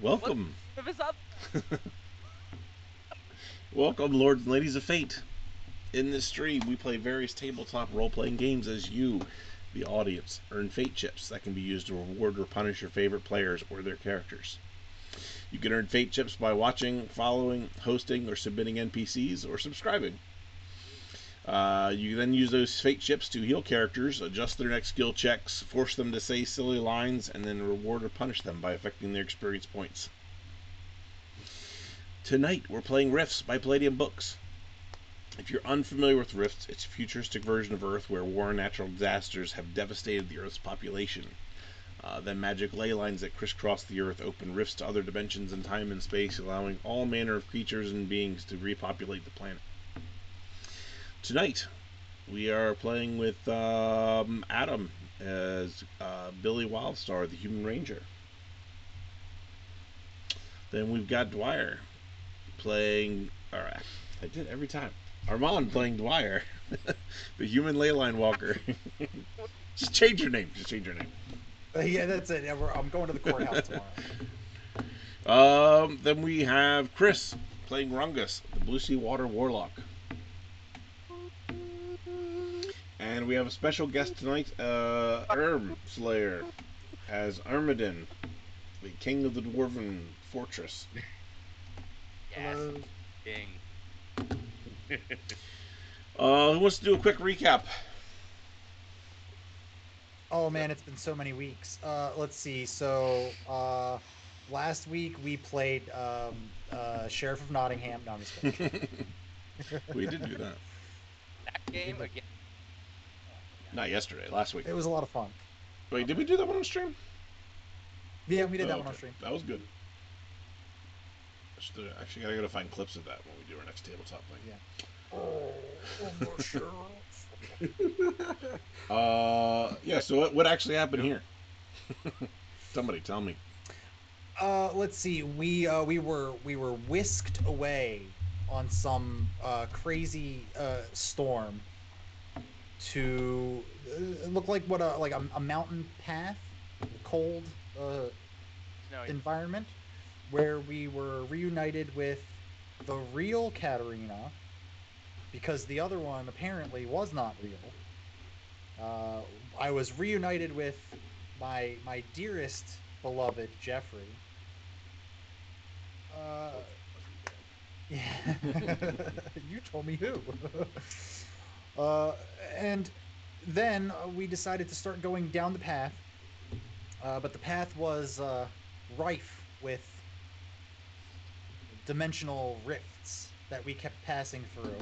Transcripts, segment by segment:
Welcome. What is up? Welcome, lords and ladies of fate. In this stream, we play various tabletop role-playing games as you, the audience, earn fate chips that can be used to reward or punish your favorite players or their characters. You can earn fate chips by watching, following, hosting, or submitting NPCs, or subscribing. You then use those fate chips to heal characters, adjust their next skill checks, force them to say silly lines, and then reward or punish them by affecting their experience points. Tonight, we're playing Rifts by Palladium Books. If you're unfamiliar with Rifts, it's a futuristic version of Earth where war and natural disasters have devastated the Earth's population. Then magic ley lines that crisscross the Earth open rifts to other dimensions in time and space, allowing all manner of creatures and beings to repopulate the planet. Tonight, we are playing with Adam as Billy Wildstar, the Human Ranger. Then we've got Dwyer playing. Alright, I did it every time. Armand playing Dwyer, the Human Leyline Walker. Just change your name. Yeah, that's it. Yeah, I'm going to the courthouse tomorrow. Then we have Chris playing Rungus, the Blue Sea Water Warlock. And we have a special guest tonight, Slayer, as Ermadin, the King of the Dwarven Fortress. Yes, King. Who wants to do a quick recap? Oh man, it's been so many weeks. Let's see. So last week we played Sheriff of Nottingham. No, I'm just kidding. We did do that. That game again. Not yesterday, last week. It was a lot of fun. Wait, did we do that one on stream? Yeah, we did that Oh, one on okay. stream. That was good. Actually, I gotta find clips of that when we do our next tabletop thing. Yeah. Oh, sure. Yeah. So what actually happened here? Somebody tell me. Let's see. We were whisked away on some crazy storm to look like what a mountain path, cold Snowy. environment, where we were reunited with the real Katerina, because the other one apparently was not real. I was reunited with my dearest beloved Jeffrey. Yeah, you told me who. And then we decided to start going down the path, but the path was rife with dimensional rifts that we kept passing through.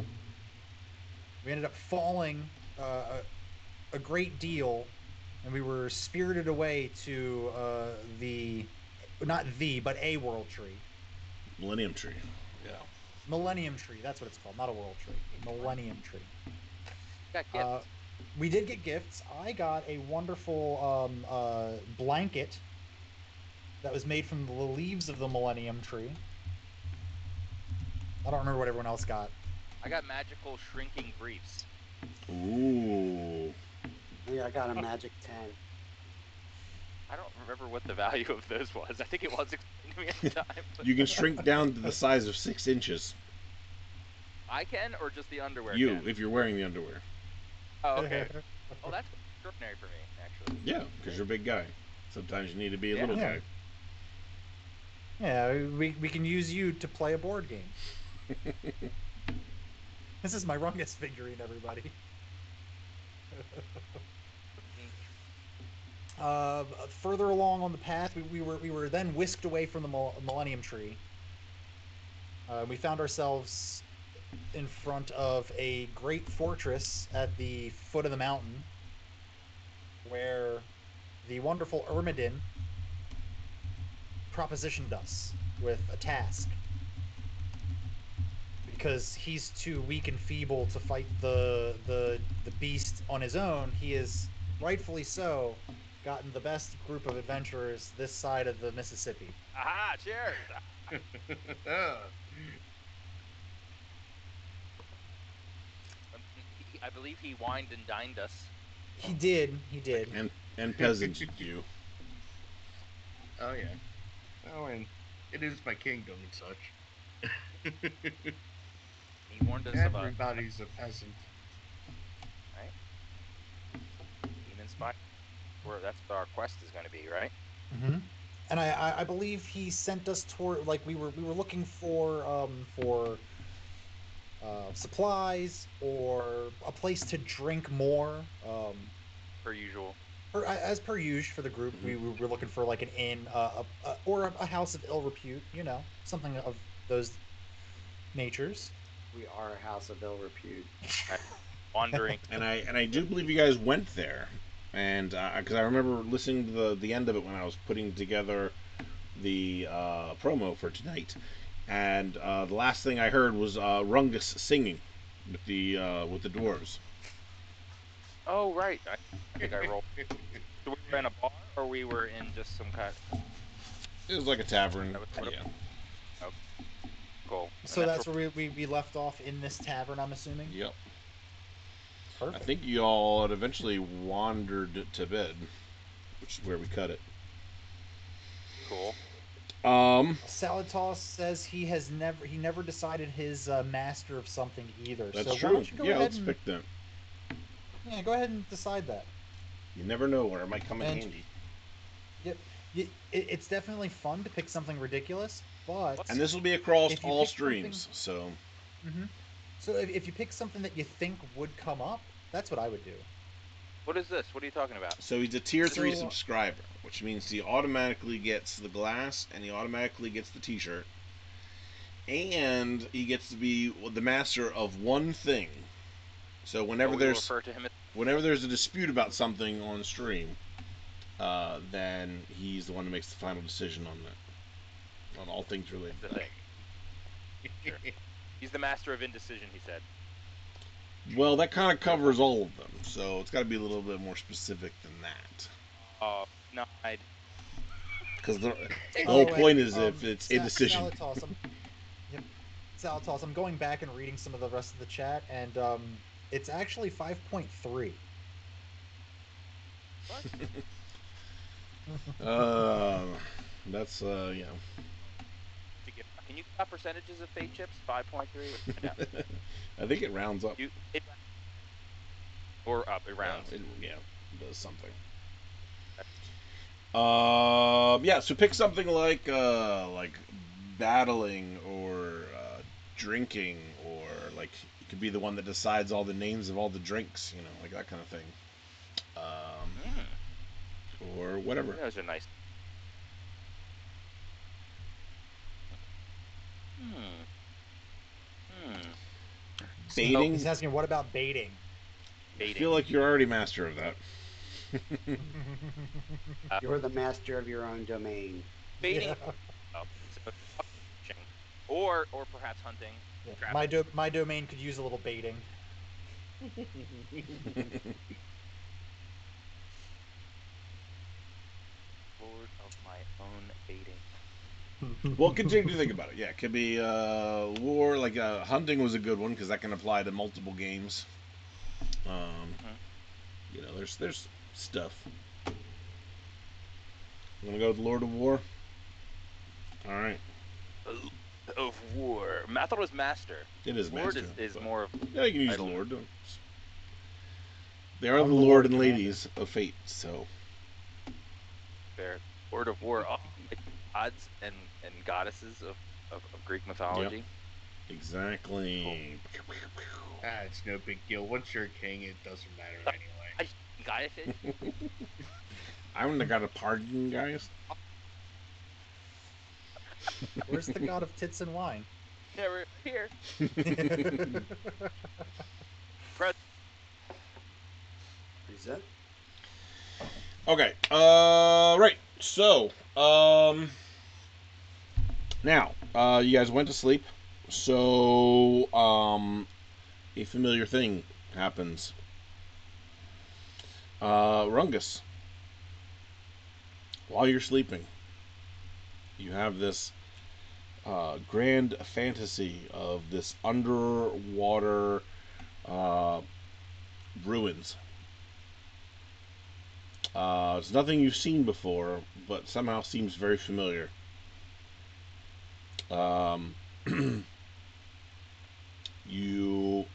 We ended up falling a great deal, and we were spirited away to not the, but a world tree. Millennium Tree. Yeah. Millennium Tree, that's what it's called, not a world tree. Millennium Tree. Got gifts. We did get gifts. I got a wonderful blanket that was made from the leaves of the Millennium Tree. I don't remember what everyone else got. I got magical shrinking briefs. Ooh. Yeah, I got a magic 10. I don't remember what the value of those was. I think it was explained to me at the time. You can shrink down to the size of 6 inches. I can, or just the underwear You, can? if you're wearing the underwear. Oh, okay. Oh, that's extraordinary for me, actually. Yeah, because you're a big guy. Sometimes you need to be a little guy. Yeah, we can use you to play a board game. This is my Rungus figurine, everybody. Further along on the path, we were then whisked away from the Millennium Tree. We found ourselves in front of a great fortress at the foot of the mountain, where the wonderful Ermadin propositioned us with a task. Because he's too weak and feeble to fight the beast on his own, he is, rightfully so, gotten the best group of adventurers this side of the Mississippi. Aha, cheers! I believe he wined and dined us. He did. And peasant you. Oh yeah. Oh, and it is my kingdom and such. He warned us about Everybody's a peasant. right. Demon spy. That's what our quest is going to be, right? Mm-hmm. And I believe he sent us toward, like, we were looking for supplies or a place to drink more. Per usual. As per usual for the group, we were looking for like an inn, or a house of ill repute. Something of those natures. We are a house of ill repute. Right. Wandering. And I do believe you guys went there, and because I remember listening to the end of it when I was putting together the promo for tonight, and the last thing I heard was Rungus singing with the dwarves. Oh right. I think I rolled. So we were in a bar, or we were in just some kind. It was like a tavern. That was what Yeah. Oh, cool. So that's where we left off, in this tavern, I'm assuming. Yep. Perfect. I think you all had eventually wandered to bed, which is where we cut it. Cool. Salad Toss says he never decided his master of something either. That's so true. Why don't you go ahead let's and, pick that. Yeah, go ahead and decide that. You never know where it might come in handy. Yep. It's definitely fun to pick something ridiculous, but And this will be across if you all pick streams, so. Mm-hmm. So if you pick something that you think would come up, that's what I would do. What is this? What are you talking about? So he's a tier 3 subscriber, which means he automatically gets the glass and he automatically gets the t-shirt. And he gets to be the master of one thing. So whenever there's a dispute about something on stream, then he's the one who makes the final decision on that. On all things related to that. Sure. He's the master of indecision, he said. Well, that kind of covers all of them, so it's got to be a little bit more specific than that. Denied. Because the whole point is if it's indecision. Salad Toss, I'm going back and reading some of the rest of the chat, and it's actually 5.3. What? That's Can you got percentages of fate chips? 5.3. I think it rounds up. Or up. It rounds. It does something. So pick something like battling or drinking, or like it could be the one that decides all the names of all the drinks, like that kind of thing. Or whatever. Those are nice. Baiting? He's asking, what about baiting? I feel like you're already master of that. You're the master of your own domain. Baiting. Or perhaps hunting. Yeah. My domain could use a little baiting. Lord of my own baiting. Well, continue to think about it. Yeah, it could be war. Like hunting was a good one because that can apply to multiple games. There's stuff. You want to go with Lord of War? All right. Of War. I thought it was Master. It is Lord Master. is more of. Yeah, you can use Lord. They are the Lord and ladies of fate, so. Fair. Lord of War. Oh, gods and goddesses of Greek mythology. Yep. Exactly. Cool. It's no big deal. Once you're a king, it doesn't matter anyway. Goddesses? I'm the god of partying, guys. Where's the god of tits and wine? Yeah, we're here. Present. Okay. Right. So, now, you guys went to sleep. So, a familiar thing happens. Rungus, while you're sleeping, you have this grand fantasy of this underwater ruins. It's nothing you've seen before, but somehow seems very familiar. Um, you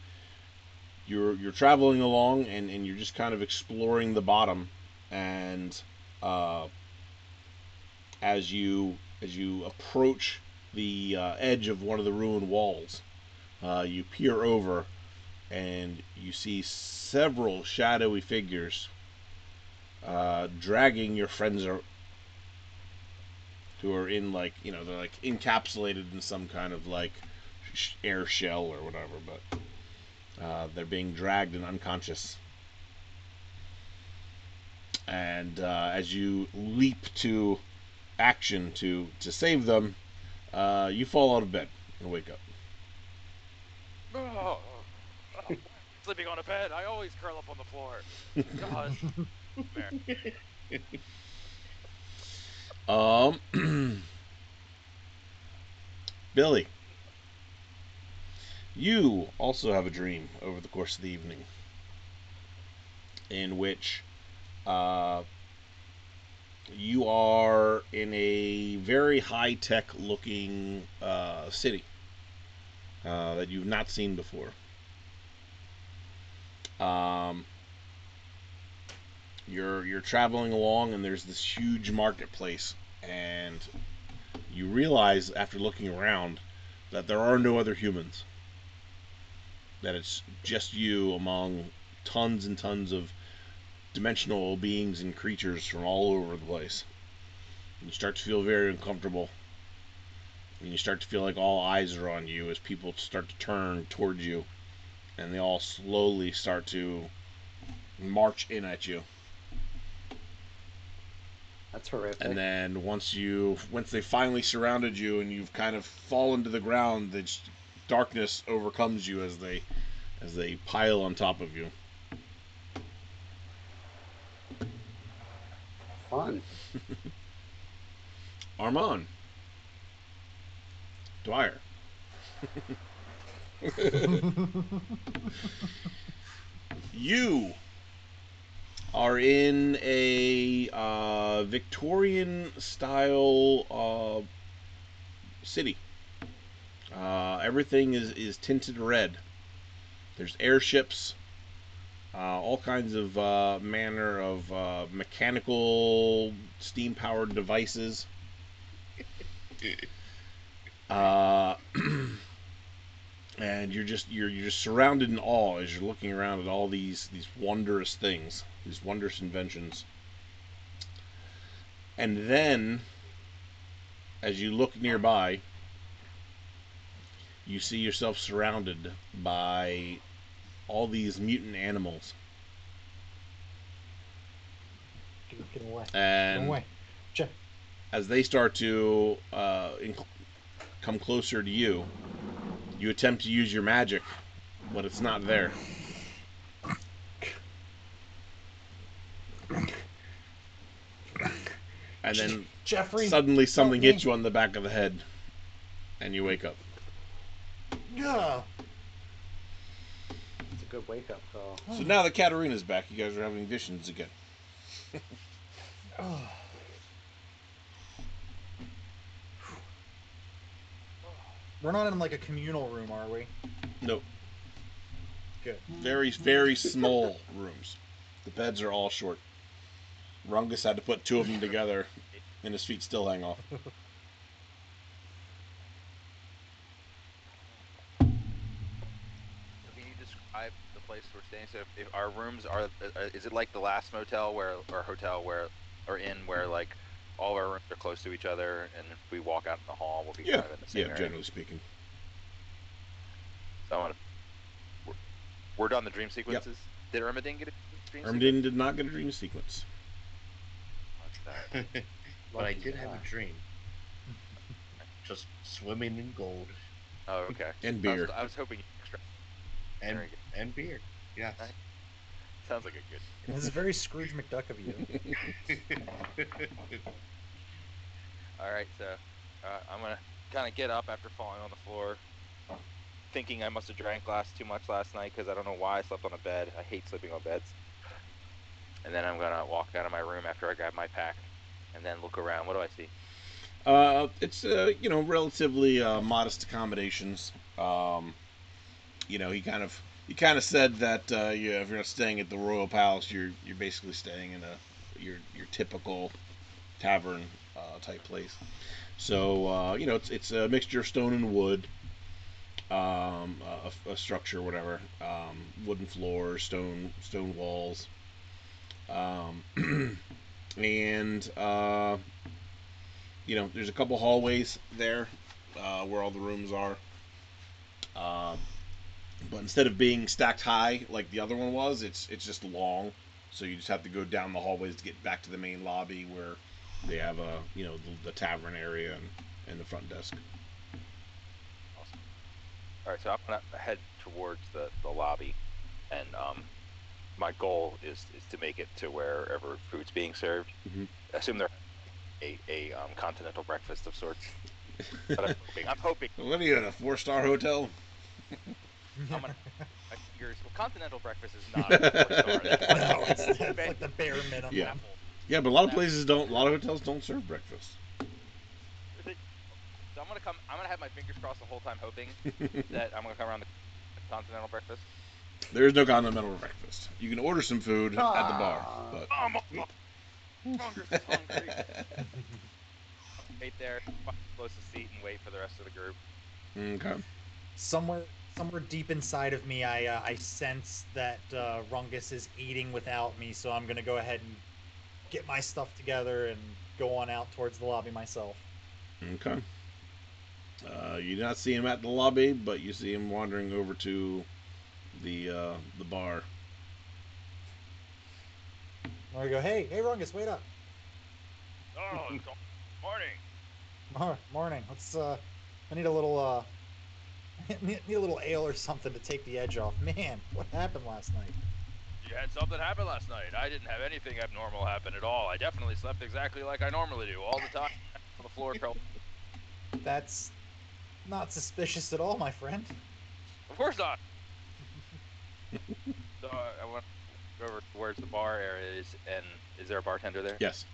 you're traveling along, and you're just kind of exploring the bottom, and uh, as you approach the edge of one of the ruined walls, you peer over, and you see several shadowy figures dragging your friends who are in, like, they're like encapsulated in some kind of like air shell or whatever, but they're being dragged and unconscious. And as you leap to action to save them, you fall out of bed and wake up. Oh, oh, sleeping on a bed. I always curl up on the floor. Oh, this is Billy, you also have a dream over the course of the evening in which uh, you are in a very high-tech looking city that you've not seen before. Um, you're traveling along, and there's this huge marketplace, and you realize after looking around that there are no other humans. That it's just you among tons and tons of dimensional beings and creatures from all over the place. And you start to feel very uncomfortable. And you start to feel like all eyes are on you as people start to turn towards you. And they all slowly start to march in at you. That's horrific. And then once they finally surrounded you and you've kind of fallen to the ground, the darkness overcomes you as they pile on top of you. Fun. Armand. Dwyer. You are in a Victorian style city. Everything is tinted red. There's airships, all kinds of manner of mechanical, steam powered devices. Uh, and you're just surrounded in awe as you're looking around at all these wondrous things, these wondrous inventions. And then, as you look nearby, you see yourself surrounded by all these mutant animals. Get away. Get And away. as they start to come closer to you, you attempt to use your magic, but it's not there. And then Jeffrey, suddenly something help hits you on the back of the head, and you wake up. Yeah. It's a good wake up call. So now that Katarina's back, you guys are having visions again. We're not in like a communal room, are we? Nope. Good. Very, very small rooms. The beds are all short. Rungus had to put two of them together, and his feet still hang off. Can you describe the place we're staying? So if our rooms is it like the last motel or hotel or inn where like all of our rooms are close to each other, and if we walk out in the hall, we'll be Yeah, kind of in the same area. generally speaking. So I want to. We're done the dream sequences. Did Ermadin get a dream sequence? Ermadin did not get a dream sequence. What's that? But I Lucky did have a guy. dream. Just swimming in gold Oh, okay. And beer. I was hoping you extra. and Very good. and beer. Yes. Nice. Sounds like a good. This is very Scrooge McDuck of you. All right, so I'm gonna kind of get up after falling on the floor, thinking I must have drank too much last night because I don't know why I slept on a bed. I hate sleeping on beds. and then I'm gonna walk out of my room after I grab my pack, and then look around. What do I see? It's relatively modest accommodations. He kind of said that if you're not staying at the Royal Palace, you're basically staying in your typical tavern type place. So it's a mixture of stone and wood, a structure, whatever, wooden floors, stone walls, and there's a couple hallways there where all the rooms are. Uh, but instead of being stacked high like the other one was, it's just long. So you just have to go down the hallways to get back to the main lobby where they have the tavern area and the front desk. Awesome. All right, so I'm gonna head towards the lobby, and my goal is to make it to wherever food's being served. Mm-hmm. I assume they're a continental breakfast of sorts. But I'm hoping. What are you in a 4-star hotel? I'm gonna my fingers. Well, continental breakfast is not a 4-star. No, it's like the bare minimum. Yeah. Apple. Yeah, but a lot of places don't. A lot of hotels don't serve breakfast. So I'm gonna have my fingers crossed the whole time, hoping that I'm gonna come around the continental breakfast. There is no continental breakfast. You can order some food at the bar, but I'm hungry. Wait there, close the seat, and wait for the rest of the group. okay. Somewhere deep inside of me, I sense that Rungus is eating without me, so I'm gonna go ahead and get my stuff together and go on out towards the lobby myself. Okay. You do not see him at the lobby, but you see him wandering over to the bar. There we go. Hey, Rungus, wait up. Oh, morning. Morning. Let's I need a little need a little ale or something to take the edge off. Man, what happened last night? You had something happen last night. I didn't have anything abnormal happen at all. I definitely slept exactly like I normally do all the time. On the floor, That's not suspicious at all, my friend. Of course not. So I went over towards the bar area. Is there a bartender there? Yes.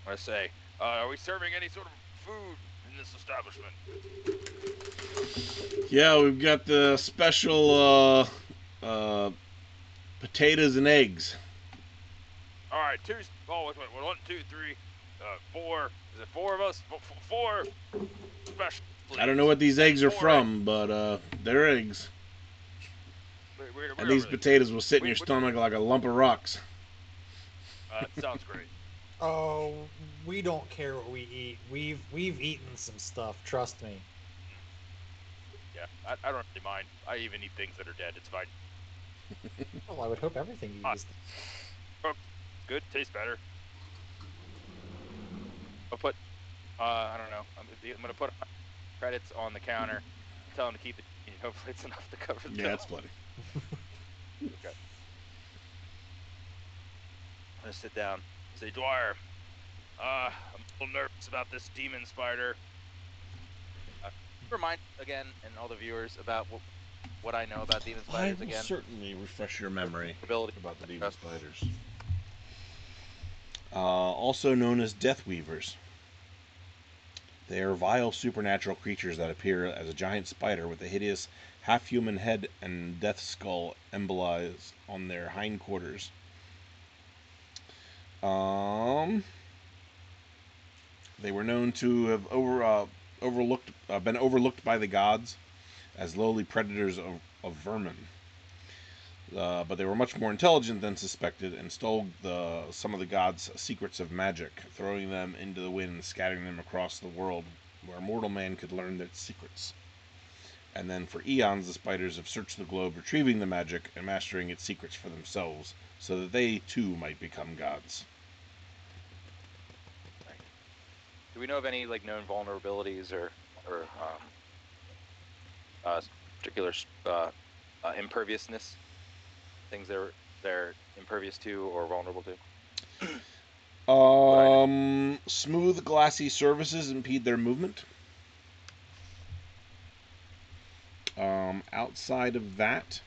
I say, are we serving any sort of food in this establishment? Yeah, we've got the special potatoes and eggs. All right, two. Oh, wait, 1, 2, 3, 4. Is it 4 of us? 4 special. I don't know what these eggs are 4 from, but they're eggs. And these potatoes will sit in your stomach like a lump of rocks. Sounds great. Oh, we don't care what we eat. We've eaten some stuff. Trust me. Yeah, I don't really mind. I even eat things that are dead. It's fine. Well, I would hope everything you eat is. Good. Tastes better. I'll put. I don't know. I'm gonna put credits on the counter. Tell them to keep it. Hopefully, it's enough to cover the bill. Yeah, that's plenty. Okay. I'm gonna sit down. Say, Dwyer. I'm a little nervous about this demon spider. Remind again and all the viewers about what I know about demon I spiders will again. certainly refresh your memory Ability. about the demon spiders. Also known as death weavers. They are vile supernatural creatures that appear as a giant spider with a hideous half-human head and death skull embolized on their hindquarters. They were known to have been overlooked by the gods as lowly predators of vermin. But they were much more intelligent than suspected and stole some of the gods' secrets of magic, throwing them into the wind and scattering them across the world where mortal man could learn their secrets. And then for eons, the spiders have searched the globe, retrieving the magic and mastering its secrets for themselves, so that they too might become gods. Do we know of any known vulnerabilities or particular imperviousness? Things they're impervious to or vulnerable to? Smooth, glassy surfaces impede their movement. Outside of that,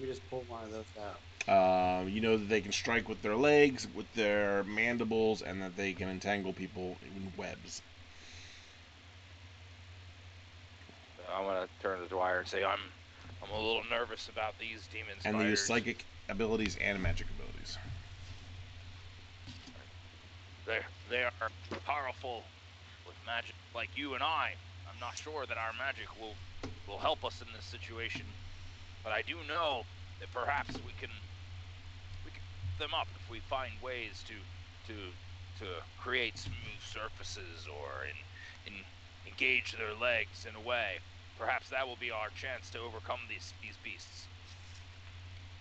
Let me just pull one of those out. You know that they can strike with their legs, with their mandibles, and that they can entangle people in webs. I'm gonna turn to Dwyer and say I'm a little nervous about these demon spiders. And they use psychic abilities and magic abilities. They are powerful with magic like you and I. I'm not sure that our magic will help us in this situation, but I do know that perhaps we can keep them up if we find ways to create smooth surfaces or engage their legs in a way. Perhaps that will be our chance to overcome these beasts.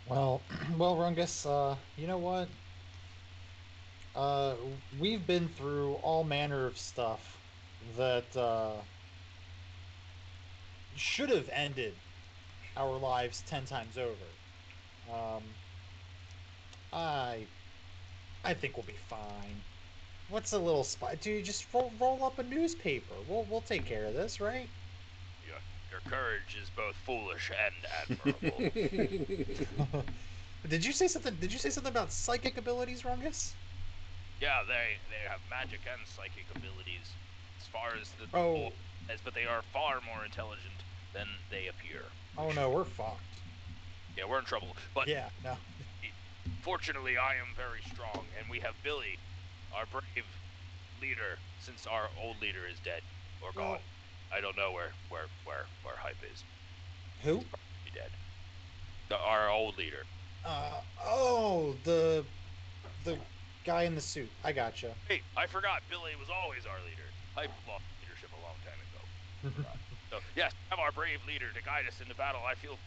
Well, Rungus, you know what? We've been through all manner of stuff that should have ended our lives 10 times over. I think we'll be fine. What's a little spot? Dude, just roll up a newspaper. We'll take care of this, right? Your courage is both foolish and admirable. Did you say something? Did you say something about psychic abilities, Rungus? Yeah, they have magic and psychic abilities, as far as the Oh, but they are far more intelligent than they appear. oh no, we're fucked. Yeah, we're in trouble. But yeah, no. Fortunately, I am very strong, and we have Billy, our brave leader, since our old leader is dead or gone. Well, I don't know where Hype is. Who? He's probably dead. Our old leader. Oh, the guy in the suit. I gotcha. Hey, I forgot. Billy was always our leader. Hype lost leadership a long time ago. So yes, have our brave leader to guide us into battle. I feel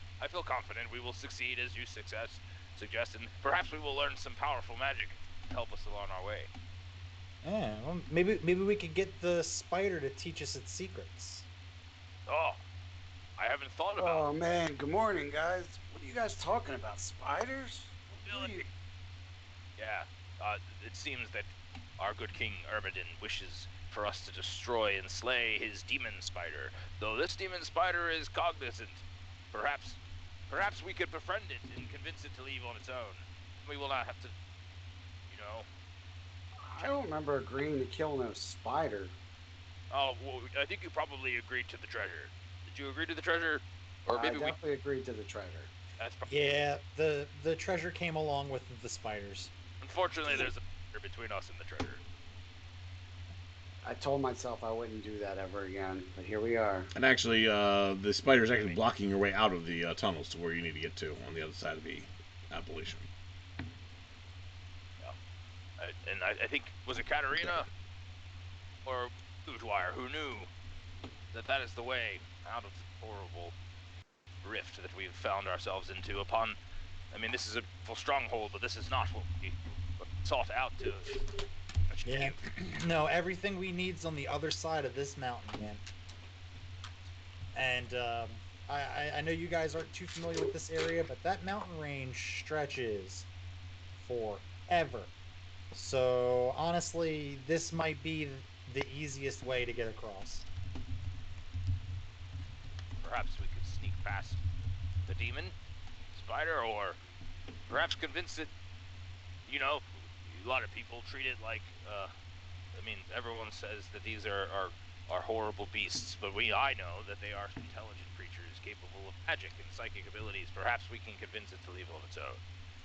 confident we will succeed as you suggest, and perhaps we will learn some powerful magic to help us along our way. Yeah, well, maybe we could get the spider to teach us its secrets. Oh, I haven't thought about it. Oh man, good morning, guys. What are you guys talking about? Spiders? What are you... Yeah, it seems that our good King Ermadin wishes for us to destroy and slay his demon spider. Though this demon spider is cognizant, perhaps we could befriend it and convince it to leave on its own. We will not have to, I don't remember agreeing to kill no spider. Oh, well, I think you probably agreed to the treasure. Did you agree to the treasure? Or maybe I definitely agreed to the treasure. That's yeah, the treasure came along with the spiders. Unfortunately, there's a barrier between us and the treasure. I told myself I wouldn't do that ever again, but here we are. And actually, the spider's actually blocking your way out of the tunnels to where you need to get to on the other side of the Appalachian. And I think, was it Katarina or Dwyer who knew that is the way out of the horrible rift that we've found ourselves into upon... I mean, this is a full stronghold, but this is not what we sought out to achieve. Yeah. No, everything we need's on the other side of this mountain, man. And I know you guys aren't too familiar with this area, but that mountain range stretches forever. So honestly, this might be the easiest way to get across. Perhaps we could sneak past the demon spider, or perhaps convince it. A lot of people treat it like, I mean, everyone says that these are horrible beasts, but I know that they are intelligent creatures capable of magic and psychic abilities. Perhaps we can convince it to leave on its own,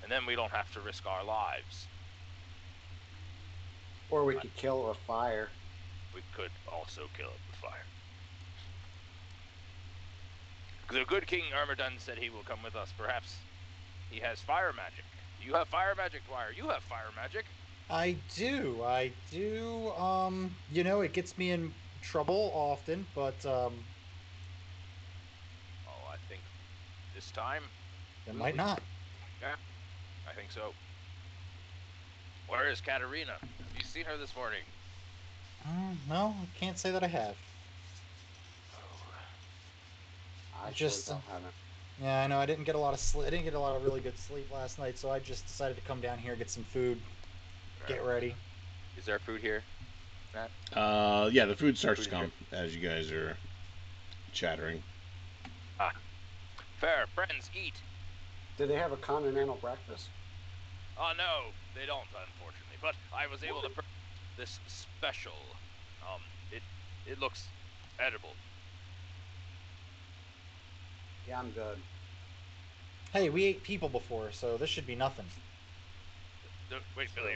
and then we don't have to risk our lives. Or we could kill it with fire. We could also kill it with fire. The good King Ermadin said he will come with us. Perhaps he has fire magic. You have fire magic, Dwyer. You have fire magic. I do. It gets me in trouble often, but Oh, I think this time it might not. Yeah, I think so. Where is Katarina? Have you seen her this morning? No, I can't say that I have. I Just haven't. Yeah, I know. I didn't get a lot of sleep. I didn't get a lot of really good sleep last night, so I just decided to come down here, get some food, get ready. Is there food here, Matt? Yeah, the food starts to come as you guys are chattering. Fair, friends, eat. Do they have a continental breakfast? Oh no, they don't, unfortunately. But I was able to purchase this special. It looks edible. Yeah, I'm good. Hey, we ate people before, so this should be nothing. Wait, So, Billy,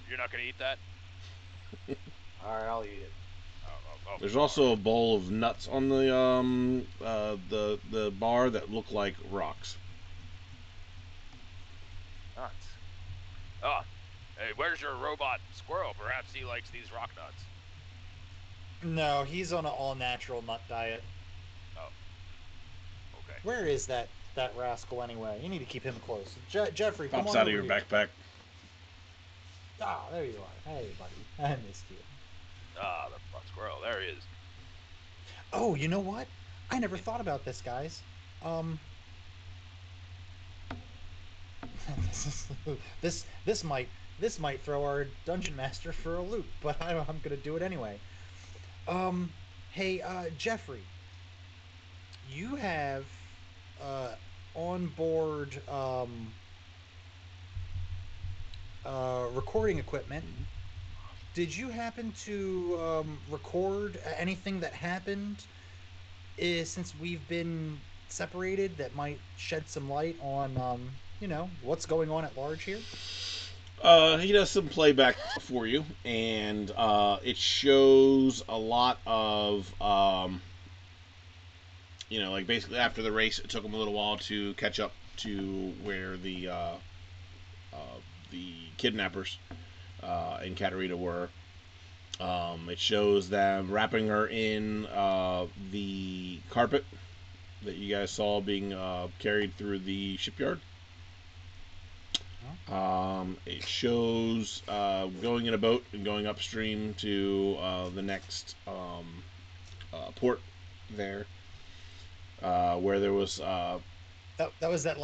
you're not gonna eat that? all right, I'll eat it. There's also a bowl of nuts on the the bar that look like rocks. Nuts. Ah, hey, where's your robot squirrel? Perhaps he likes these rock nuts. No, he's on an all-natural nut diet. Oh, okay. Where is that rascal anyway? You need to keep him close. Jeffrey, come Pops on out over of your here. backpack. Ah, there you are. Hey, buddy, I missed you. Ah, the robot squirrel. There he is. Oh, you know what? I never thought about this, guys. Um, this might throw our dungeon master for a loop, but I'm gonna do it anyway. Um, hey, Jeffrey, you have on board recording equipment. Did you happen to record anything that happened since we've been separated that might shed some light on what's going on at large here? He does some playback for you, and it shows a lot of like basically after the race, it took him a little while to catch up to where the kidnappers and Katarina were. It shows them wrapping her in the carpet that you guys saw being carried through the shipyard. It shows going in a boat and going upstream to the next port there, where there was That was that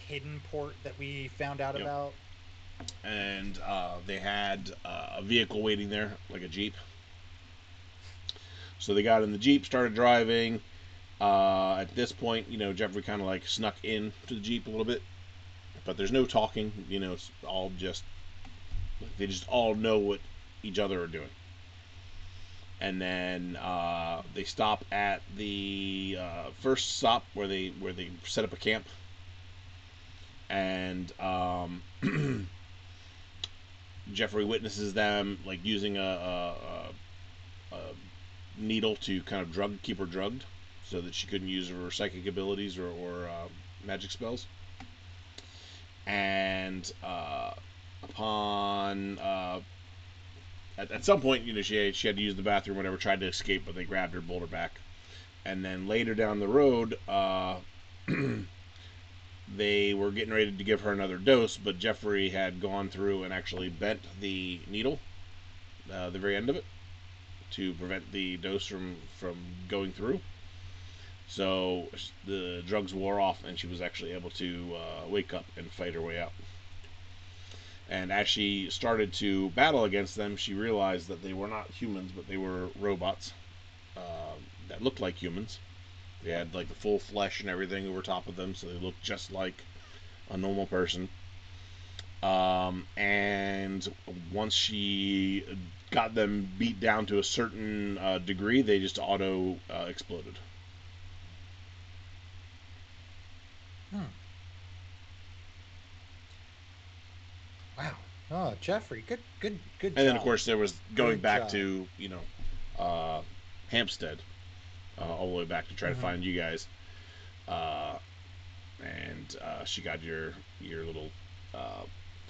hidden port that we found out yep, about. and they had a vehicle waiting there, like a jeep. So they got in the jeep, started driving. At this point, Jeffrey kind of like snuck in to the jeep a little bit, but there's no talking. It's all just they just all know what each other are doing. And then they stop at the first stop where they set up a camp, and Jeffrey witnesses them like using a needle to kind of keep her drugged, so that she couldn't use her psychic abilities or magic spells. And upon at some point, she had to use the bathroom, whatever, tried to escape, but they grabbed her, pulled her back. And then later down the road, they were getting ready to give her another dose, but Jeffrey had gone through and actually bent the needle, the very end of it, to prevent the dose from going through. So the drugs wore off, and she was actually able to wake up and fight her way out. And as she started to battle against them, she realized that they were not humans, but they were robots that looked like humans. They had like the full flesh and everything over top of them, so they looked just like a normal person. And once she got them beat down to a certain degree, they just auto exploded. Hmm. Wow. Oh, Jeffrey, good And job. then, of course, there was going Good back job. to Hampstead, all the way back to try to find you guys. And she got your little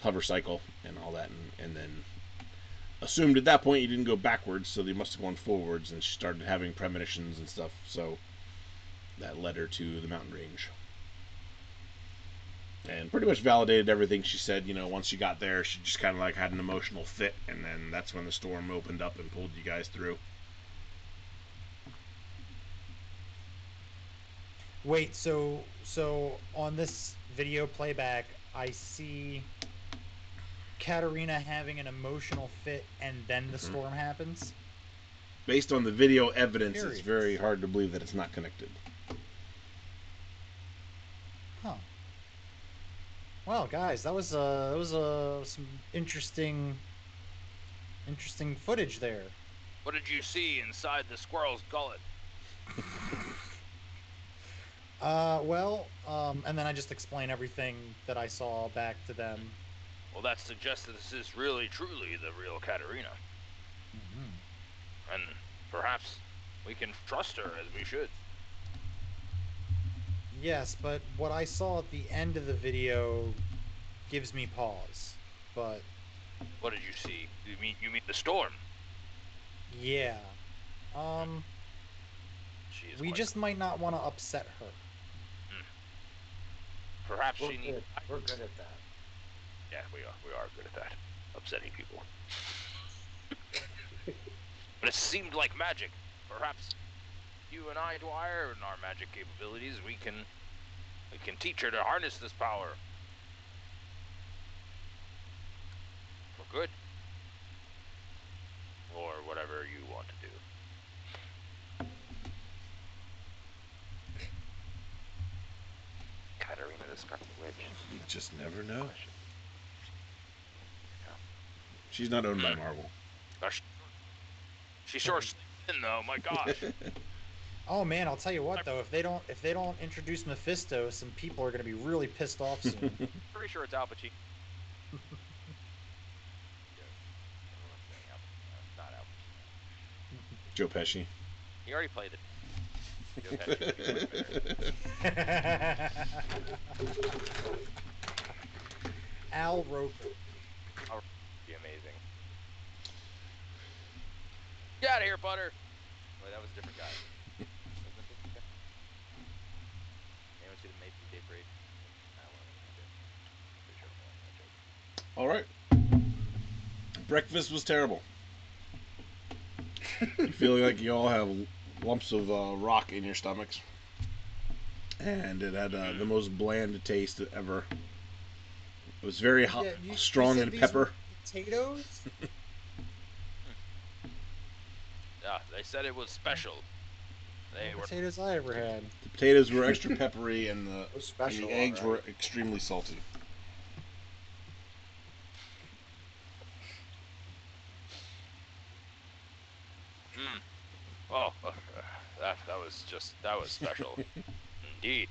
hover cycle and all that, and then assumed at that point you didn't go backwards, so they must have gone forwards, and she started having premonitions and stuff. So that led her to the mountain range, and pretty much validated everything she said. Once she got there, she just kind of like had an emotional fit, and then that's when the storm opened up and pulled you guys through. Wait, so on this video playback, I see Katarina having an emotional fit, and then the Mm-hmm. storm happens. Based on the video evidence, it's Curious. very hard to believe that it's not connected. Huh. Well, guys, that was some interesting footage there. What did you see inside the squirrel's gullet? And then I just explain everything that I saw back to them. Well, that suggests that this is really, truly the real Katerina. Mm-hmm. And perhaps we can trust her as we should. Yes, but what I saw at the end of the video gives me pause. But What did you see? You mean the storm? yeah, She is we quite. just might not want to upset her. Perhaps We're she needs. good. We're good at that. Yeah, we are. We are good at that, upsetting people. But it seemed like magic. Perhaps you and I, Dwyer, and our magic capabilities, we can teach her to harness this power for good, or whatever you want to do. Katerina the Scarlet Witch. You just never know. Yeah. She's not owned by Marvel. Gosh, she sure sleeps in though. My gosh. Oh man, I'll tell you what though, if they don't introduce Mephisto, some people are going to be really pissed off soon. Pretty sure it's Al Pacino. Not Al Pacino. Joe Pesci. He already played it. Joe Pesci would be much better. Al Roker. That would be amazing. Get out of here, Butter. Wait, that was a different guy. Wasn't it a different guy? Anyone see the Maple Day Parade? I don't know. All right. Breakfast was terrible. You feel like you all have lumps of rock in your stomachs, and it had the most bland taste ever. It was very hot, Yeah, strong said in these pepper. were potatoes? Yeah, they said it was special. They were. Potatoes I ever had. The potatoes were extra peppery, and It was and special. the eggs were alright. extremely salty. Oh, that was special, indeed.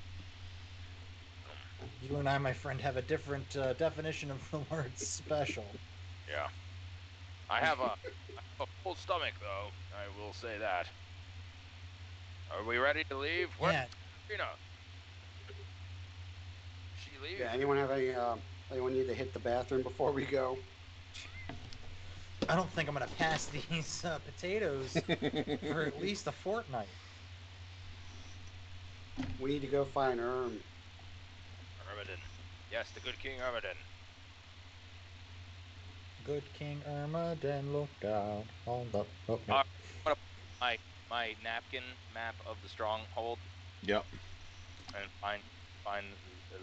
You and I, my friend, have a different definition of the word special. Yeah. I have a full stomach though. I will say that. Are we ready to leave? Where's Yeah, Katerina? She leave? Yeah. Anyone need to hit the bathroom before we go? I don't think I'm gonna pass these potatoes for at least a fortnight. We need to go find Erm. Ermadin. Yes, the good King Ermadin. Good King Ermadin looked out on the. Oh, no. I'm gonna put my napkin map of the stronghold Yep. and find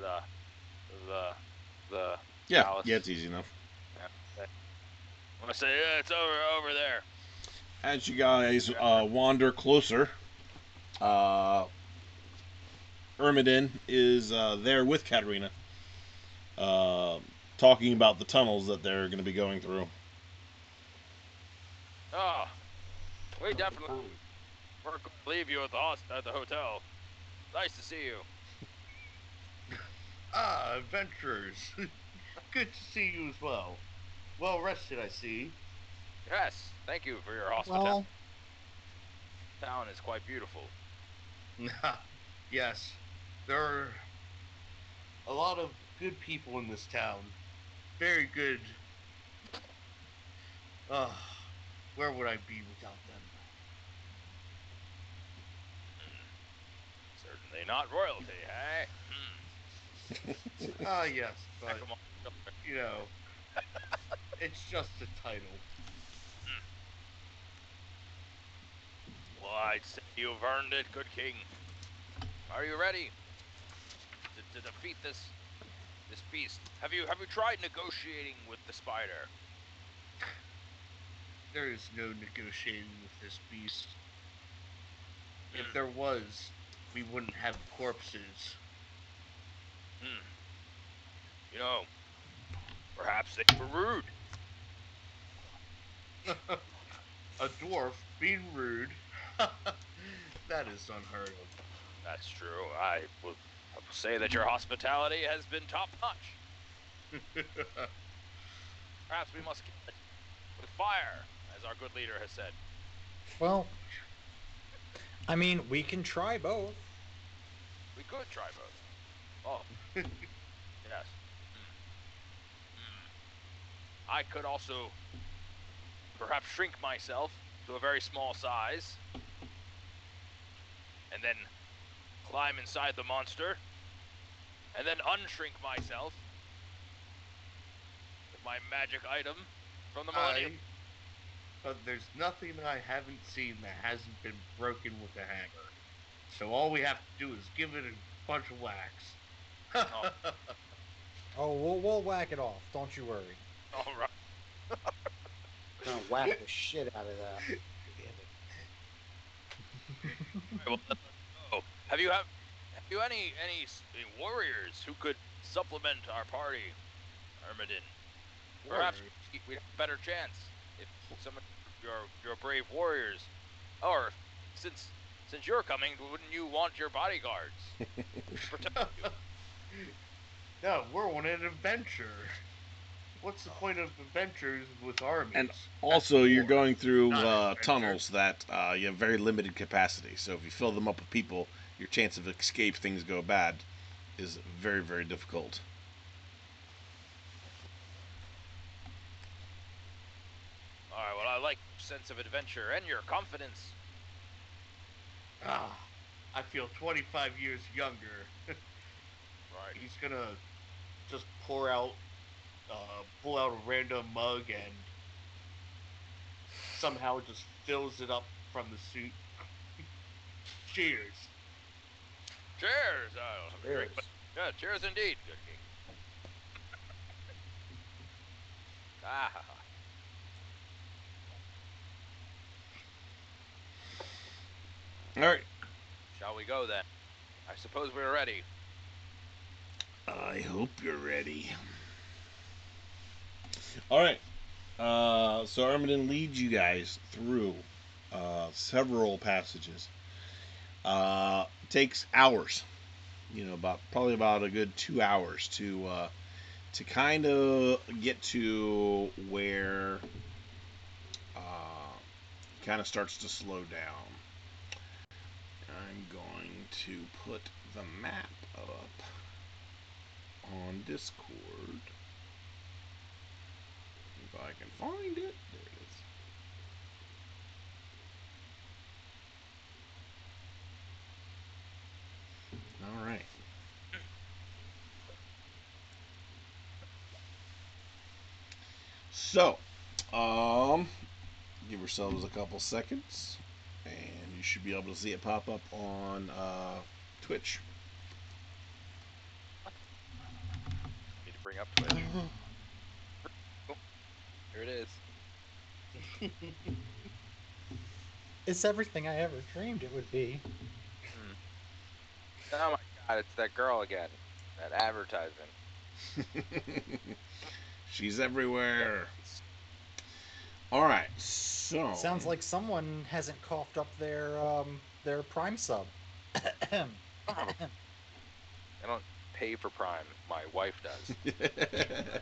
the the Yeah. palace. Yeah, it's easy enough. Yeah. I'm gonna say yeah, it's over there. As you guys wander closer, Ermadin is there with Katerina, uh, talking about the tunnels that they're going to be going through. Oh, we definitely Time. we're going to leave you at the hotel. Nice to see you. Ah, adventurers. Good to see you as well. Well rested, I see. Yes, thank you for your hospitality. Well, Town is quite beautiful. Yes, there are a lot of good people in this town. Very good. Uh, where would I be without them? Certainly not royalty, eh? Ah, yes, but, Come on. you know, it's just a title. Well, I'd say you've earned it, good king. Are you ready to defeat this beast? Have you tried negotiating with the spider? There is no negotiating with this beast. If there was, we wouldn't have corpses. You know, perhaps they were rude. A dwarf being rude. That is unheard of. That's true. I will say that your hospitality has been top notch. Perhaps we must kill it with fire, as our good leader has said. Well, I mean, we can try both. We could try both. Oh, yes. Hmm. Hmm. I could also perhaps shrink myself to a very small size, and then climb inside the monster, and then unshrink myself with my magic item from the Millennium. But there's nothing I haven't seen that hasn't been broken with a hammer. So all we have to do is give it a bunch of whacks. Oh, we'll whack it off. Don't you worry. All right. Gonna whack the shit out of that. Well, let us go. Have you any warriors who could supplement our party, Ermadin? Perhaps we'd have a better chance if some of your brave warriors, or since you're coming, wouldn't you want your bodyguards to protect you? No, we're on an adventure. What's the point of adventures with armies? And also, you're war, going through not an adventure. tunnels that you have very limited capacity. So if you fill them up with people, your chance of escape, things go bad, is very, very difficult. All right. Well, I like your sense of adventure and your confidence. I feel 25 years younger. Right. He's gonna just pull out a random mug and somehow just fills it up from the suit. Cheers. Cheers. I'll have a drink. Cheers. Yeah, cheers indeed, good king. Ah. All right. Shall we go then? I suppose we're ready. I hope you're ready. All right. So Ermadin leads you guys through several passages. Takes hours. Probably about a good 2 hours to kind of get to where kind of starts to slow down. I'm going to put the map up on Discord. If I can find it. There it is. All right. So, give yourselves a couple seconds, and you should be able to see it pop up on Twitch. Need to bring up Twitch. Oh, here it is. It's everything I ever dreamed it would be. Oh my god, it's that girl again. That advertisement. She's everywhere. All right, so Sounds like someone hasn't coughed up their Prime sub. I don't pay for Prime. My wife does.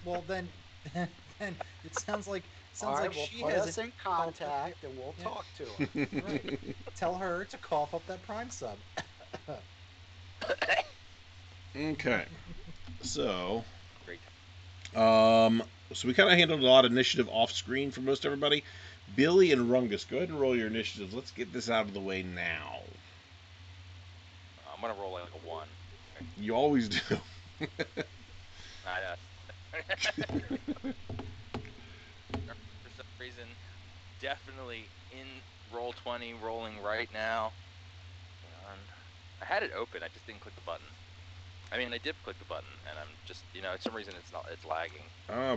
Well, then it sounds like All right, well, she put hasn't us in coughed up contact and we'll Yeah. talk to her. Right. Tell her to cough up that Prime sub. Okay, so Great. so we kind of handled a lot of initiative off screen for most everybody. Billy and Rungus, go ahead and roll your initiatives. Let's get this out of the way now. I'm gonna roll like a 1. You always do. I for some reason, definitely in roll 20, rolling right now. And I had it open. I just didn't click the button. I mean, I did click the button, and I'm just, for some reason it's lagging.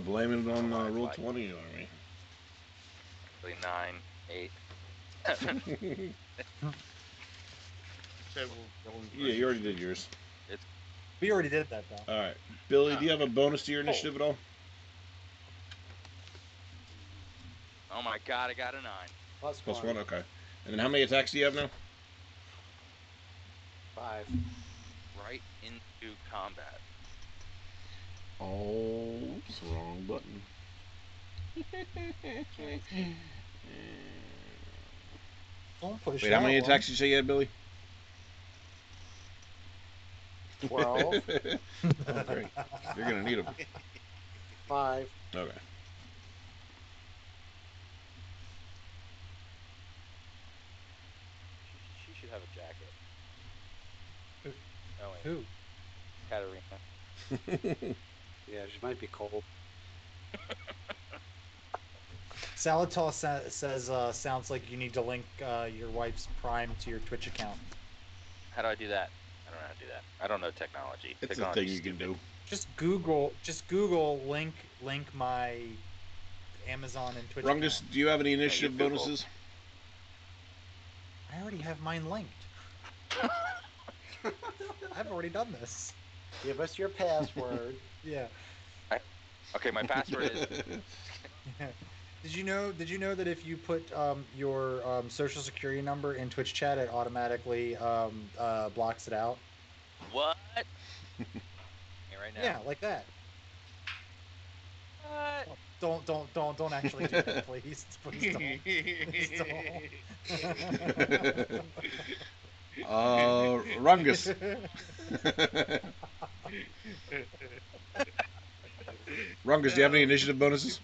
Blaming it on Why it's roll lagging. 20 on me. Really 9, 8. Said we're rolling for Yeah, you already did initiative. yours. We already did that though. All right, Billy, do you have a bonus to your initiative at all? Oh my god, I got a 9. Plus Plus one. one, okay. And then how many attacks do you have now? 5. Right into combat. Oh, it's the wrong button. Don't push Wait, that how many one. attacks did you say you had, Billy? 12. Oh, great. You're gonna need them. 5. Okay. She should have a jacket. Who? Oh wait, Who? Katarina. Yeah, she might be cold. Salatal says sounds like you need to link your wife's Prime to your Twitch account. How do I do that? I don't know how to do that. I don't know technology. It's a Technology's thing you can stupid. do. Just Google link my Amazon and Twitch Rungus, account. do you have any initiative Google. bonuses? I already have mine linked. I've already done this. Give us your password. Yeah. Okay, my password is. Did you know that if you put your social security number in Twitch chat, it automatically blocks it out? What? Yeah, right now. Yeah, like that. What? Don't actually do that, please. Please don't. Please don't. Rungus. Rungus, do you have any initiative bonuses?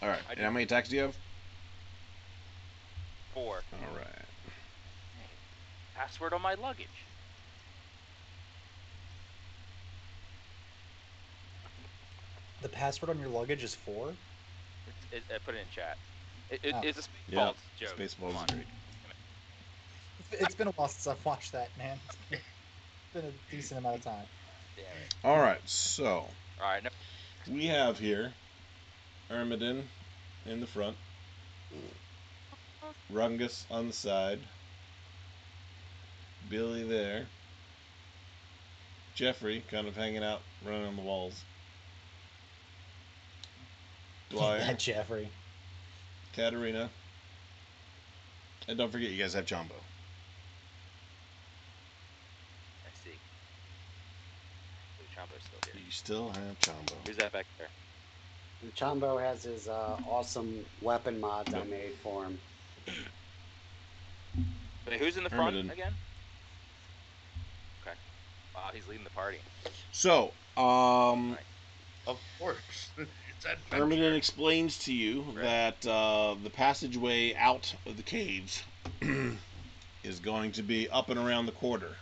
All right. And how many attacks do you have? 4. All right. Hey, password on my luggage. The password on your luggage is 4? I put it in chat. Oh. It's a Spaceballs Yeah, joke. Spaceballs Come is on. great. It's been a while since I've watched that, man. It's been a decent amount of time. Damn it. All right. So All right. No. we have here Ermadin in the front, Rungus on the side, Billy there, Jeffrey kind of hanging out, running on the walls, Dwyer, That Jeffrey. Katarina, and don't forget you guys have Jumbo. I see. Chambo's still here. You still have Jumbo. Who's that back there? And Chambo has his awesome weapon mods I made for him. Wait, who's in the front Ermadin. again? Okay. Wow, he's leading the party. So, Of course. It's adventure. Ermadin explains to you that the passageway out of the caves is going to be up and around the quarter.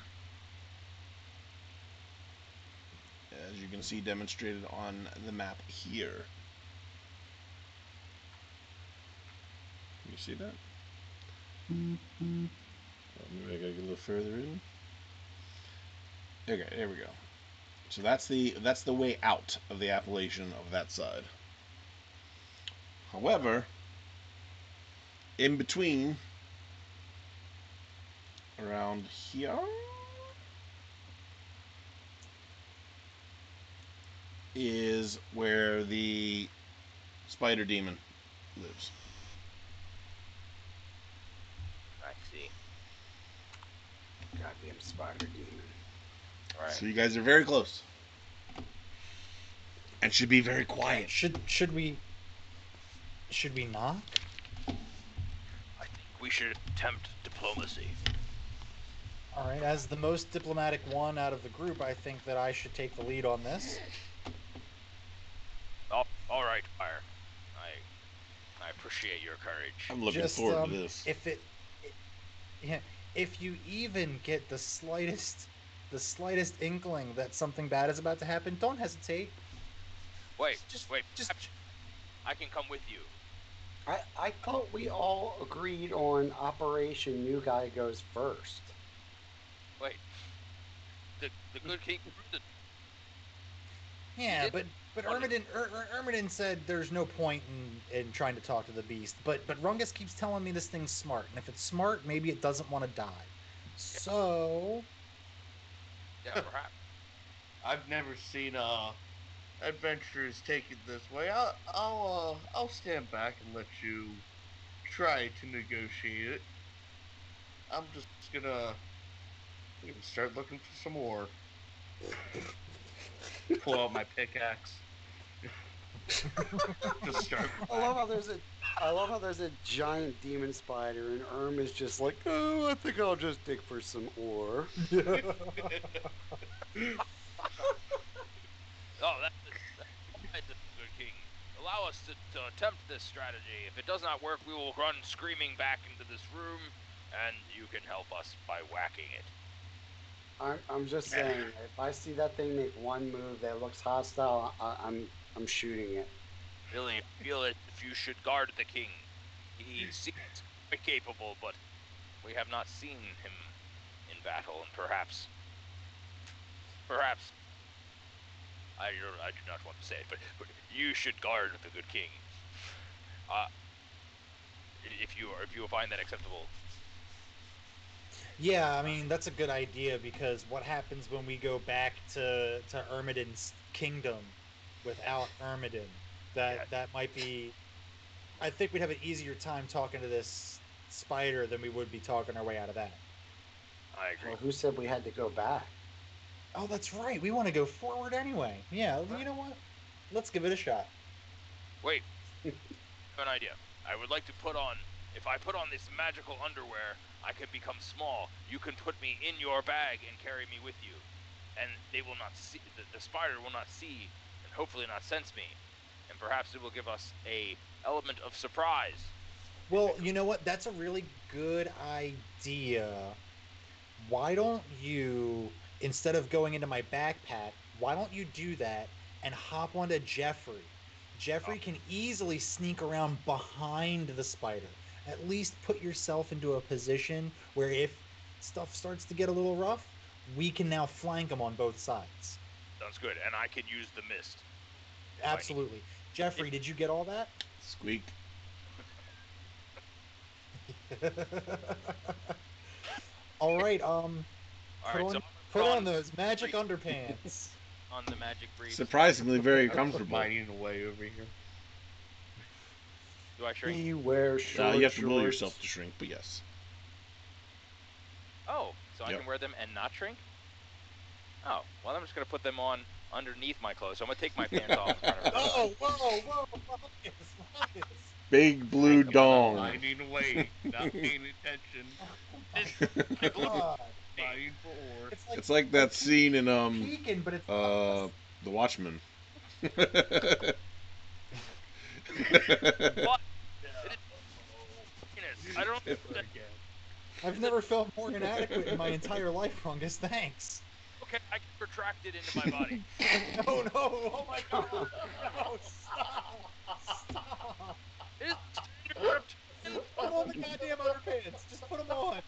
As you can see demonstrated on the map here. Can you see that? Well, maybe I gotta get a little further in. Okay, there we go. So that's the way out of the Appalachian of that side. However, in between, around here, is where the spider demon lives. I see. Goddamn spider demon. All right. So you guys are very close, and should be very quiet. Should we knock? I think we should attempt diplomacy. All right, as the most diplomatic one out of the group, I think that I should take the lead on this. Oh, all right, Fire. I appreciate your courage. I'm looking Just forward to this. if you even get the slightest inkling that something bad is about to happen, don't hesitate. Wait, Just perhaps I can come with you. I thought we all agreed on Operation New Guy Goes First. Wait. The good King Cruisin. Yeah, did but want to- Ermadin said there's no point in trying to talk to the beast. But Rungus keeps telling me this thing's smart, and if it's smart, maybe it doesn't want to die. So Yeah, perhaps. I've never seen adventurers take it this way. I'll stand back and let you try to negotiate it. I'm just gonna start looking for some more. Pull out my pickaxe. Just start. I love how there's a giant demon spider, and is just like, oh, I think I'll just dig for some ore. Oh, that's wise of the good king. Allow us to attempt this strategy. If it does not work, we will run screaming back into this room, and you can help us by whacking it. I'm just saying, if I see that thing make one move that looks hostile, I'm shooting it. Really, I feel it if you should guard the king. He seems quite capable, but we have not seen him in battle, and perhaps, I do not want to say it, but you should guard the good king. If you find that acceptable. Yeah, I mean that's a good idea because what happens when we go back to Ermadin's kingdom without Ermadin? That might be. I think we'd have an easier time talking to this spider than we would be talking our way out of that. I agree. Well, who said we had to go back? Oh, that's right. We want to go forward anyway. Yeah, you know what? Let's give it a shot. Wait, I have an idea. I would like to if I put on this magical underwear, I can become small. You can put me in your bag and carry me with you. And they will not see, the spider will not see, and hopefully not sense me. And perhaps it will give us a element of surprise. Well, you know what? That's a really good idea. Why don't you, instead of going into my backpack, why don't you do that and hop onto Jeffrey? Jeffrey can easily sneak around behind the spider. At least put yourself into a position where if stuff starts to get a little rough, we can now flank him on both sides. Sounds good, and I can use the mist. Absolutely. Jeffrey, did you get all that? Squeak. All right, Alright, so put on those magic underpants. on the magic briefs. Surprisingly very I'm comfortable. mining away over here. Do I shrink? He wears short You have to will shorts. yourself to shrink, but yes. Oh, so I Yep. can wear them and not shrink? Oh, well, I'm just going to put them on underneath my clothes. So I'm going to take my pants off in front of everybody. Whoa, Marcus. Big blue I'm dong. mining away, not paying attention. Oh, God. Mining for ore. It's like that scene in peeking, but it's The Watchmen. What? It is penis. I don't understand. Again. I've never felt more inadequate in my entire life, Rungus. Thanks. Okay, I can retract it into my body. No, oh my God. No, stop. Stop. It is standard reptilian. Put on the goddamn underpants. Just put them on.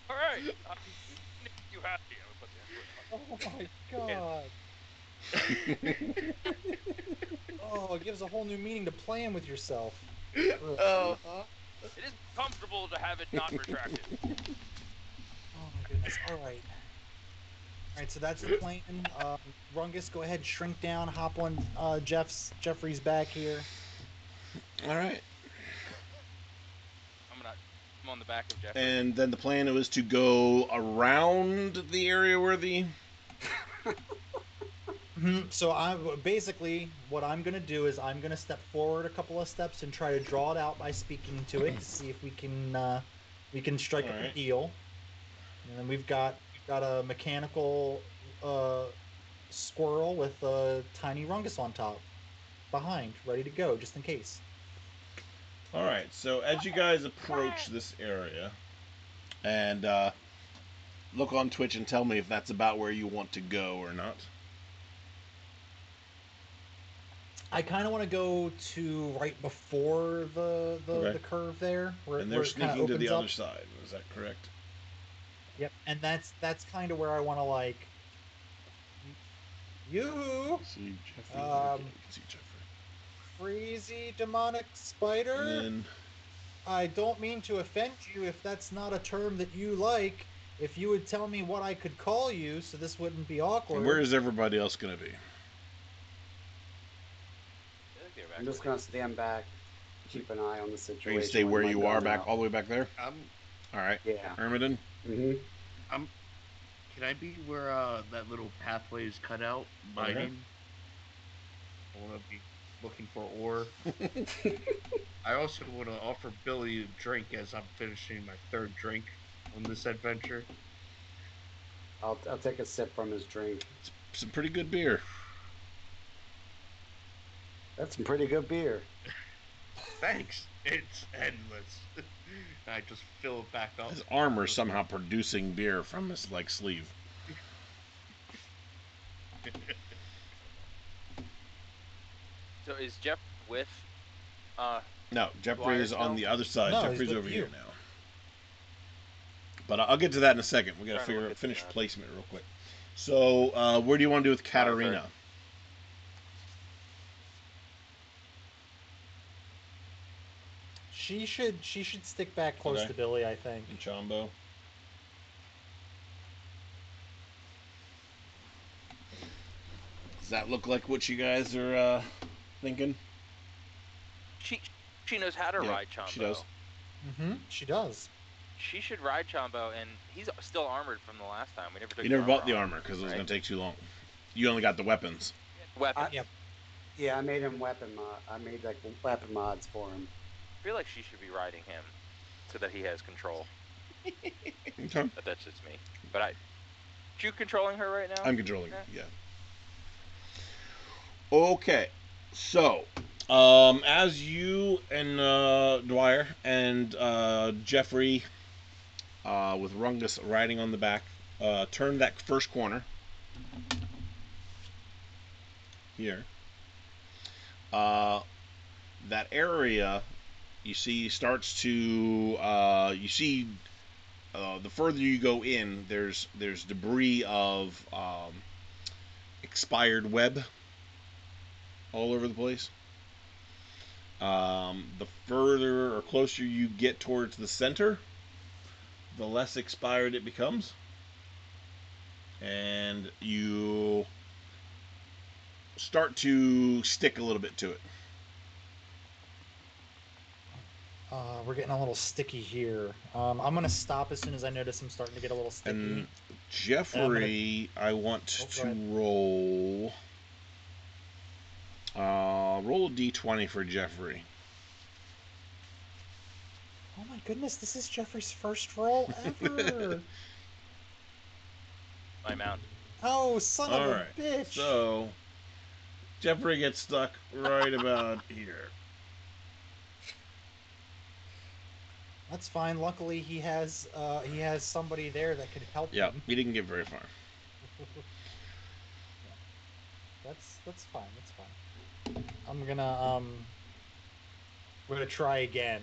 All right. You have to. I'm gonna put the Oh my God. Oh, it gives a whole new meaning to playing with yourself. Uh-huh. It is comfortable to have it not retracted. Oh my goodness. All right. All right, so that's the plan. Rungus, go ahead, shrink down, hop on Jeffrey's back here. All right. I'm on the back of Jeffrey. And then the plan was to go around the area where the. So I basically what I'm gonna do is I'm gonna step forward a couple of steps and try to draw it out by speaking to it to see if we can strike up a deal. And then we've got a mechanical squirrel with a tiny rungus on top behind, ready to go just in case. All right. So as you guys approach this area, and look on Twitch and tell me if that's about where you want to go or not. I kind of want to go to right before the curve there, and they're sneaking to the other side. Is that correct? Yep, and that's kind of where I want to like. You see Jeffrey. You can see Jeffrey. Freezy demonic spider. And then, I don't mean to offend you if that's not a term that you like. if you would tell me what I could call you, so this wouldn't be awkward. And where is everybody else going to be? I think they're back I'm just there. gonna stand back, keep an eye on the Are situation. you going to stay with where my you are, gun back out. all the way back there? I'm. All right. Yeah. Ermadin? Mm-hmm. Can I be where that little pathway is cut out? Okay. Mining. I want to be looking for ore. I also want to offer Billy a drink as I'm finishing my third drink on this adventure. I'll take a sip from his drink. Some pretty good beer. That's some pretty good beer. Thanks. It's endless. I just fill it back up. His armor somehow producing beer from his like sleeve. So is Jeff with? No, Jeffrey Dwyer is on still? the other side. No, he's Jeffrey's with over you. here now. But I'll get to that in a second. We got to Trying to look figure at the finish map. placement real quick. So, where do you want to do with Katarina? She should stick back close Okay. to Billy, I think. In Chombo? Does that look like what you guys are thinking? She knows how to Yeah, ride Chombo. she does. Mm-hmm. She does. She should ride Chombo, and he's still armored from the last time. We never took. You never his bought the off, armor because it was right? going to take too long. You only got the weapons. Weapons. Yep. Yeah, I made him weapon mod. I made like weapon mods for him. I feel like she should be riding him, so that he has control. Okay. But that's just me. But you controlling her right now? I'm controlling. Yeah. Yeah. Okay. So, as you and Dwyer and Jeffrey, with Rungus riding on the back, turn that first corner here. That area you see starts to you see the further you go in, there's debris of expired web all over the place. The further or closer you get towards the center, the less expired it becomes, and you start to stick a little bit to it. We're getting a little sticky here. I'm gonna stop as soon as I notice I'm starting to get a little sticky. And Jeffrey, I want Oh, go to ahead. roll. Roll a d20 for Jeffrey. Oh my goodness, this is Jeffrey's first roll ever. My mount. Oh, son All of a right. bitch. So Jeffrey gets stuck right about here. That's fine. Luckily, he has somebody there that could help Yeah, him. he didn't get very far. Yeah. That's fine. That's fine. We're gonna try again.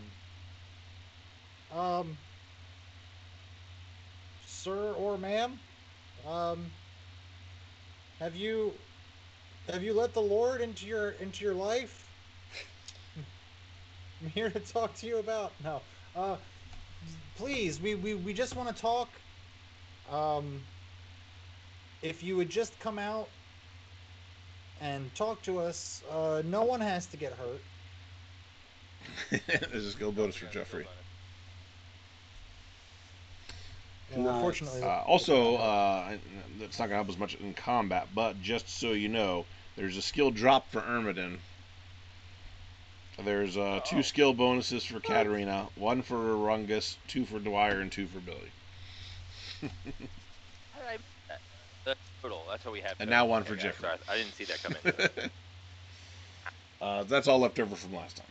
Sir or ma'am, um, have you let the Lord into your life? I'm here to talk to you about no. Please, we just want to talk. Um, if you would just come out and talk to us, no one has to get hurt. There's a skill bonus for Jeffrey. Yeah, Nice. unfortunately, Also, that's not going to help us much in combat, but just so you know, there's a skill drop for Ermadin. There's two skill bonuses for Katarina, one for Rungus, two for Dwyer, and two for Billy. How did I miss that? The total. That's what we have. And total. now one Okay, for guys, Jeffrey. sorry, I didn't see that come in. That's all left over from last time.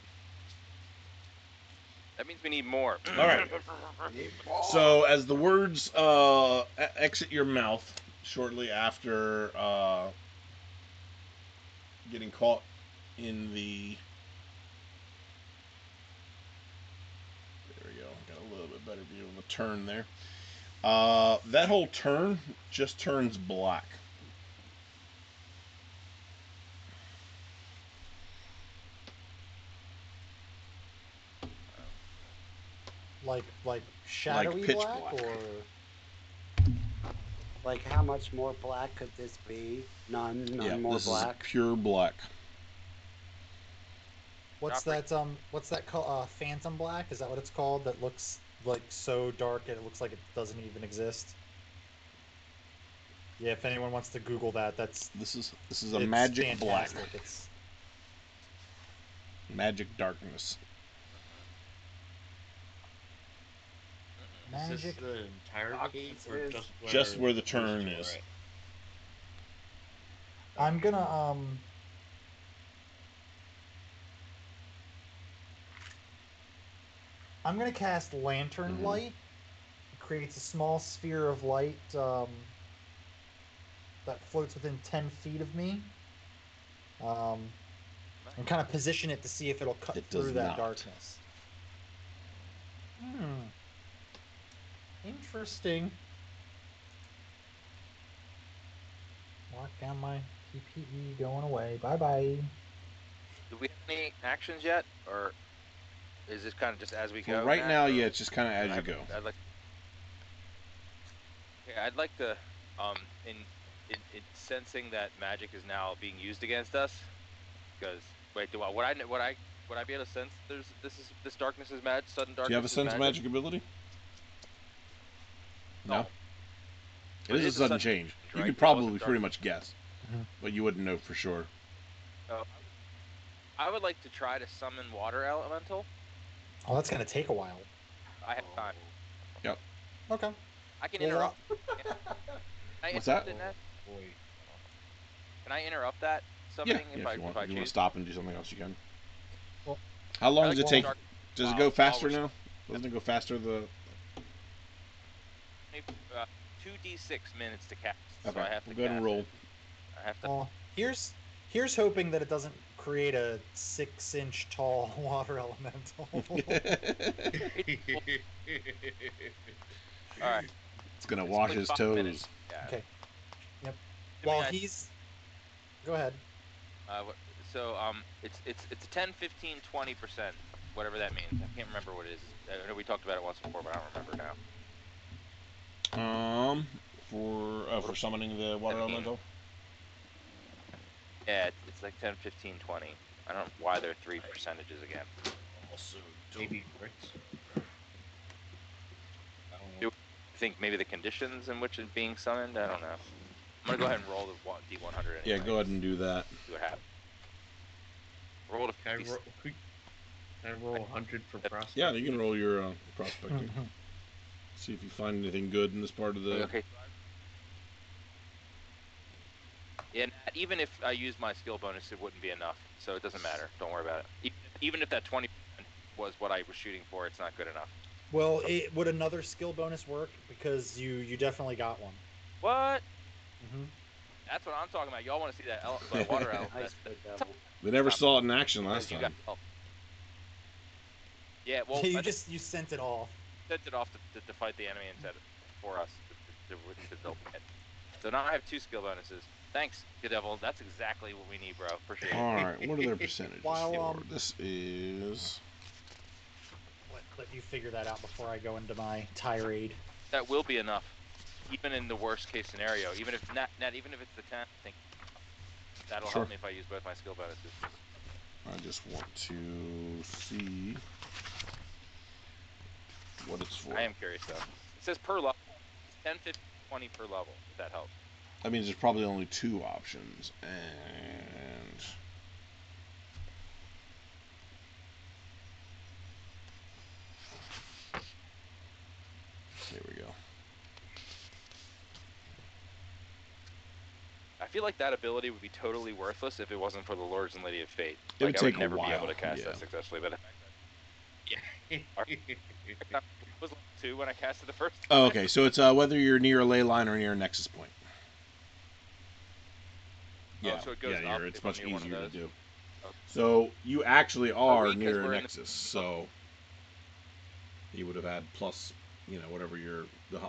That means we need more. All right. So as the words exit your mouth shortly after getting caught in the... There we go. Got a little bit better view of a turn there. That whole turn just turns black. like shadowy pitch black, black. or Like, how much more black could this be? None more this black. is pure black. What's Joffrey. that? What's that called? Phantom black? Is that what it's called? That looks like so dark it looks like it doesn't even exist. Yeah, if anyone wants to Google that, This is a it's magic fantastic. black, It's magic darkness. Is this magic. the entire cape or Is just where the those turn two is. are at? I'm gonna cast Lantern Mhm. Light. It creates a small sphere of light that floats within 10 feet of me. And kind of position it to see if it'll cut It does through that not. darkness. Interesting. Mark down my PPE going away. Bye bye. Do we have any actions yet, or is this kind of just as we For go? right Nat, now, or- yeah, it's just kind of as you go. I'd like to, in sensing that magic is now being used against us, because wait, would I be able to sense this darkness is mad, sudden darkness? Do you have a is sense magic? magic ability? No. But It is a sudden change. You right? could It wasn't probably dark. pretty much guess, Mhm. but you wouldn't know for sure. I would like to try to summon water elemental. Oh, that's gonna take a while. I have time. Yep. Okay. I can Well, interrupt. What's that? Boy. Can I interrupt that Yeah, summoning if you want. If you want to choose? stop and do something else, you can. Well, How long I does like it to take? start Does it while- go while faster we're now? Doesn't it go faster? The 2d6 minutes to cast. okay. So I have to We'll go ahead and cast roll. it. I have to. well, here's hoping that it doesn't create a 6-inch tall water elemental. All right. It's gonna It's wash only his 5 toes. minutes. Yeah. Okay. Yep. Assuming While I- he's go ahead. So it's a 10, 15, 20%, whatever that means. I can't remember what it is. I know we talked about it once before, but I don't remember now. For summoning the water 17. elemental. Yeah, it's like 10, 15, 20. I don't know why there are 3 percentages again. Also, Maybe crits. I don't know. Do you think maybe the conditions in which it's being summoned? I don't know. I'm gonna go ahead and roll the D100 anyway. Yeah, go ahead and do that. See what happens. Roll to Can 50. I roll 100 for prospect? Yeah, you can roll your prospecting. See if you find anything good in this part of the. Okay. Yeah, Nat, even if I use my skill bonus, it wouldn't be enough. So it doesn't matter. Don't worry about it. Even if that 20% was what I was shooting for, it's not good enough. Well, would another skill bonus work? Because you definitely got one. What? Mm-hmm. That's what I'm talking about. Y'all want to see that water element? Ice Foot Devil. We never saw it in action last You got time. help. Yeah, well, you I just sent it off. sent it off to fight the enemy instead of for us to build it. So now I have 2 skill bonuses. Thanks, Good Devil. That's exactly what we need, bro. Appreciate it. All right, what are their percentages While, for? This is. Let you figure that out before I go into my tirade. That will be enough, even in the worst case scenario. Even if Nat, even if it's the 10, I think that'll Sure. help me if I use both my skill bonuses. I just want to see what it's for. I am curious though. It says per level. It's 10, 15, 20 per level. If that helps. That means there's probably only 2 options, and there we go. I feel like that ability would be totally worthless if it wasn't for the Lords and Lady of Fate. It would I take would a never be while, able to cast yeah. that successfully. But it was level 2 when I cast it the first time. Oh, okay, so it's whether you're near a ley line or near a nexus point. Yeah, so it goes up it's if I'm much near one of easier to those. do. Okay. So you actually are we? 'Cause near a we're in the- nexus, so you would have had plus, whatever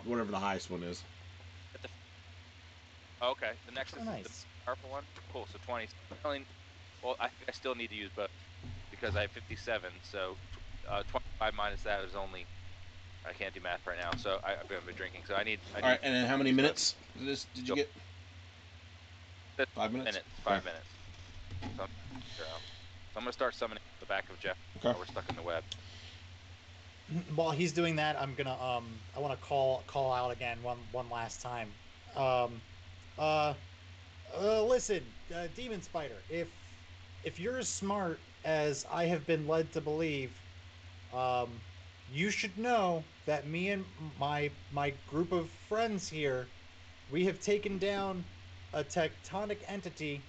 whatever the highest one is. Okay, the Nexus Oh, is the nice. powerful one. Cool. So 20. Well, I think I still need to use both because I have 57. So 25 minus that is only I can't do math right now, so I've been drinking. So I need. All right, and then how many minutes did you get? That's 5 minutes? 5 Okay. minutes. So I'm gonna start summoning the back of Jeff Okay. while we're stuck in the web. While he's doing that, I'm gonna I want to call out again one last time. Listen, Demon Spider, if you're as smart as I have been led to believe, you should know that me and my group of friends here, we have taken down a tectonic entity,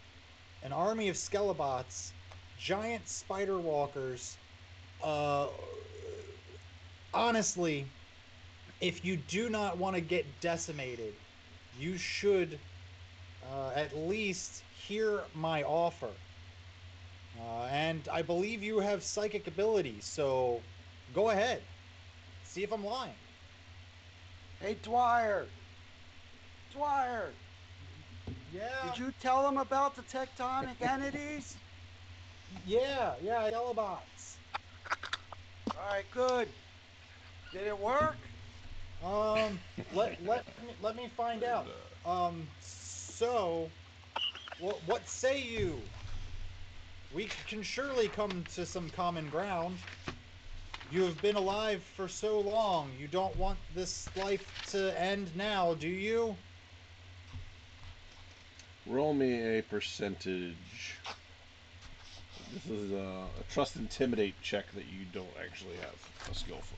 an army of Skelelots, giant spider walkers. Honestly, if you do not want to get decimated, you should at least hear my offer. And I believe you have psychic abilities, so go ahead. See if I'm lying. Hey, Dwyer. Dwyer, Yeah. did you tell them about the tectonic entities? Yeah, Skelelots. All right, good. Did it work? Let me find out. So, what say you? We can surely come to some common ground. You have been alive for so long. You don't want this life to end now, do you? Roll me a percentage. This is a trust intimidate check that you don't actually have a skill for.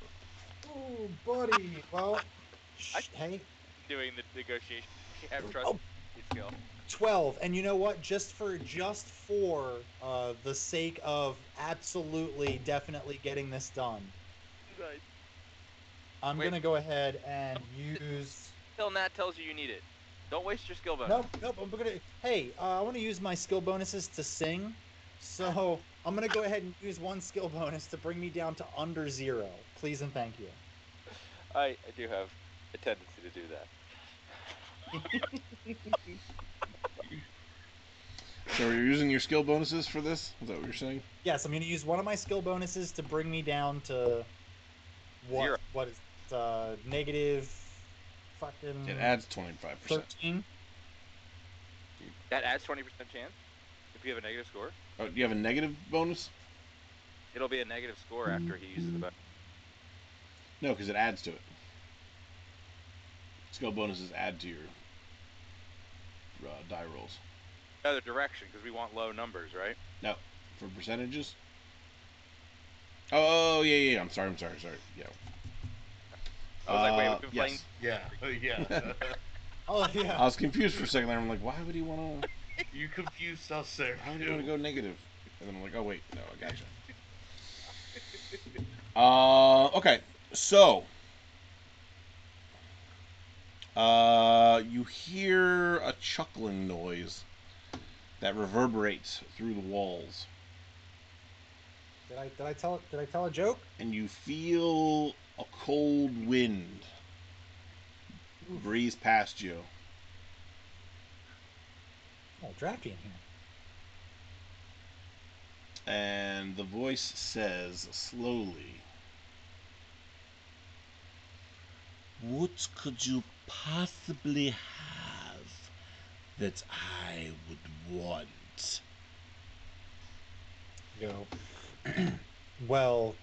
Oh, buddy. Well, hey. Doing the negotiation. I have trust Oh, skill. 12. And you know what? Just for the sake of absolutely, definitely getting this done, Nice. I'm Wait. gonna go ahead and use. Till Nat tells you need it. Don't waste your skill bonus. Nope. I'm gonna. Hey, I want to use my skill bonuses to sing, so I'm gonna go ahead and use one skill bonus to bring me down to under 0. Please and thank you. I do have a tendency to do that. So you're using your skill bonuses for this? Is that what you're saying? Yes, I'm gonna use one of my skill bonuses to bring me down to what? 0. What is negative? Fucking. It adds 25%. 13. That adds 20% chance if you have a negative score. Oh, do you have a negative bonus? It'll be a negative score after he uses the bonus. No, because it adds to it. Skill bonuses add to your die rolls. Other direction, because we want low numbers, right? No, for percentages. Oh yeah. I'm sorry. Yeah. I was like, wait, we've been playing. Yes. Yeah. Oh yeah. I was confused for a second there. I'm like, why would he want to? You confused us there. Why would he want to too. go negative? And then I'm like, oh wait, no, I gotcha. Okay, so you hear a chuckling noise that reverberates through the walls, Did I tell a joke? and you feel a cold wind breeze past you. Oh, drafty in here. And the voice says slowly, "What could you possibly have that I would want?" Go. Well,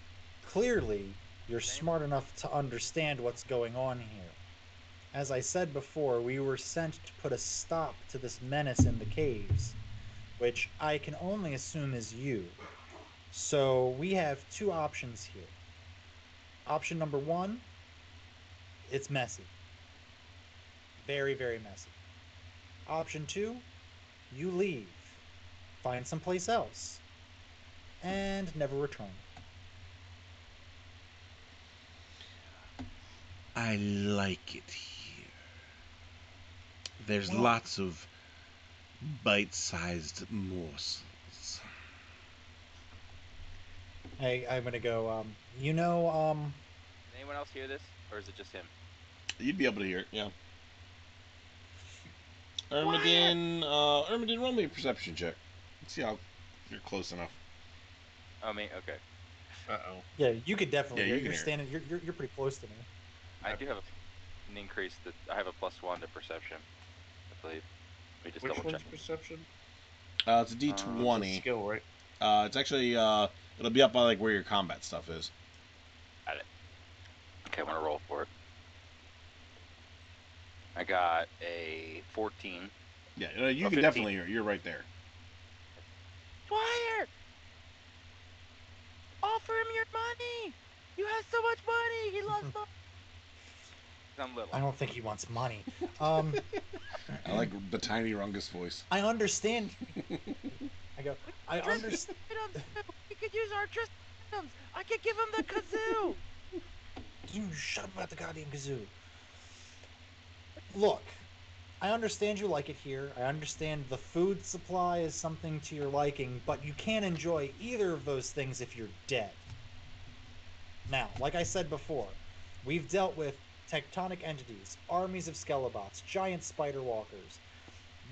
clearly you're smart enough to understand what's going on here. As I said before, we were sent to put a stop to this menace in the caves, which I can only assume is you. So we have two options here. Option number one, it's messy. Very, very messy. Option two, you leave, find someplace else, and never return. I like it here. There's Well- lots of bite-sized morsels. Hey, I'm gonna go. Can anyone else hear this, or is it just him? You'd be able to hear it, yeah. Ermadin, roll me a perception check. Let's see how you're close enough. Oh, me? Okay. Uh-oh. Yeah, you could definitely Yeah, hear you it. can You're hear it. standing. You're pretty close to me. I do have an increase that I have a +1 to perception, I believe. Let me just Which double one's check. perception? It's a It's a D20. skill, right? It's actually it'll be up by like where your combat stuff is. Got it. Okay, I'm gonna roll for it. I got a 14. Yeah, you Or can 15. definitely hear it. You're right there. Dwyer, offer him your money. You have so much money. He loves money. I'm little. I don't think he wants money. I like the tiny Rungus voice. I understand. I go. I Dress understand. items, too. We could use our dress items. I could give him the kazoo. Dude, shut up about the goddamn kazoo. Look, I understand you like it here. I understand the food supply is something to your liking, but you can't enjoy either of those things if you're dead. Now, like I said before, we've dealt with tectonic entities, armies of Skelebots, giant spider walkers.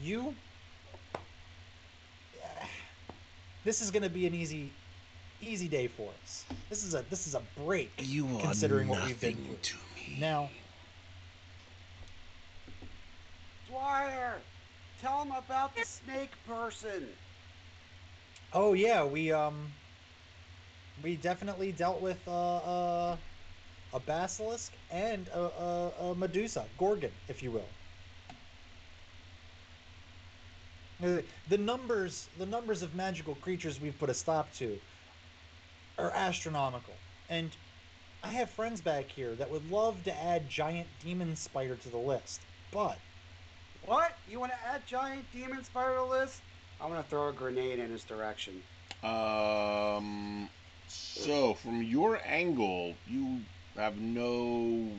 You... This is going to be an easy day for us. This is a break, considering what we've been through. To me. Now, Dwyer, tell him about the snake person. oh yeah, we definitely dealt with a basilisk and a Medusa, Gorgon, if you will. The numbers of magical creatures we've put a stop to are astronomical, and I have friends back here that would love to add giant demon spider to the list, but What? You want to add giant demon spider to the list? I'm gonna throw a grenade in his direction. So from your angle, you have no,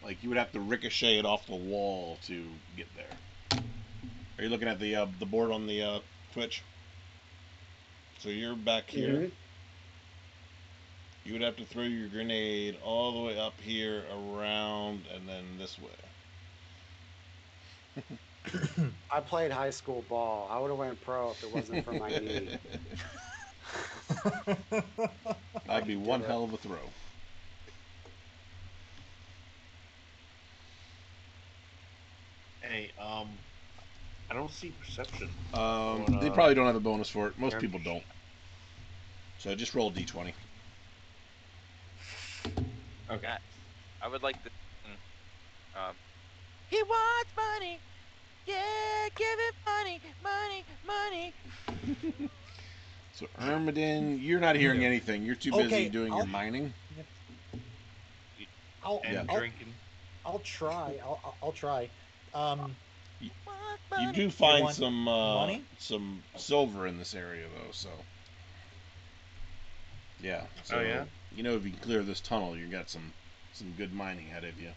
like, you would have to ricochet it off the wall to get there. Are you looking at the board on the Twitch? So you're back here. Mhm. You would have to throw your grenade all the way up here, around, and then this way. I played high school ball. I would have went pro if it wasn't for my knee. That'd be can do one it. hell of a throw. Hey, I don't see perception. They probably don't have a bonus for it. Most Yeah. people don't. So just roll d20. Okay. I would like to. He wants money. Yeah, give him money, money, money. So Ermadin, you're not hearing Yeah. anything. You're too busy Okay, doing your mining. And Yeah. drinking. I'll try. I'll try. You Wants money. do find want money? some silver in this area though, so yeah. So Oh, yeah? you know, if you can clear this tunnel, you got some good mining ahead of you.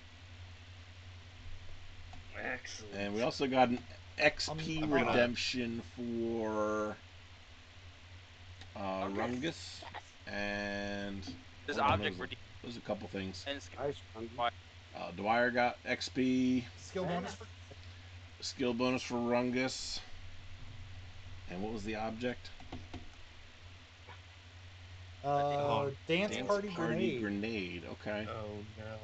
Excellent. And we also got an XP I'm redemption for Oh, yes. Rungus, and This hold on, object for there's a couple things. and Nice. Dwyer got XP, skill bonus for skill bonus for Rungus, and what was the object? dance Dance party grenade. Grenade. Okay. Oh, no.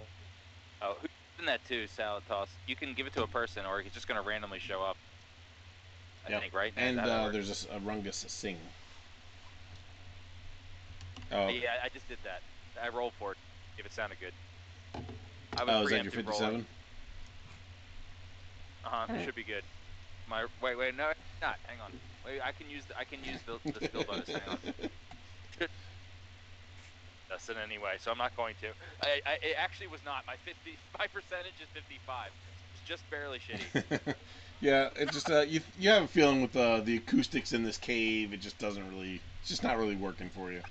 Oh, who's in that too? Salad toss. You can give it to a person, or he's just gonna randomly show up. I Yep. think, right? And Is that how it works? there's a Rungus sing. Oh, okay. Yeah, I just did that. I rolled for it. If it sounded good. I was Oh, is that your preemptive 57? rolling. It should be good. Wait, no, it's not. Hang on. Wait, I can use the skill bonus. Hang on. Doesn't anyway, so I'm not going to. It actually was not. My percentage is 55. It's just barely shitty. Yeah, it just you have a feeling with the acoustics in this cave, it just doesn't really, it's just not really working for you.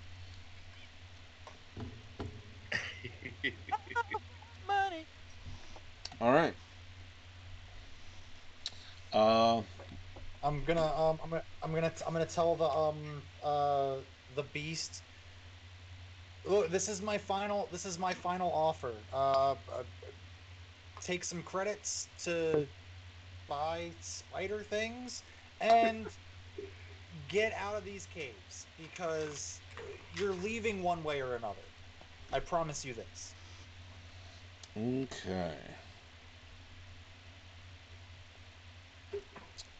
Money. All right. I'm gonna tell the beast. Look, this is my final offer. Take some credits to buy spider things, and get out of these caves because you're leaving one way or another. I promise you this. Okay.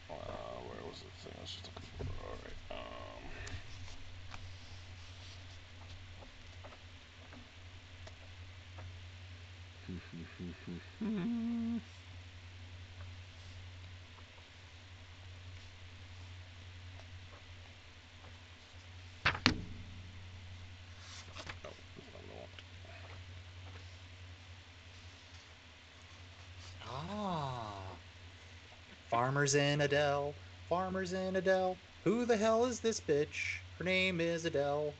Where was the thing I was just looking for? All right. Oh, that's not what I want. Ah. Farmers in Adele. Farmers in Adele. Who the hell is this bitch? Her name is Adele.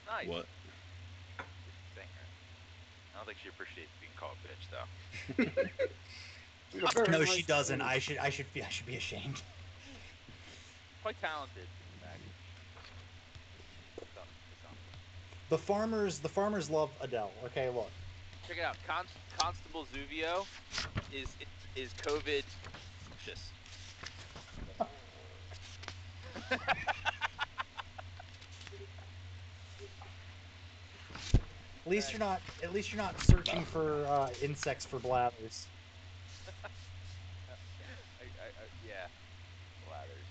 Nice. What? Singer. I don't think she appreciates being called bitch, though. Very No, nice she doesn't. thing. I should be ashamed. Quite talented, in fact. Some. The farmers love Adele. Okay, look. Check it out. Constable Zuvio is COVID anxious. At least you're not searching for insects for bladders. Yeah, blathers.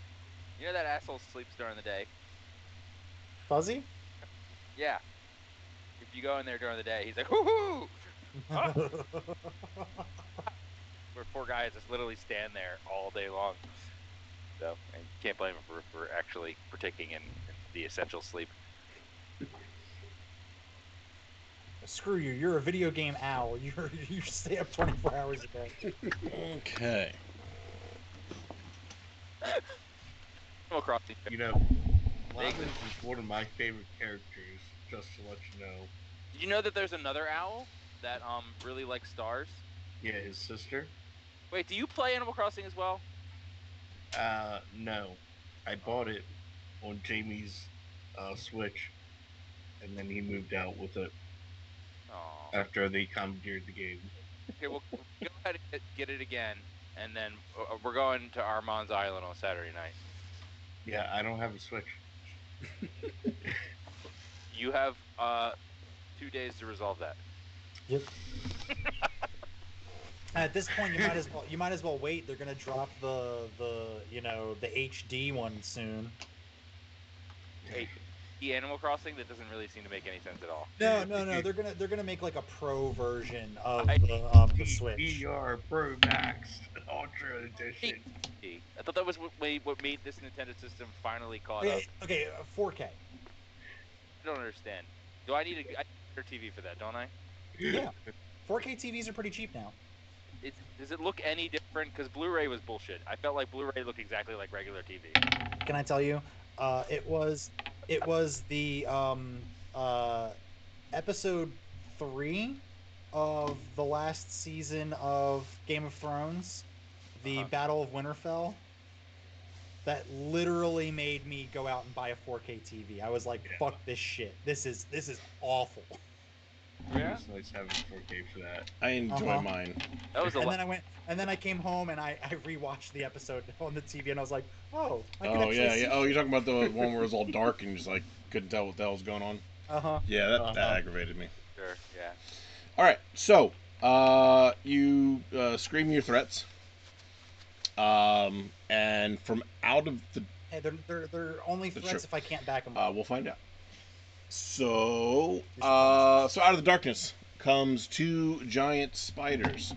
You know that asshole sleeps during the day? Fuzzy? Yeah. If you go in there during the day, he's like, whoo-hoo! Huh? Where poor guy has to literally stand there all day long. So, and you can't blame him for actually partaking in the essential sleep. Screw you. You're a video game owl. You stay up 24 hours a day. Okay. Animal Crossing. You know, Lemons is one of my favorite characters, just to let you know. Did you know that there's another owl that really likes stars? Yeah, his sister. Wait, do you play Animal Crossing as well? No. I bought it on Jamie's Switch, and then he moved out with it Oh. after they commandeered the game. Okay, well, go ahead and get it again, and then we're going to Armand's Island on Saturday night. Yeah, I don't have a Switch. You have 2 days to resolve that. Yep. At this point, you might as well wait. They're gonna drop the HD one soon. Animal Crossing, that doesn't really seem to make any sense at all. No. They're gonna make like a pro version of I- the Switch. VR Pro Max Ultra Edition. I thought that was what made this Nintendo system finally caught up. Okay, 4K. I don't understand. Do I need a better TV for that? Don't I? Yeah, 4K TVs are pretty cheap now. Does it look any different? Because Blu-ray was bullshit. I felt like Blu-ray looked exactly like regular TV. Can I tell you? It was the episode 3 of the last season of Game of Thrones, the Battle of Winterfell, that literally made me go out and buy a 4K TV. I was like, "Fuck this shit. This is awful." Yeah. It's nice having 4K for that. I enjoy mine. That was a lot. And then I came home and I rewatched the episode on the TV and I was like, "Oh, I can Oh actually yeah, see." yeah. Oh, you're talking about the one where it was all dark and you just like couldn't tell what the hell was going on. Yeah, that aggravated me. Sure. Yeah. All right, so you scream your threats, and from out of the Hey, they're only threats true. if I can't back them up. We'll find out. So so out of the darkness comes 2 giant spiders.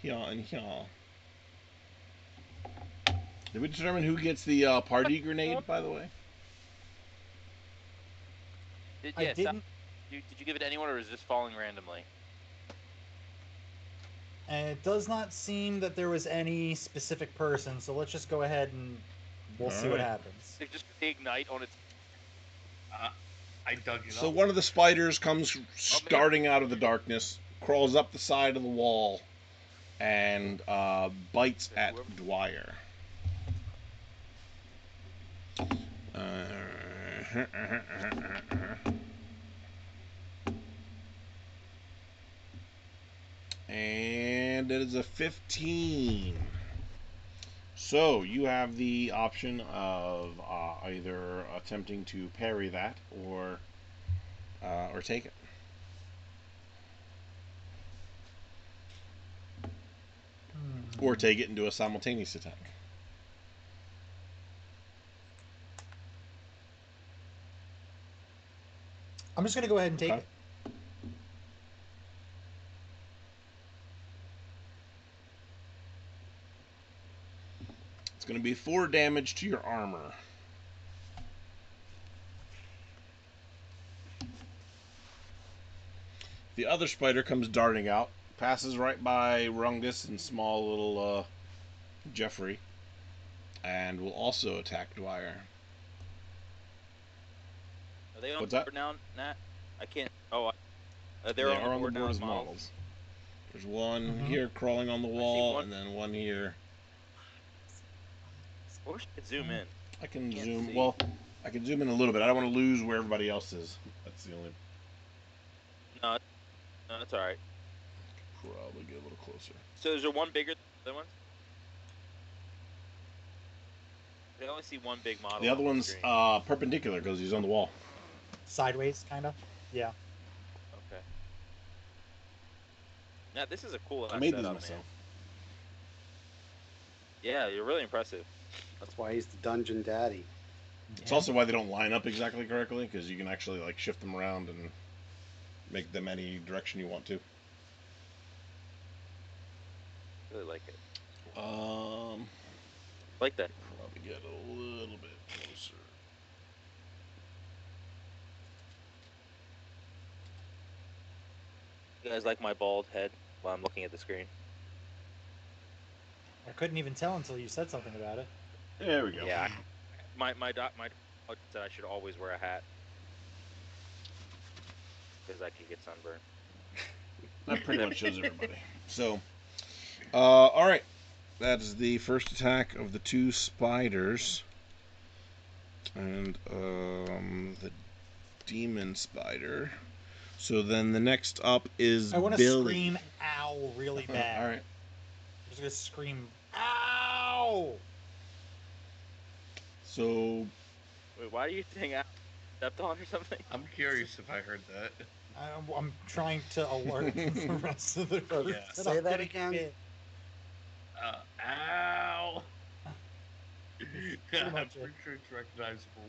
Here and here. Did we determine who gets the party grenade, by the way? I didn't. Did you give it to anyone, or is this falling randomly? And it does not seem that there was any specific person, so let's just go ahead and we'll see what happens. They just ignite on its. I dug it up. So one of the spiders comes starting out of the darkness, crawls up the side of the wall, and bites at Dwyer. And it is a 15. So you have the option of either attempting to parry that or take it. Or take it and do a simultaneous attack. I'm just gonna go ahead and take Okay. it. It's going to be 4 damage to your armor. The other spider comes darting out, passes right by Rungus and small little Jeffrey, and will also attack Dwyer. Are they on What's that? board now, Nat? I can't. Oh, They they're are on the board now as models. There's one Mhm. here crawling on the I see wall, one- and then one here. I wish I could zoom in. I can Can't zoom. see. Well, I can zoom in a little bit. I don't want to lose where everybody else is. That's the only. No, that's all right. Probably get a little closer. So is there one bigger than the other ones? I only see one big model. The other on one's screen. perpendicular because he's on the wall. Sideways, kind of. Yeah. Okay. Now this is a cool I made these setup, myself. man. Yeah, you're really impressive. That's why he's the dungeon daddy. It's also why they don't line up exactly correctly, because you can actually like shift them around and make them any direction you want to. Really like it. Like that. Probably get a little bit closer. You guys like my bald head while I'm looking at the screen? I couldn't even tell until you said something about it. There we go. Yeah. My dog said I should always wear a hat because I could get sunburned. That pretty much shows everybody. So, all right. That is the first attack of the 2 spiders. And the demon spider. So then the next up is I want to Billy. scream "ow" really bad. All right. I'm just gonna scream "ow." So Wait, why do you think I stepped on or something? I'm curious if I heard that. I'm trying to alert the rest of the group. Yeah. that Say I'm that getting again. bit. Ow! Pretty I'm much it. pretty sure it's recognizable.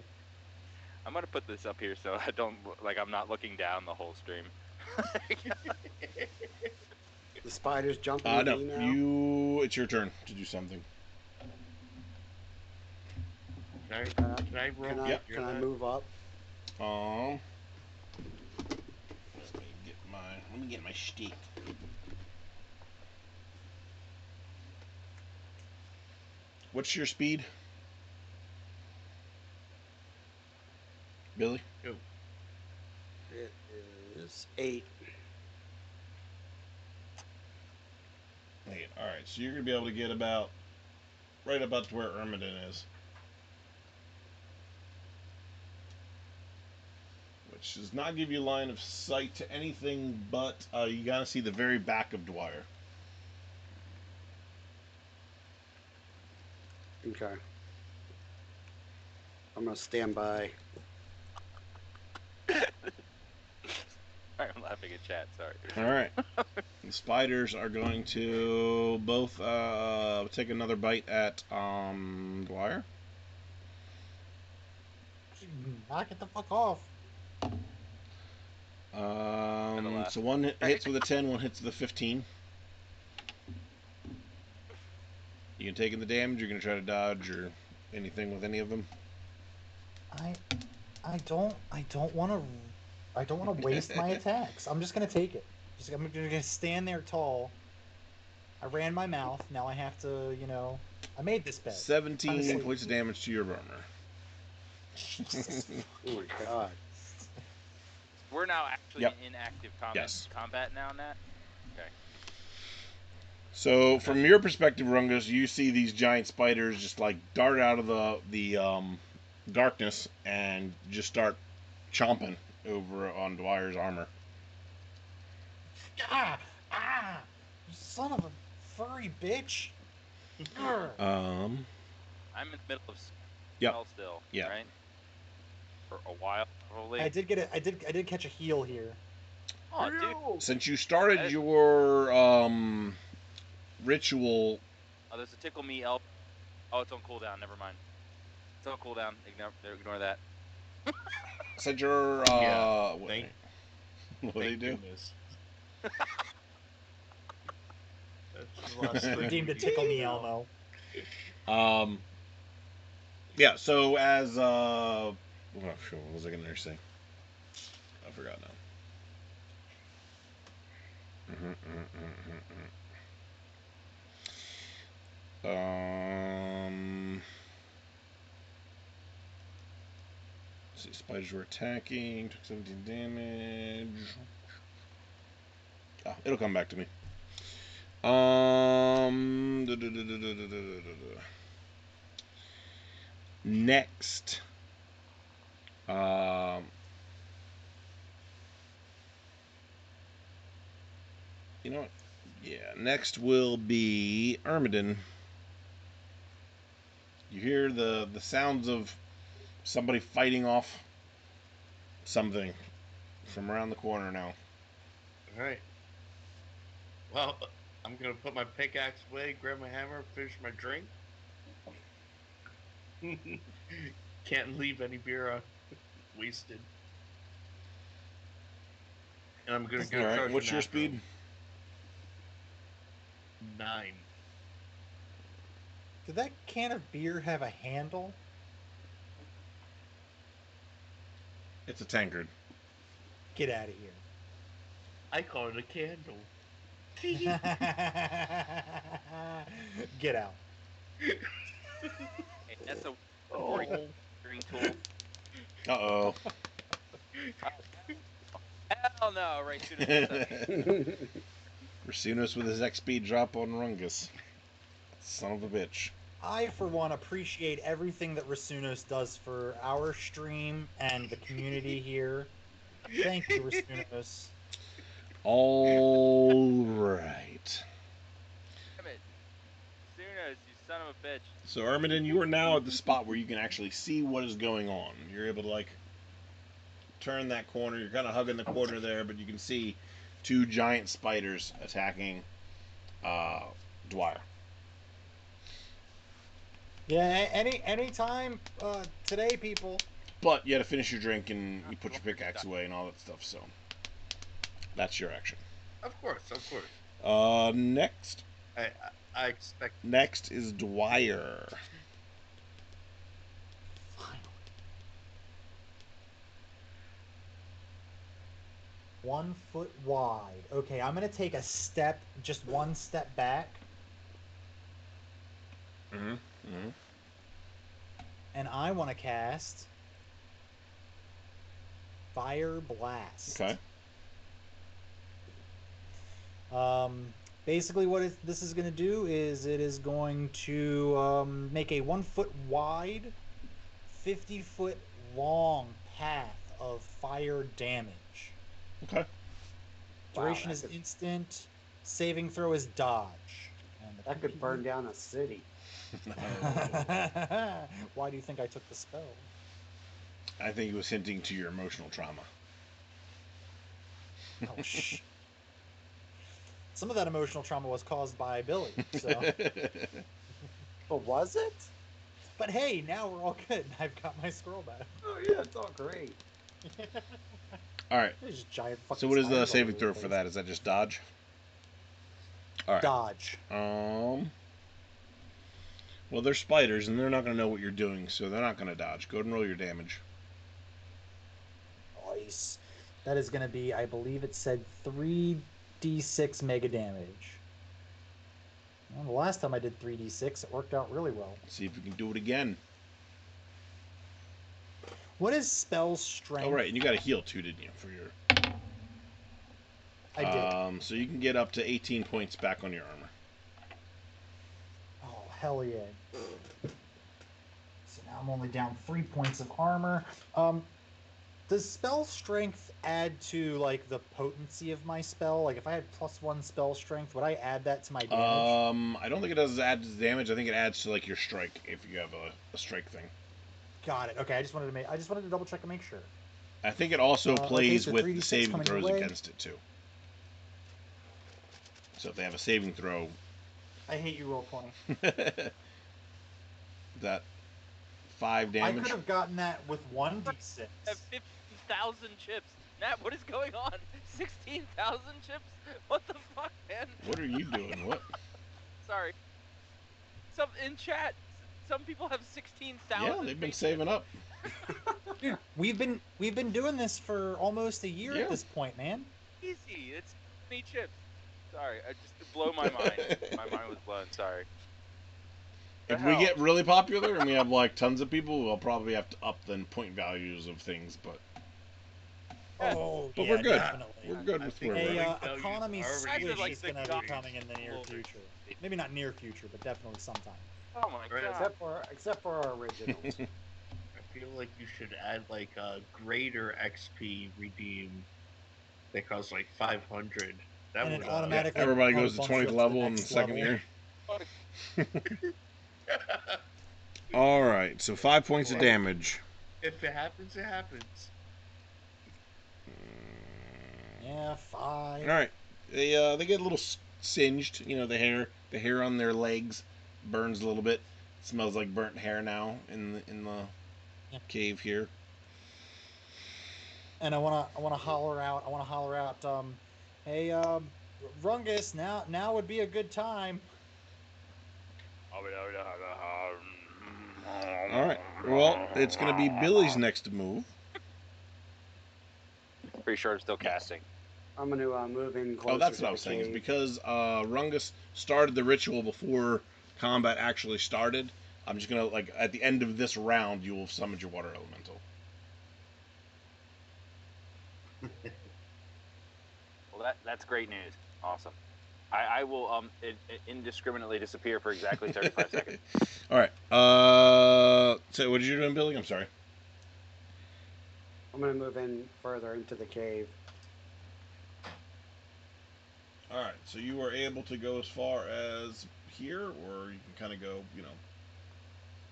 I'm gonna put this up here so I don't I'm not looking down the whole stream. The spider's jumping no, me now. it's your turn to do something. Can I roll? Can I Yep. can I move up? Let me get my stick. What's your speed, Billy? Oh, It is 8. 8. All right. So you're gonna be able to get right about to where Ermadin is, which does not give you line of sight to anything, but you gotta see the very back of Dwyer. Okay. I'm gonna stand by. I'm laughing at chat. Sorry. All right. The spiders are going to both take another bite at Dwyer. Knock it the fuck off. laugh. So one hits with a 10, one hits with a 15. You can take the damage. You're gonna try to dodge or anything with any of them. I don't want to waste my attacks. I'm just gonna take it. I'm gonna stand there tall. I ran my mouth. Now I have to, I made this bet. 17 Honestly. points of damage to your armor. Jesus. Oh my god. We're now actually Yep. in active Yes. combat now, Nat. Okay. So from your perspective, Rungus, you see these giant spiders just like dart out of the darkness and just start chomping over on Dwyer's armor. Ah! You son of a furry bitch. Um, I'm in the middle of Yep. spell still, Yeah. right? For a while, probably. I did catch a heal here. Oh, dude. since you started That- your ritual, Oh, there's a tickle me elbow. Oh, it's on cooldown. Never mind. It's on cooldown. Ignore that. since your Yeah, what, thank- what do you Thank do? goodness. That's the last thing Redeemed we a need tickle to me know. Elmo. Yeah. So as oh, sure, what was I gonna say? I forgot now. Let's see, spiders were attacking, took 17 damage. Ah, it'll come back to me. Next. You know what? Yeah, next will be Ermadin. You hear the sounds of somebody fighting off something from around the corner now. All right. Well, I'm gonna put my pickaxe away, grab my hammer, finish my drink. Can't leave any beer wasted. And I'm gonna go All right, charge what's an your afro. speed? 9. Did that can of beer have a handle? It's a tankard. Get out of here. I call it a candle. Get out. Hey, that's a Oh. steering tool. Uh-oh. Hell no! Right soon as I said Rasunos with his XP drop on Rungus. Son of a bitch. I, for one, appreciate everything that Rasunos does for our stream and the community here. Thank you, Rasunos. All right. damn it, Sunos, you son of a bitch. So, Ermadin, you are now at the spot where you can actually see what is going on. You're able to, like, turn that corner. You're kind of hugging the corner there, but you can see two giant spiders attacking Dwyer. Yeah, anytime today, people. But you had to finish your drink and you put your pickaxe away and all that stuff, so that's your action. Of course, of course. Next. I expect. Next is Dwyer. Finally. 1 foot wide. Okay, I'm gonna take a step, just one step back, and I want to cast Fire Blast. Okay. Basically, what this is going to do is it is going to make a 1 foot wide, 50-foot long path of fire damage. Okay. Duration that is could- instant. Saving throw is dodge. And That could burn down a city. Why do you think I took the spell? I think it was hinting to your emotional trauma. Oh, shh. Some of that emotional trauma was caused by Billy. So, But was it? but hey, now we're all good. I've got my scroll back. Oh yeah, it's all great. All right. There's just giant fucking So what is the spiders all saving over throw the for place. that? Is that just dodge? All right. Dodge. Well, they're spiders, and they're not going to know what you're doing, so they're not going to dodge. Go ahead and roll your damage. Nice. That is going to be, I believe it said 3d6 mega damage. Well, the last time I did 3d6, it worked out really well. Let's see if we can do it again. What is spell strength? Oh, right, and you got a heal too, didn't you? For your. I did. So you can get up to 18 points back on your armor. Oh, hell yeah. So now I'm only down 3 points of armor. Does spell strength add to like the potency of my spell? Like if I had +1 spell strength, would I add that to my damage? I don't think it does add to damage. I think it adds to like your strike if you have a strike thing. Got it. Okay, I just wanted to double check and make sure. I think it also Okay, plays so with 3d6 the saving coming your throws way. against it too. So if they have a saving throw, I hate you, roll 20. that 5 I damage. could have gotten that with 1d6. Have 15,000 chips. Nat, what is going on? 16,000 chips? What the fuck, man? What are you doing? What? Sorry. Some in chat, some people have 16,000. Yeah, they've been fate saving up. Dude, we've been doing this for almost a year Yeah. at this point, man. Easy. It's 20 chips. Sorry, I just blow my mind. My mind was blown. Sorry. If The we hell? get really popular and we have like tons of people, we'll probably have to up the point values of things, but Oh, But yeah, we're good. definitely. we're good I with think where we're A at. values economy are already switch like is the going to be god- coming in the near lords. future. Maybe not near future, but definitely sometime. Oh my Right. god. Except for our originals. I feel like you should add like a greater XP redeem that costs like 500. That And it would Yeah, automatically everybody goes to bumps you 20th up to the level in the next second level. year. All right, so 5 points of Well, damage. if it happens, it happens. Yeah, 5. All right, they get a little singed. You know, the hair on their legs burns a little bit. Smells like burnt hair now in the Yeah. cave here. And I wanna holler out, hey, Rungus, now would be a good time. All right, well, it's gonna be Billy's next move. Pretty sure I'm still casting. I'm going to move in closer Oh, that's to what I the was saying. Is cave. because Rungus started the ritual before combat actually started. I'm just gonna like at the end of this round, you will summon your water elemental. Well, that's great news. Awesome. I will indiscriminately disappear for exactly 35 seconds. All right. So what did you do, Billy? I'm sorry. I'm going to move in further into the cave. All right. So you are able to go as far as here, or you can kind of go,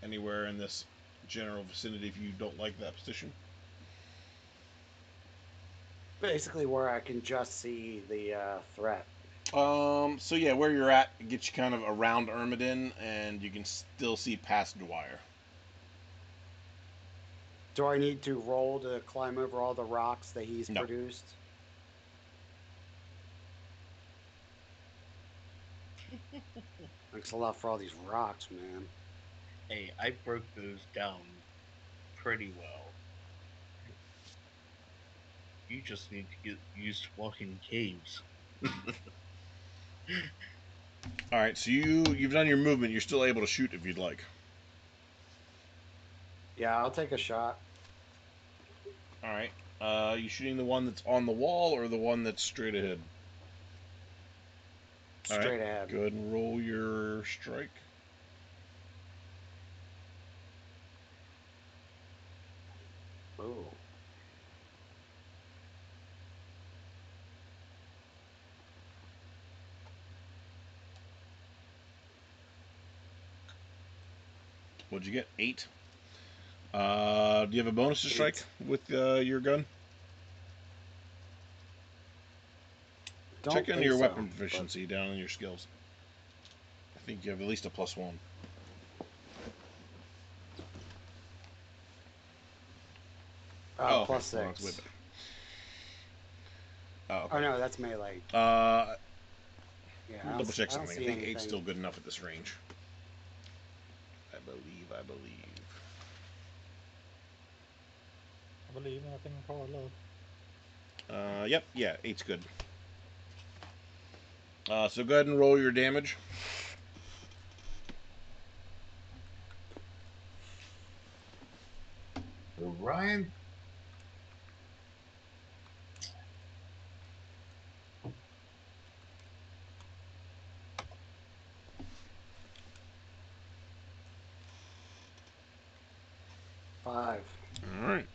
anywhere in this general vicinity if you don't like that position. Basically, where I can just see the threat. So yeah, where you're at gets you kind of around Ermadin, and you can still see past Dwyer. Do I need to roll to climb over all the rocks that he's No. produced? Thanks a lot for all these rocks, man. Hey, I broke those down pretty well. You just need to get used to walking in caves. All right. So you've done your movement. You're still able to shoot if you'd like. Yeah, I'll take a shot. All right. You shooting the one that's on the wall or the one that's straight ahead? All right. Straight ahead. Go ahead and roll your strike. Ooh. What'd you get? 8. Do you have a bonus to strike with your gun? Don't Check on think your so, weapon but- proficiency down in your skills. I think you have at least a +1. Okay. Plus Well, that's way 6. better. Oh, okay. Oh no, that's melee. Uh, Yeah, Let me double check I don't something. I see think anything. 8's still good enough at this range. I believe. I believe in a thing called love. Yep. Yeah, 8's good. So go ahead and roll your damage. Ryan? Five. All right.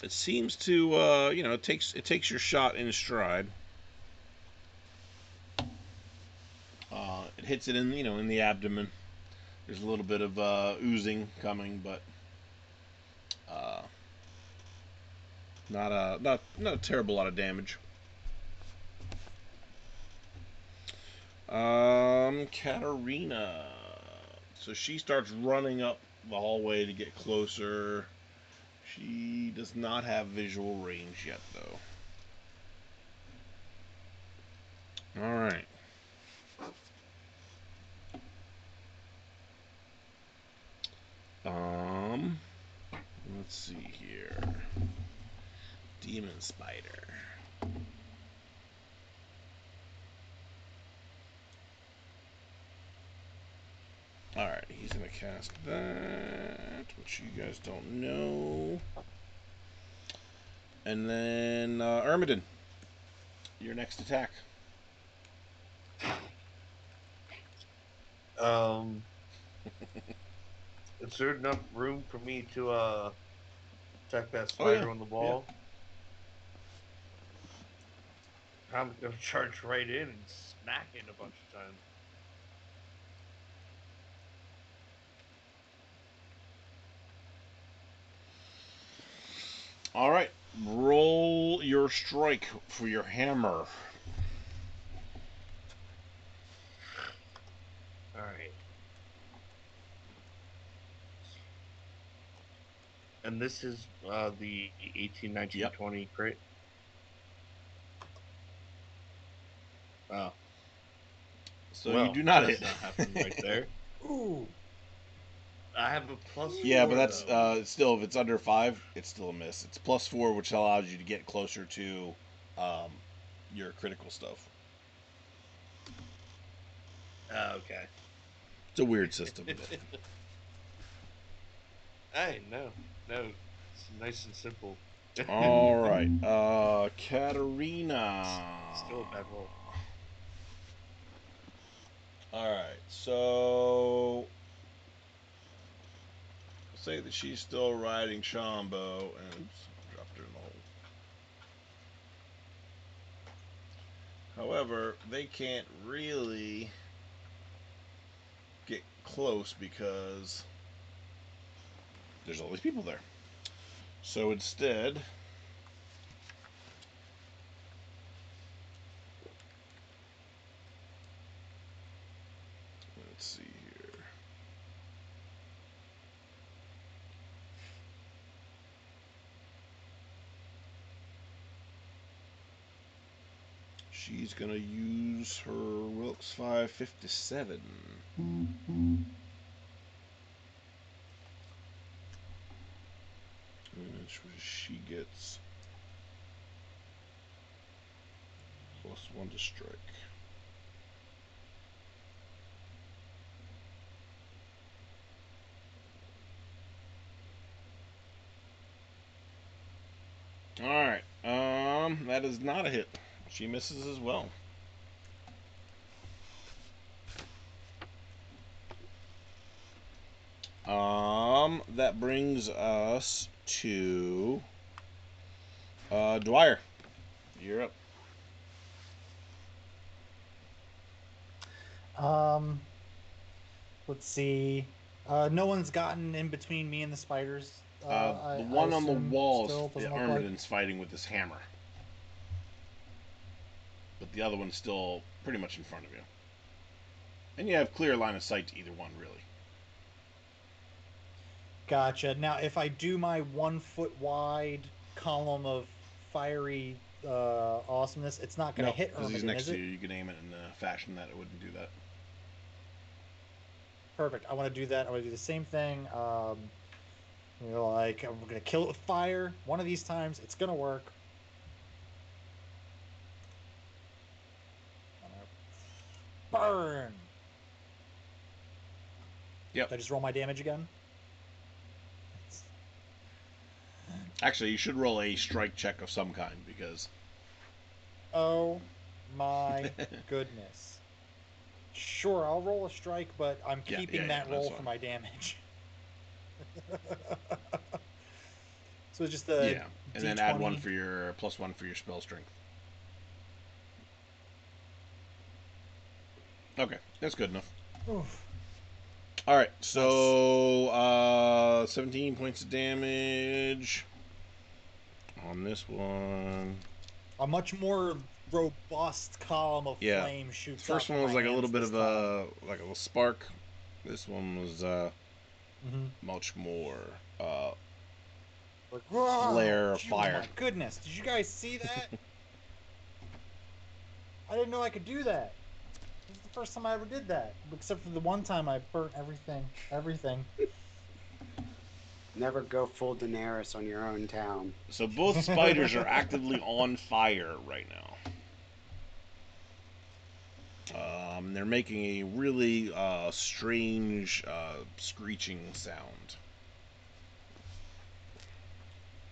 It seems to, it takes your shot in stride. It hits it in the abdomen. There's a little bit of oozing coming, but not a terrible lot of damage. Katarina. So she starts running up the hallway to get closer. She does not have visual range yet, though. All right. Let's see here. Demon Spider. Alright, he's gonna cast that, which you guys don't know. And then, Ermadin, your next attack. Is there enough room for me to attack that Oh, yeah. spider on the wall? I'm gonna charge right in and smack it a bunch of times. Alright, roll your strike for your hammer. Alright. And this is the 18, 19, Yep. 20 crit? Oh. So well, you do not that's hit. not happening right there. Ooh. I have a plus Yeah, 4, but that's though. still, if it's under 5, it's still a miss. It's +4, which allows you to get closer to your critical stuff. Okay. It's a weird system. Hey, no. It's nice and simple. All right, Katarina. Still a bad roll. All right, so say that she's still riding Shambo, and oops, dropped her in the hole. However, they can't really get close because there's all these people there. So instead, let's see here. She's gonna use her Wilkes 557. Which she gets +1 to strike. Alright, that is not a hit. She misses as well. That brings us to Dwyer. You're up. Let's see. No one's gotten in between me and the spiders. The I one on the assume wall still is doesn't look like. Ermadin's fighting with this hammer. But the other one's still pretty much in front of you. And you have clear line of sight to either one, really. Gotcha. Now, if I do my 1 foot wide column of fiery awesomeness, it's not going to No, hit because he's Ermadin, next is to it? you. You can aim it in a fashion that it wouldn't do that. Perfect. I want to do that. I want to do the same thing. We're going to kill it with fire. One of these times, it's going to work. Burn. Yep. Did I just roll my damage again? Actually, you should roll a strike check of some kind because. Oh my goodness. Sure, I'll roll a strike, but I'm keeping that roll that's for fine. my damage. So it's just the Yeah, and then add one for your +1 for your spell strength. Okay, that's good enough. Oof. All right, so 17 points of damage on this one. A much more robust column of Yeah. flame shoots out First from one was my like a little hands bit this of a little spark. This one was Mhm. much more Like, whoa, flare of gee, fire. Oh my goodness! Did you guys see that? I didn't know I could do that. This is the first time I ever did that, except for the one time I burnt everything. Everything. Never go full Daenerys on your own town. So both spiders are actively on fire right now. They're making a really strange screeching sound.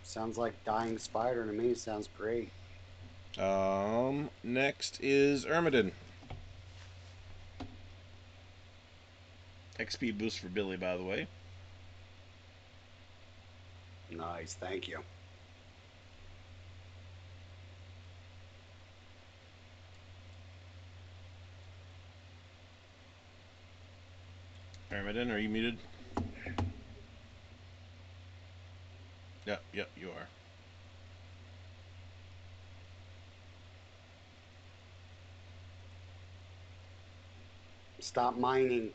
Sounds like dying spider to me. Sounds great. Next is Ermadin. XP boost for Billy, by the way. Nice, thank you. Ermadin, are you muted? Yep, you are. Stop mining.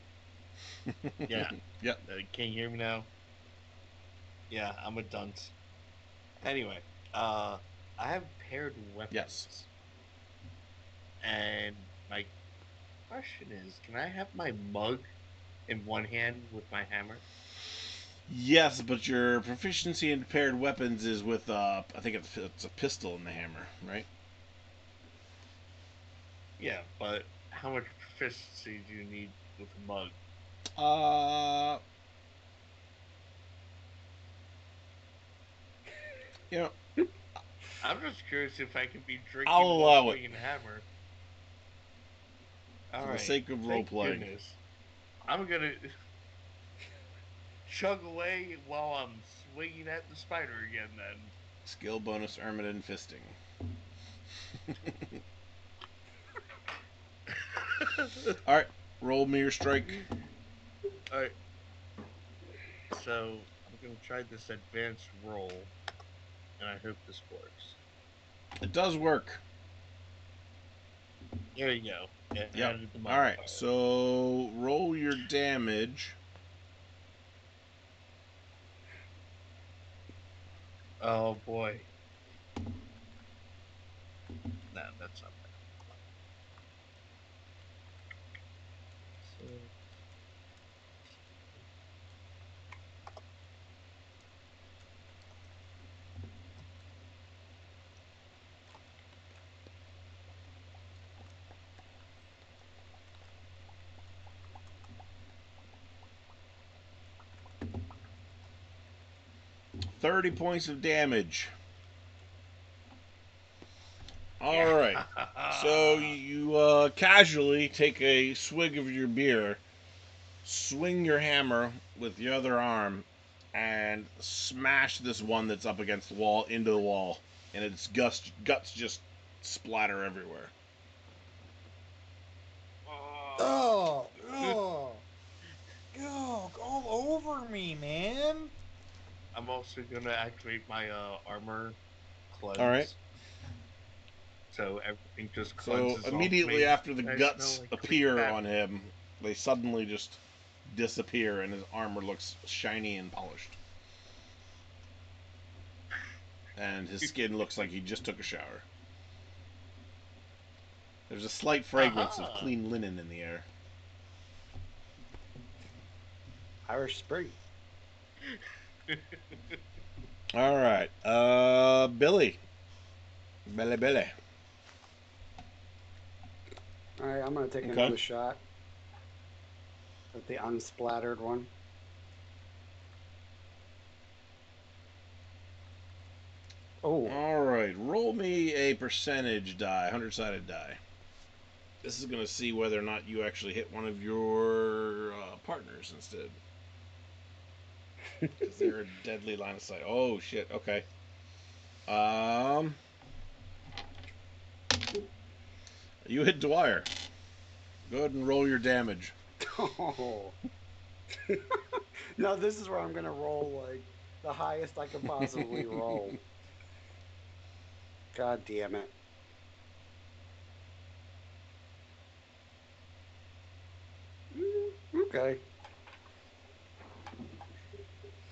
Yeah. Yep. Can you hear me now? Yeah, I'm a dunce. Anyway, I have paired weapons. Yes. And my question is, can I have my mug in one hand with my hammer? Yes, but your proficiency in paired weapons is with I think it's a pistol and the hammer, right? Yeah, but how much proficiency do you need with a mug? Uh, you know, I'm just curious if I can be I'll drinking while allow it swinging a hammer. All for the right. sake of role Thank playing. goodness. I'm gonna chug away while I'm swinging at the spider again. Then. Skill bonus Ermadin fisting. All right, roll me your strike. All right. So I'm gonna try this advanced roll, and I hope this works. It does work. There you go. It Yep. added the All right, modifier. so roll your damage. Oh boy. No, that's not bad. So, 30 points of damage. All yeah. right. So you casually take a swig of your beer, swing your hammer with the other arm, and smash this one that's up against the wall into the wall, and its guts just splatter everywhere. Oh, oh, oh, all over me, man. I'm also gonna activate my armor All right. cleanse, so everything just So cleanses off immediately me. after the I smell guts like clean appear on fabric. him, they suddenly just disappear, and his armor looks shiny and polished. And his skin looks like he just took a shower. There's a slight fragrance of Aha! clean linen in the air. Irish Spring. All right, Billy. Billy. All right, I'm gonna take Okay. another shot at the unsplattered one. Oh, All right, roll me a percentage die, 100-sided die. This is going to see whether or not you actually hit one of your partners instead. Is there a deadly line of sight? Oh shit. Okay. Um, you hit Dwyer. Go ahead and roll your damage. Oh. No, this is where I'm gonna roll like the highest I can possibly roll. God damn it. Okay.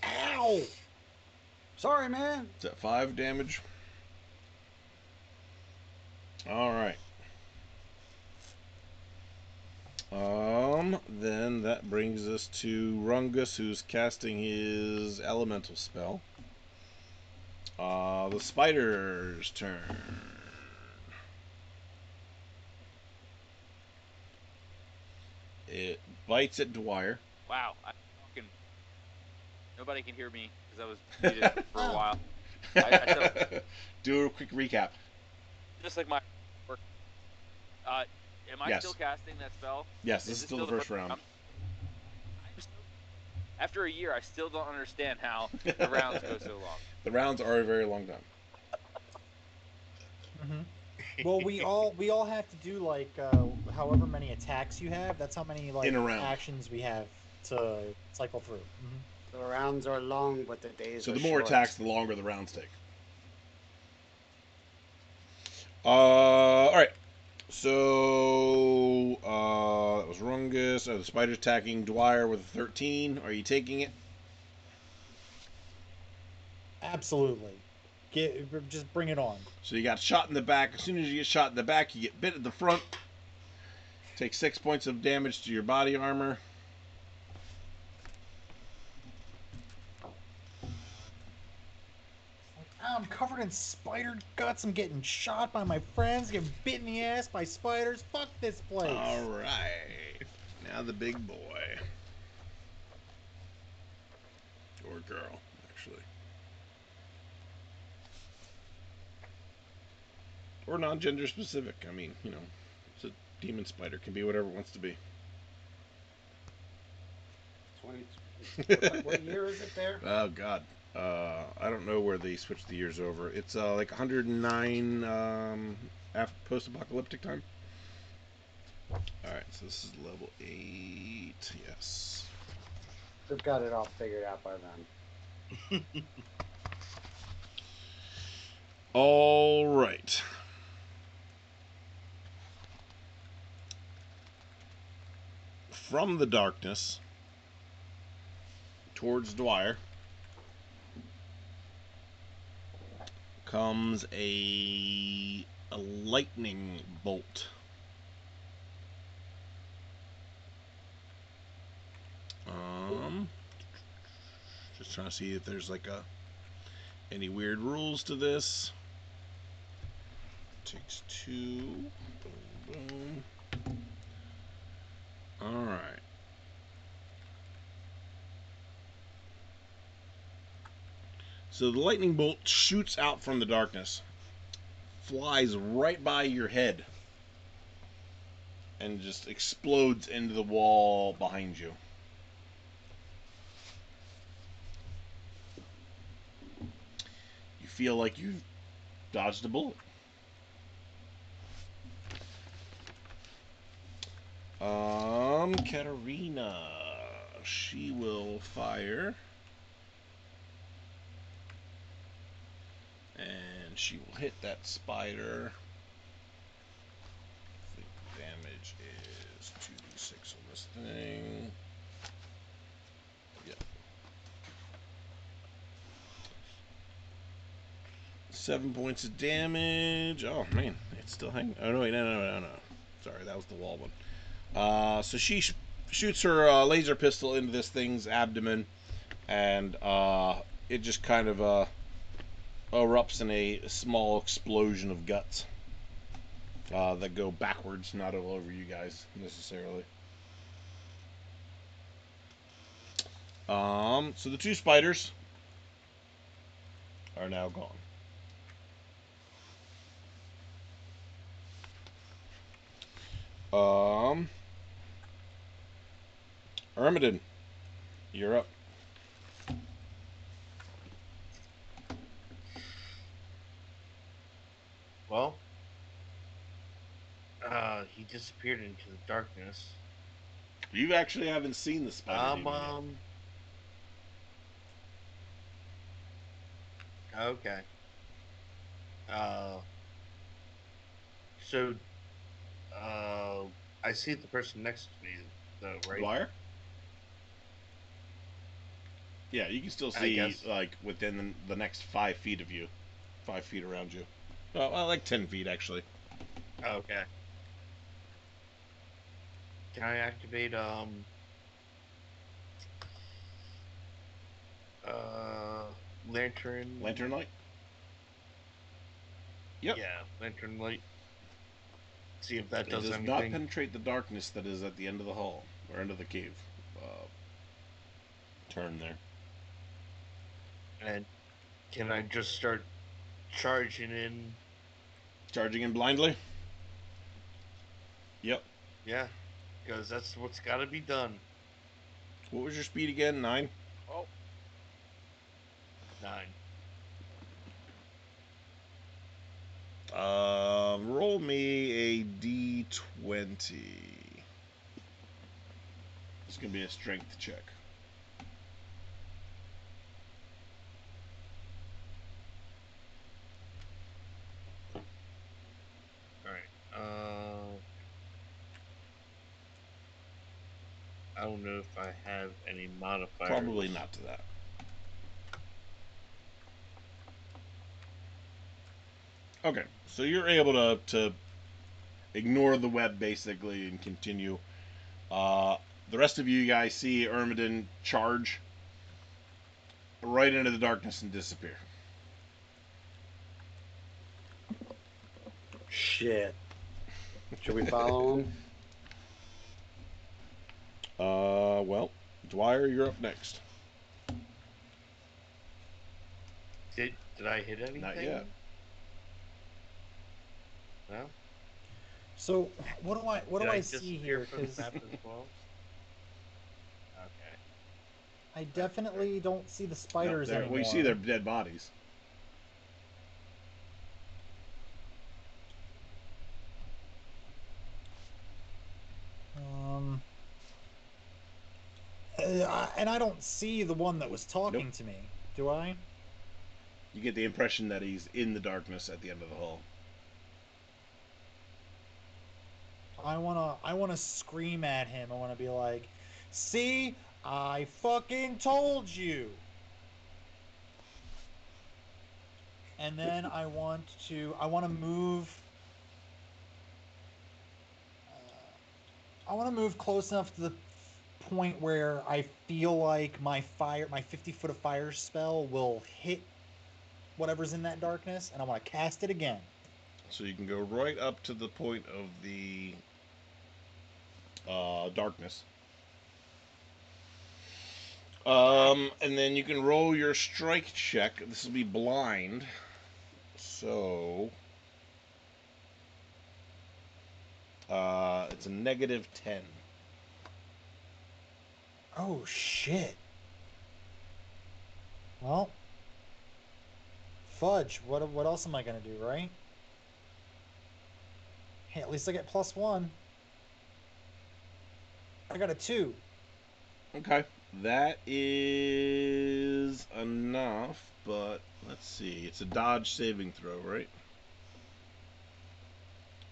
Ow! Sorry, man. Is that 5 damage? All right. Then that brings us to Rungus, who's casting his elemental spell. The spider's turn. It bites at Dwyer. Wow, I fucking nobody can hear me because I was muted for a while. I said Do a quick recap. just like my work. Am I Yes. still casting that spell? Yes, this is still the first round. After a year, I still don't understand how the rounds go so long. The rounds are a very long time. Well, we all have to do like however many attacks you have. That's how many like In a round. actions we have to cycle through. The rounds are long, but the days So are the more short. attacks, the longer the rounds take. All right. So that was Rungus. The spider's attacking Dwyer with a 13. Are you taking it? Absolutely. Just bring it on. So you got shot in the back. As soon as you get shot in the back, you get bit at the front. Take 6 points of damage to your body armor. I'm covered in spider guts. I'm getting shot by my friends. Getting bit in the ass by spiders. Fuck this place. All right. Now the big boy. Or girl, actually. Or non-gender specific. I mean, you know, it's a demon spider. Can be whatever it wants to be. 20. What year is it there? Oh, God. I don't know where they switched the years over. It's like 109 after post-apocalyptic time. Alright, so this is level 8. Yes. They've got it all figured out by then. All right. From the darkness towards Dwyer comes a lightning bolt. Just trying to see if there's like any weird rules to this. Takes 2. Boom, boom. All right. So the lightning bolt shoots out from the darkness, flies right by your head, and just explodes into the wall behind you. You feel like you've dodged a bullet. Katarina, she will fire, and she will hit that spider. I think the damage is 2d6 on this thing. Yep. 7 points of damage. Oh man, it's still hanging. Oh no, wait, no. Sorry, that was the wall one. So she shoots her laser pistol into this thing's abdomen, and it just kind of erupts in a small explosion of guts that go backwards, not all over you guys necessarily. So the 2 spiders are now gone. Ermadin, you're up. Well, he disappeared into the darkness. You actually haven't seen the spider demon yet. Okay. Uh, so, I see the person next to me, though, right? Dwyer? Yeah, you can still I see, guess. like, within the next 5 feet of you. 5 feet around you. Well, like 10 feet, actually. Okay. Can I activate, lantern? Lantern light? Yep. Yeah, lantern light. See if that It does does not anything. penetrate the darkness that is at the end of the hall, or end of the cave. Turn there. And can I just start charging in? Charging in blindly? Yep. Yeah, because that's what's got to be done. What was your speed again? 9? Oh, 9. Roll me a d20. It's going to be a strength check. All right. I don't know if I have any modifiers. Probably not to that. Okay, so you're able to ignore the web basically and continue. The rest of you guys see Ermadin charge right into the darkness and disappear. Shit. Should we follow him? Well, Dwyer, you're up next. Did I hit anything? Not yet. No. So what do Did I disappear see here? from the Because map as well? Okay. I definitely don't see the Nope, spiders well, anymore. you see their dead bodies. And I don't see the one that was talking Nope. to me. Do I? You get the impression that he's in the darkness at the end of the hall. I wanna scream at him. I wanna be like, "See, I fucking told you." And then I want to move. I want to move close enough to the point where I feel like my 50 foot of fire spell will hit whatever's in that darkness, and I want to cast it again. So you can go right up to the point of the darkness. And then you can roll your strike check. This will be blind. So it's a -10. Oh shit. Well, fudge. What else am I gonna do, right? Hey, at least I get +1. I got a 2. Okay. That is enough, but let's see. It's a dodge saving throw, right?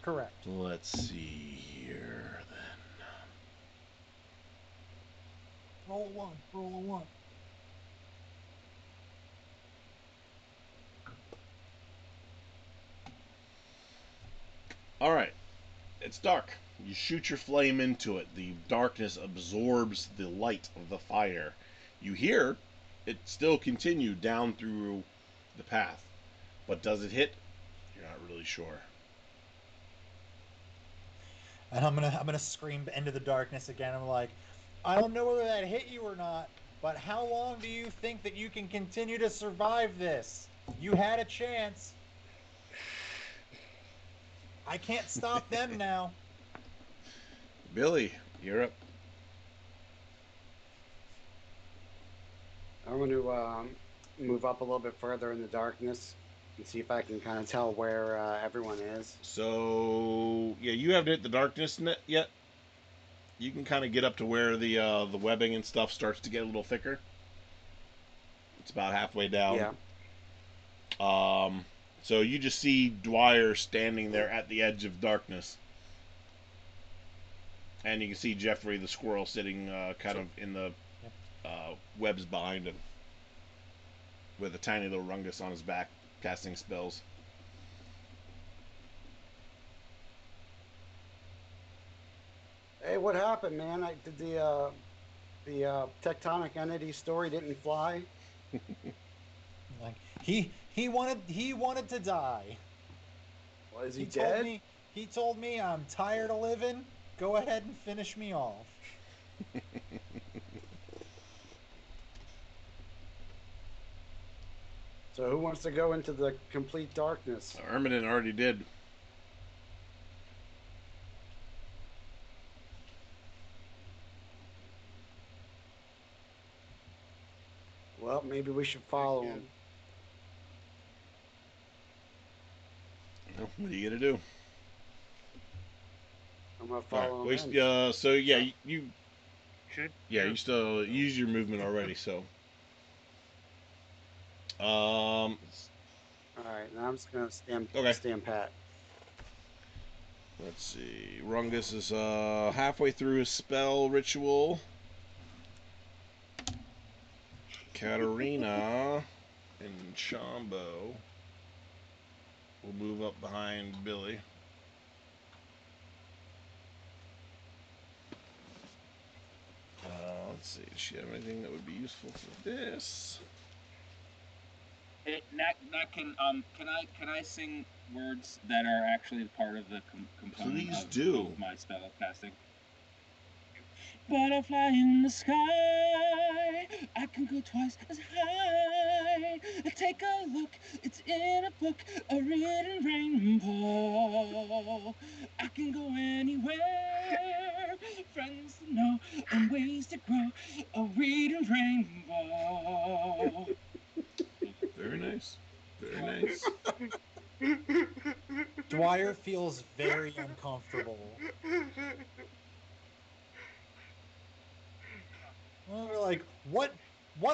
Correct. Let's see here then. Roll a 1. Roll a 1. All right. It's dark. You shoot your flame into it. The darkness absorbs the light of the fire. You hear it still continue down through the path, but does it hit? You're not really sure. And I'm gonna scream into the darkness again. I'm like, I don't know whether that hit you or not, but how long do you think that you can continue to survive this? You had a chance. I can't stop them now. Billy, you're up. I'm going to move up a little bit further in the darkness and see if I can kind of tell where everyone is. So yeah, you haven't hit the darkness net yet. You can kind of get up to where the webbing and stuff starts to get a little thicker. It's about halfway down. Yeah. So you just see Dwyer standing there at the edge of darkness, and you can see Jeffrey the squirrel sitting kind of in the webs behind him, with a tiny little rungus on his back, casting spells. Hey, what happened, man? I did the tectonic entity story didn't fly. Like he wanted to die. Well, is he He told dead? me he told me I'm tired of living. Go ahead and finish me off. So who wants to go into the complete darkness? Ermadin already did. Well, maybe we should follow him. Well, what are you gonna do? I'm gonna All follow right. him in. So yeah, you Should you still use your movement already. So All right, now I'm just gonna Okay. stand pat. let's see. Rungus is halfway through his spell ritual. Katarina and Chombo will move up behind Billy. Let's see. Does she have anything that would be useful for this? Can I sing words that are actually part of the component Please do. of my spell casting? Butterfly in the sky, I can go twice as high. Take a look, it's in a book, a reading rainbow. I can go anywhere, friends to know, and ways to grow, a reading rainbow. Very nice. Very nice. Dwyer feels very uncomfortable. We're like, what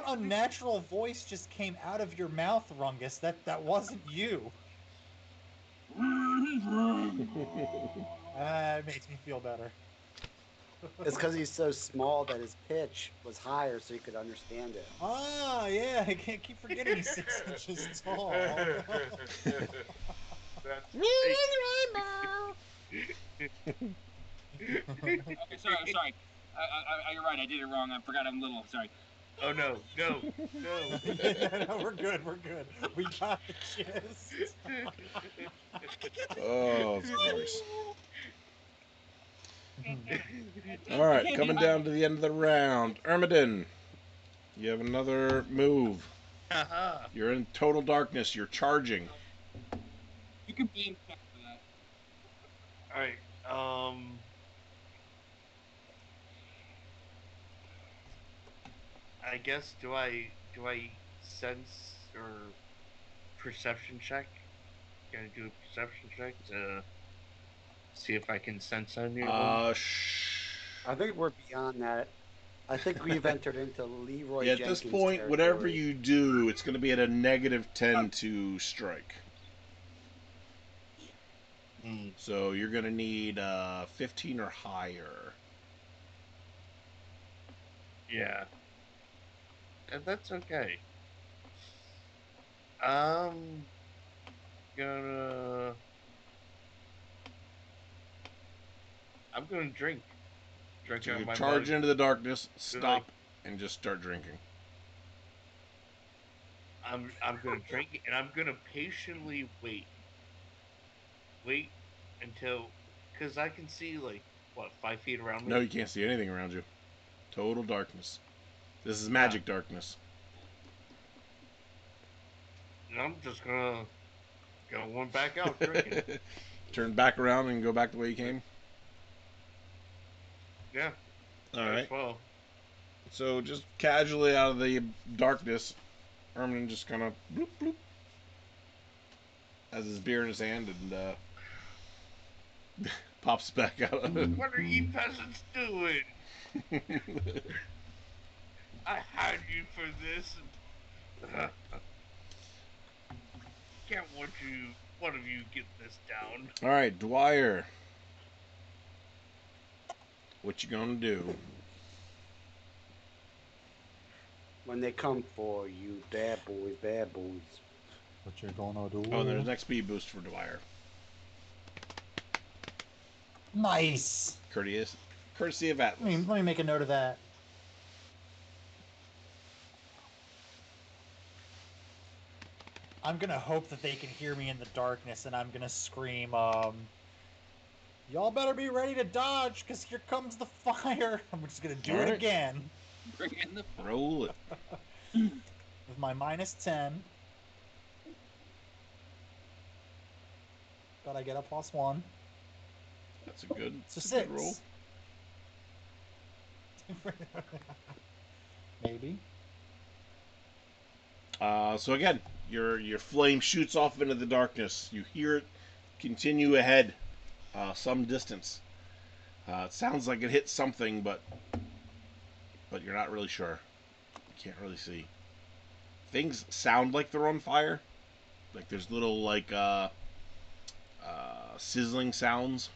unnatural voice just came out of your mouth, Rungus? That wasn't you. It makes me feel better. It's because he's so small that his pitch was higher, so you could understand it. Ah, yeah, I can't keep forgetting he's 6 inches tall. That's Okay, sorry. You're right. I did it wrong. I forgot I'm little. Sorry. Oh no, no. No, we're good. We got the gist. Oh, of course. I All right, can't coming be- down to the end of the round. Ermadin, you have another move. Haha. You're in total darkness. You're charging. You can blame Chuck for that. All right. I guess do I sense or perception check? Can I do a perception check to see if I can sense any of them? I think we're beyond that. I think we've entered into Leroy Yeah, at this Jenkins point, whatever territory. you do, it's going to be at a -10 to strike. Hmm. So you're going to need 15 or higher. Yeah. That's okay. I'm gonna I'm gonna drink. Drink So out you of my charge mug. into the darkness, Be like, stop, and just start drinking. I'm gonna drink it and I'm gonna patiently wait. Wait until because I can see like what 5 feet around me. No, you can't see anything around you. Total darkness. This is Ah. magic darkness. And I'm just gonna go one back out drinking. Turn back around and go back the way you came. Yeah. All Might right. as well. So just casually out of the darkness, Ermadin just kind of bloop bloop. has his beer in his hand and pops back out. What are you peasants doing? I hired you for this. Can't one of you get this down. All right, Dwyer. What you gonna do? When they come for you, bad boys, bad boys. What you're gonna do? Oh, and there's an XP boost for Dwyer. Nice. Courtesy of Atlas. Let me make a note of that. I'm gonna hope that they can hear me in the darkness, and I'm gonna scream, y'all better be ready to dodge, because here comes the fire. I'm just gonna do it again. Bring in the Roll it. With my -10. But I get a +1. That's a good, So that's a good 6. roll. Maybe. So again, your flame shoots off into the darkness. You hear it continue ahead, some distance. It sounds like it hit something, but you're not really sure. You can't really see. Things sound like they're on fire. Like there's little sizzling sounds.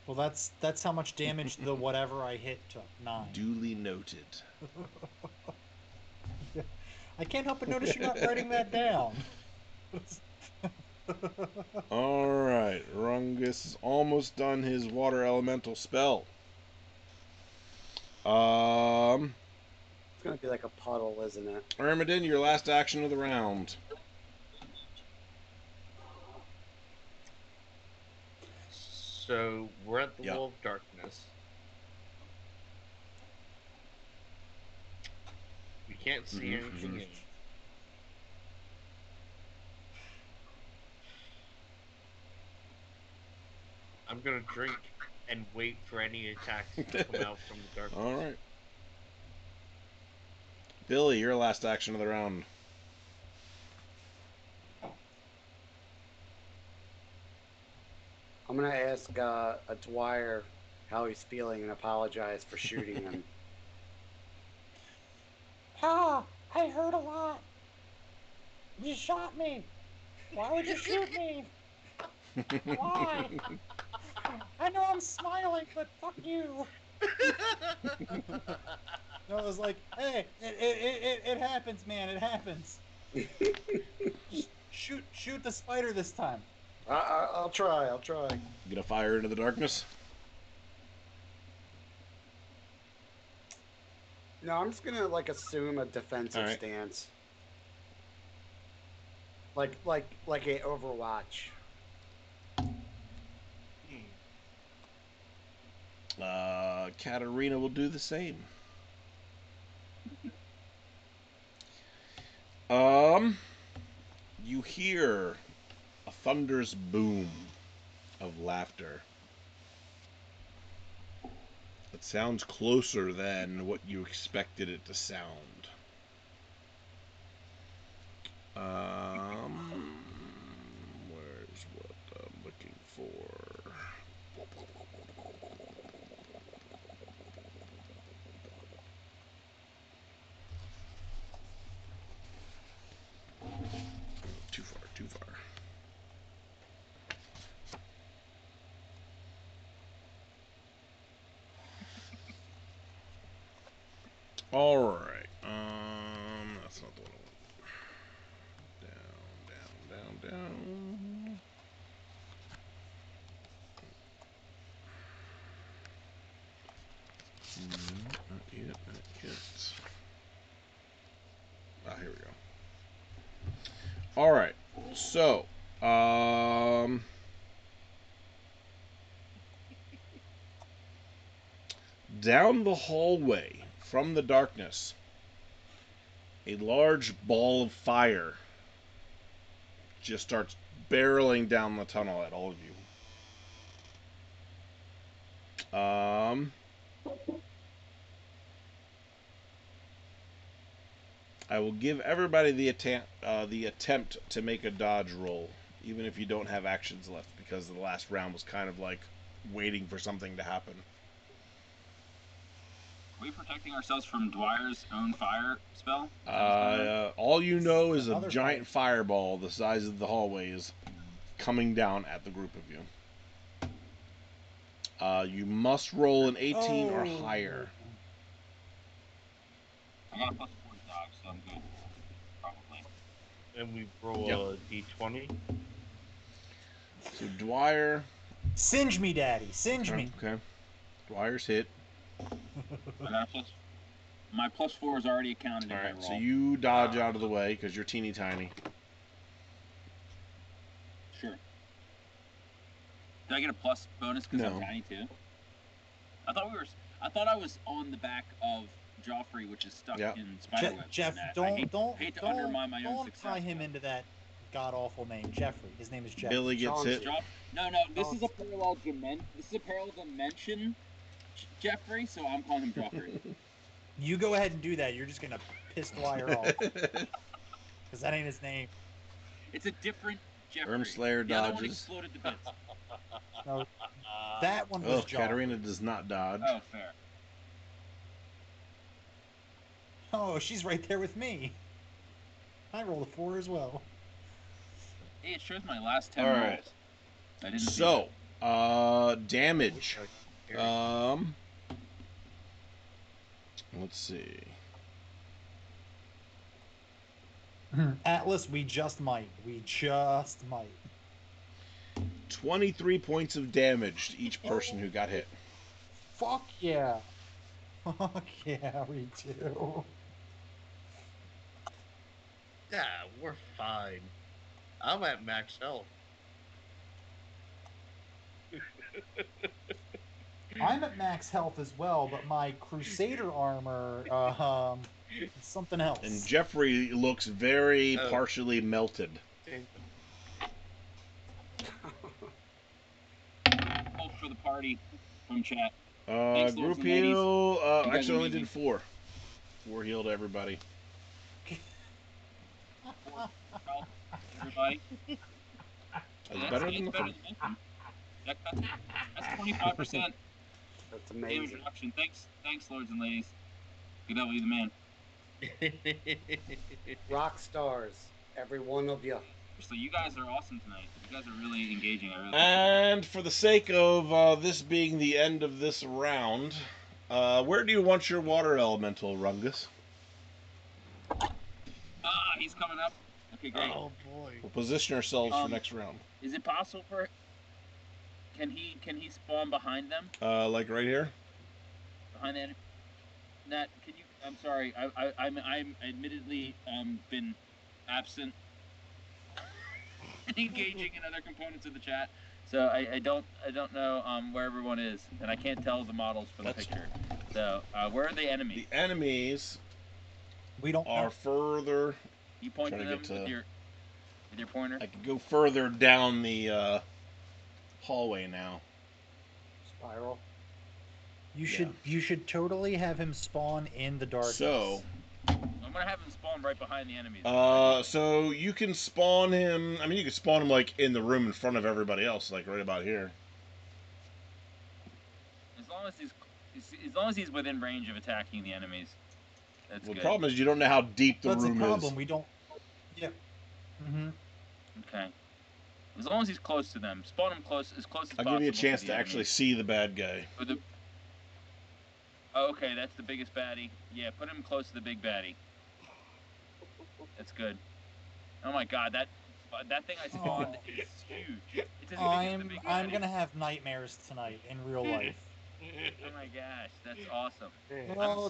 Well, that's how much damage the whatever I hit took. 9. Duly noted. I can't help but notice you're not writing that down. Alright, Rungus is almost done his water elemental spell. It's gonna be like a puddle, isn't it? Ermadin, your last action of the round. So we're at the Wall of Darkness. We can't see anything in. I'm gonna drink and wait for any attacks to come out from the darkness. Alright. Billy, your last action of the round. I'm gonna ask a Dwyer how he's feeling and apologize for shooting him. Ah, I hurt a lot. You shot me. Why would you shoot me? Why? I know I'm smiling, but fuck you. No, it was like, hey, it happens, man. It happens. Just shoot the spider this time. I'll try. Gonna fire into the darkness? No, I'm just gonna assume a defensive stance. Like a Overwatch. Katarina will do the same. You hear a thunderous boom of laughter. It sounds closer than what you expected it to sound. Where's what I'm looking for? Too far. All right. That's not the one I want. Down. Not yet. Here we go. All right. So, down the hallway from the darkness, a large ball of fire just starts barreling down the tunnel at all of you. I will give everybody the attempt to make a dodge roll, even if you don't have actions left, because the last round was kind of like waiting for something to happen. Are we protecting ourselves from Dwyer's own fire spell? All you know is a Another giant fireball the size of the hallway is coming down at the group of you. You must roll an 18 or higher. I got a +4 to dodge, so I'm good. Probably. And we roll a d20. So Dwyer. Singe me, Daddy. Singe me. Okay. Dwyer's hit. I got a my +4 is already accounted in All my right, roll. so you dodge out of the way because you're teeny tiny. Sure. Do I get a plus bonus because No. I'm tiny too? I thought I was on the back of Joffrey, which is stuck in spiderweb. Jeff, hate don't to undermine my own success. tie him into that god awful name, Jeffrey. His name is Jeffrey. Billy gets hit. No, this is a parallel dimension, Jeffrey. So I'm calling him Joffrey. You go ahead and do that. You're just gonna piss Dwyer off because that ain't his name. It's a different Jeffrey. Ermslayer the other one dodges. exploded to bits. No, that one was Joffrey. Katarina does not dodge. Oh, fair. Oh, she's right there with me. I rolled a 4 as well. Hey, it shows my last 10 All rolls. right. I didn't see So, damage. Let's see. Atlas, we just might. 23 points of damage to each person who got hit. Fuck yeah. Fuck yeah, we do. Yeah, we're fine. I'm at max health. I'm at max health as well, but my Crusader armor, is something else. And Jeffrey looks very partially melted. For the party from chat. Thanks, Group lords and ladies. heal. You guys Actually, are only amazing. did 4. 4 healed everybody. Everybody. That's better than nothing. That's 25%. That's Damage amazing. reduction. Thanks, lords and ladies. Good W, the man. Rock stars, every one of you. So you guys are awesome tonight. You guys are really engaging. I really And for the sake of this being the end of this round, where do you want your water elemental, Rungus? He's coming up. Okay, great. Oh boy. We'll position ourselves for next round. Is it possible for? Can he spawn behind them? Like right here? Behind the enemy? Nat, can you? I'm sorry. I'm admittedly been absent, engaging in other components of the chat. So I don't know where everyone is, and I can't tell the models from the picture. So where are the enemies? The enemies we don't are further. You point to them with your pointer. I can go further down the hallway now. Spiral. You should totally have him spawn in the darkness. So I'm gonna have him spawn right behind the enemies. So you can spawn him. I mean, you can spawn him like in the room in front of everybody else, like right about here. As long as he's within range of attacking the enemies, that's good. The problem is you don't know how deep the room is. That's the problem. We don't. Yeah. Mhm. Okay. As long as he's close to them, spawn him as close as possible. I'll give you a chance to actually see the bad guy. Oh, okay, that's the biggest baddie. Yeah, put him close to the big baddie. That's good. Oh my god, that thing I spawned is huge. It's as big as the big baddie. I'm gonna have nightmares tonight in real life. Oh my gosh, that's awesome. No,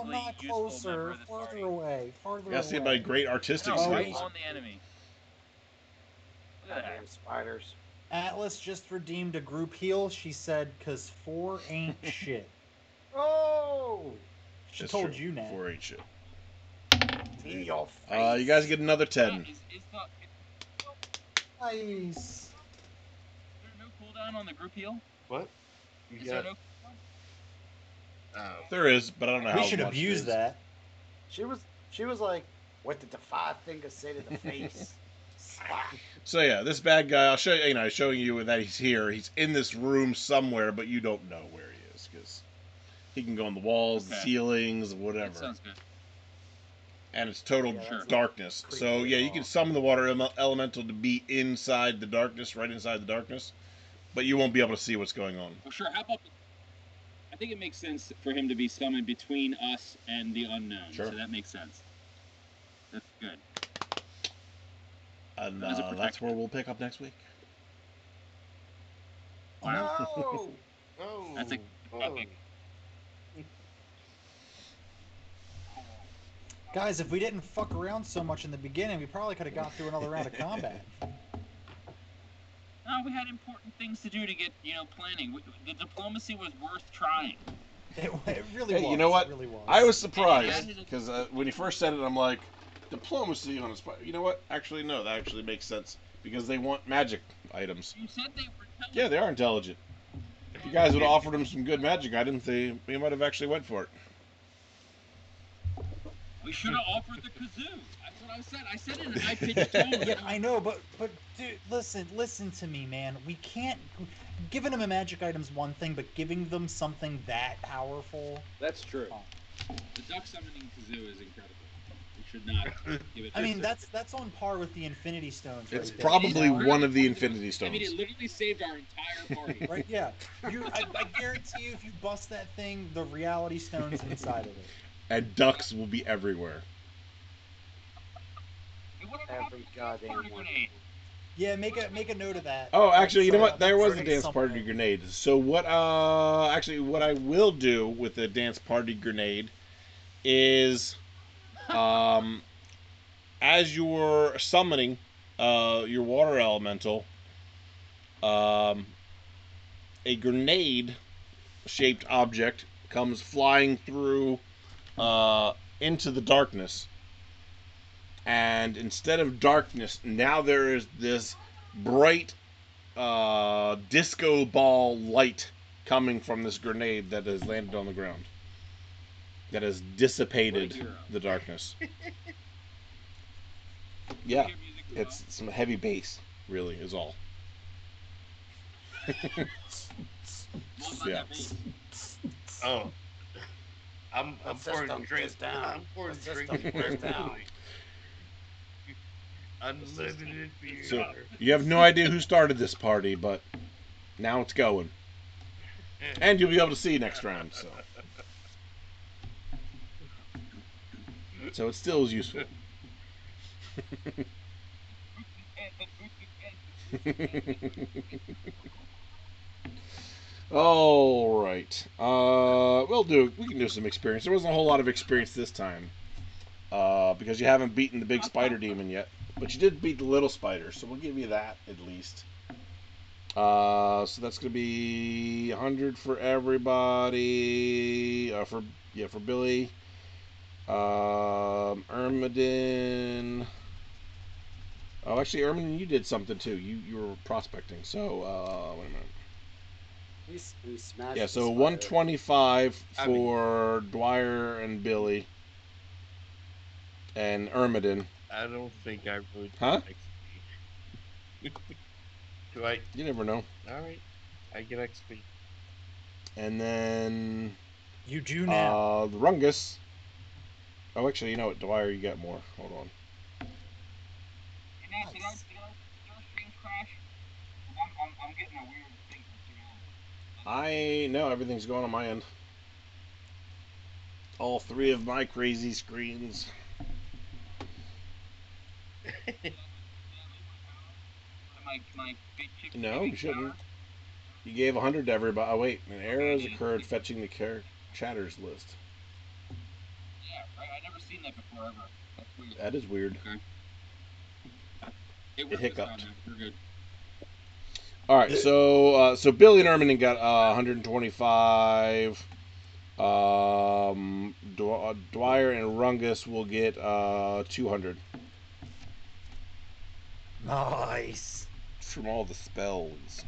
not closer, farther away. You gotta see my great artistic skills. Right on the enemy. Look at that. Damn spiders. Atlas just redeemed a group heal. She said, "Cause 4 ain't shit." Oh! She told you, Nat. 4 ain't shit. In your face. You guys get another 10. Nice. Is there no cooldown on the group heal? What? Is there no cooldown? Oh. There is, but I don't know how much. We should abuse that. She was like What did the five fingers say to the face? Slap. So yeah, this bad guy. I'll show you. Showing you that he's here. He's in this room somewhere, but you don't know where he is because he can go on the walls, the Okay. ceilings, That whatever. sounds good. And it's total Yeah, that's not darkness. creepy So at yeah, you all. can summon the water elemental to be inside the darkness, right inside the darkness, but you won't be able to see what's going on. Well, sure. How about? I think it makes sense for him to be summoned between us and the unknown. Sure. So that makes sense. That's good. And As a that's protection. where we'll pick up next week. Wow. No. Oh. That's a topic. Guys, if we didn't fuck around so much in the beginning, we probably could have got through another round of combat. No, we had important things to do to get, planning. The diplomacy was worth trying. It really Hey, was. you know what? It really was. I was surprised Yeah. because when you first said it, I'm like, diplomacy on a spy. You know what? Actually, no, that actually makes sense because they want magic items. You said they were intelligent. Yeah, they are intelligent. If you guys would have offered them some good magic items, they might have actually went for it. We should have offered the kazoo. That's what I said. I said it in a high-pitched tone. Yeah, I know, but dude, listen to me, man. We can't. Giving them a magic item's one thing, but giving them something that powerful. That's true. The duck summoning kazoo is incredible. We should not give it. I mean, that's on par with the Infinity Stones. It's right probably there. one of the Infinity I mean, it Stones. literally saved our entire party. Right? Yeah. I guarantee you, if you bust that thing, the reality stone's inside of it. And ducks will be everywhere. Hey, whatever Every happened to the goddamn party one. grenade? Yeah, make a note of that. Oh, actually, you know what? There was a Put it dance somewhere. party grenade. So what? Actually, what I will do with the dance party grenade is, as you're summoning, your water elemental, a grenade-shaped object comes flying through, into the darkness. And instead of darkness, now there is this bright disco ball light coming from this grenade that has landed on the ground. That has dissipated the darkness. Yeah, it's some heavy bass, really, is all. Yeah. Oh. I'm The pouring system drinks is down. I'm pouring The drinks system for is down. everybody. Unlimited beer. So you have no idea who started this party, but now it's going, and you'll be able to see next round. So it still is useful. All right. We can do some experience. There wasn't a whole lot of experience this time, because you haven't beaten the big spider demon yet, but you did beat the little spider, so we'll give you that at least. So that's gonna be 100 for everybody. For Billy. Ermadin. Oh, actually, Ermadin, you did something too. You were prospecting. So wait a minute. He smashed. Yeah, the so spider. 125 for Dwyer and Billy and Ermadin. I don't think I really Huh? XP. Do I? You never know. Alright. I get XP. And then You do now. the Rungus. Oh, actually, you know what, Dwyer, you got more. Hold on. Did our streams crash? I'm getting a weird thing from I know everything's going on my end. All three of my crazy screens. my big chicken. No, you shouldn't. You gave 100 to everybody. Oh, wait. An error has occurred fetching the chatters list. Yeah, right. I never seen that before ever. That's weird. That is weird. Okay. It hiccuped. We're good. All right, so Billy and Ermadin got 125. Dwyer and Rungus will get 200 Nice. from all the spells.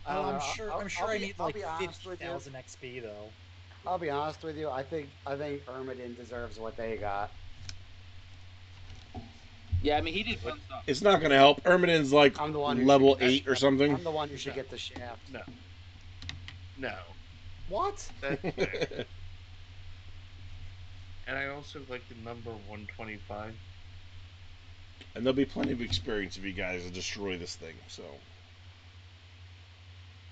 I don't know. I'm sure I need I'll like be honest with you. 50,000 XP though. I'll be honest with you. I think Ermadin deserves what they got. Yeah, I mean, he did fun stuff. It's not going to help. Ermadin's like I'm the one who level should 8 or something. I'm the one who should No. get the shaft. No. No. What? That's fair. And I also like the number 125. And there'll be plenty of experience if you guys destroy this thing. So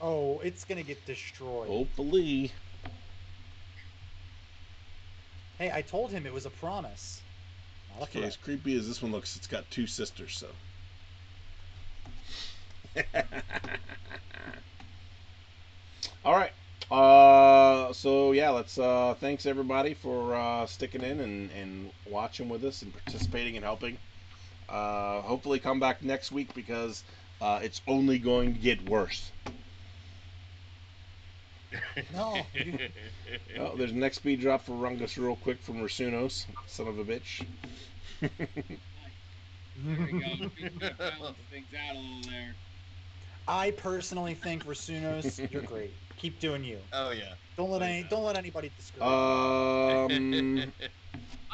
Oh, it's gonna get destroyed. hopefully, Hey, I told him it was a promise, not a okay, threat. as creepy as this one looks, it's got 2 sisters. So. All right. So yeah, let's thanks everybody for sticking in and watching with us and participating and helping. Hopefully come back next week because it's only going to get worse. No. Oh, there's an XP drop for Rungus real quick from Rasunos, son of a bitch. There we go. Balance things out a little there. I personally think Rasunos, you're great. Keep doing you. Oh yeah. Don't let Oh, any yeah. don't let anybody discourage Ah,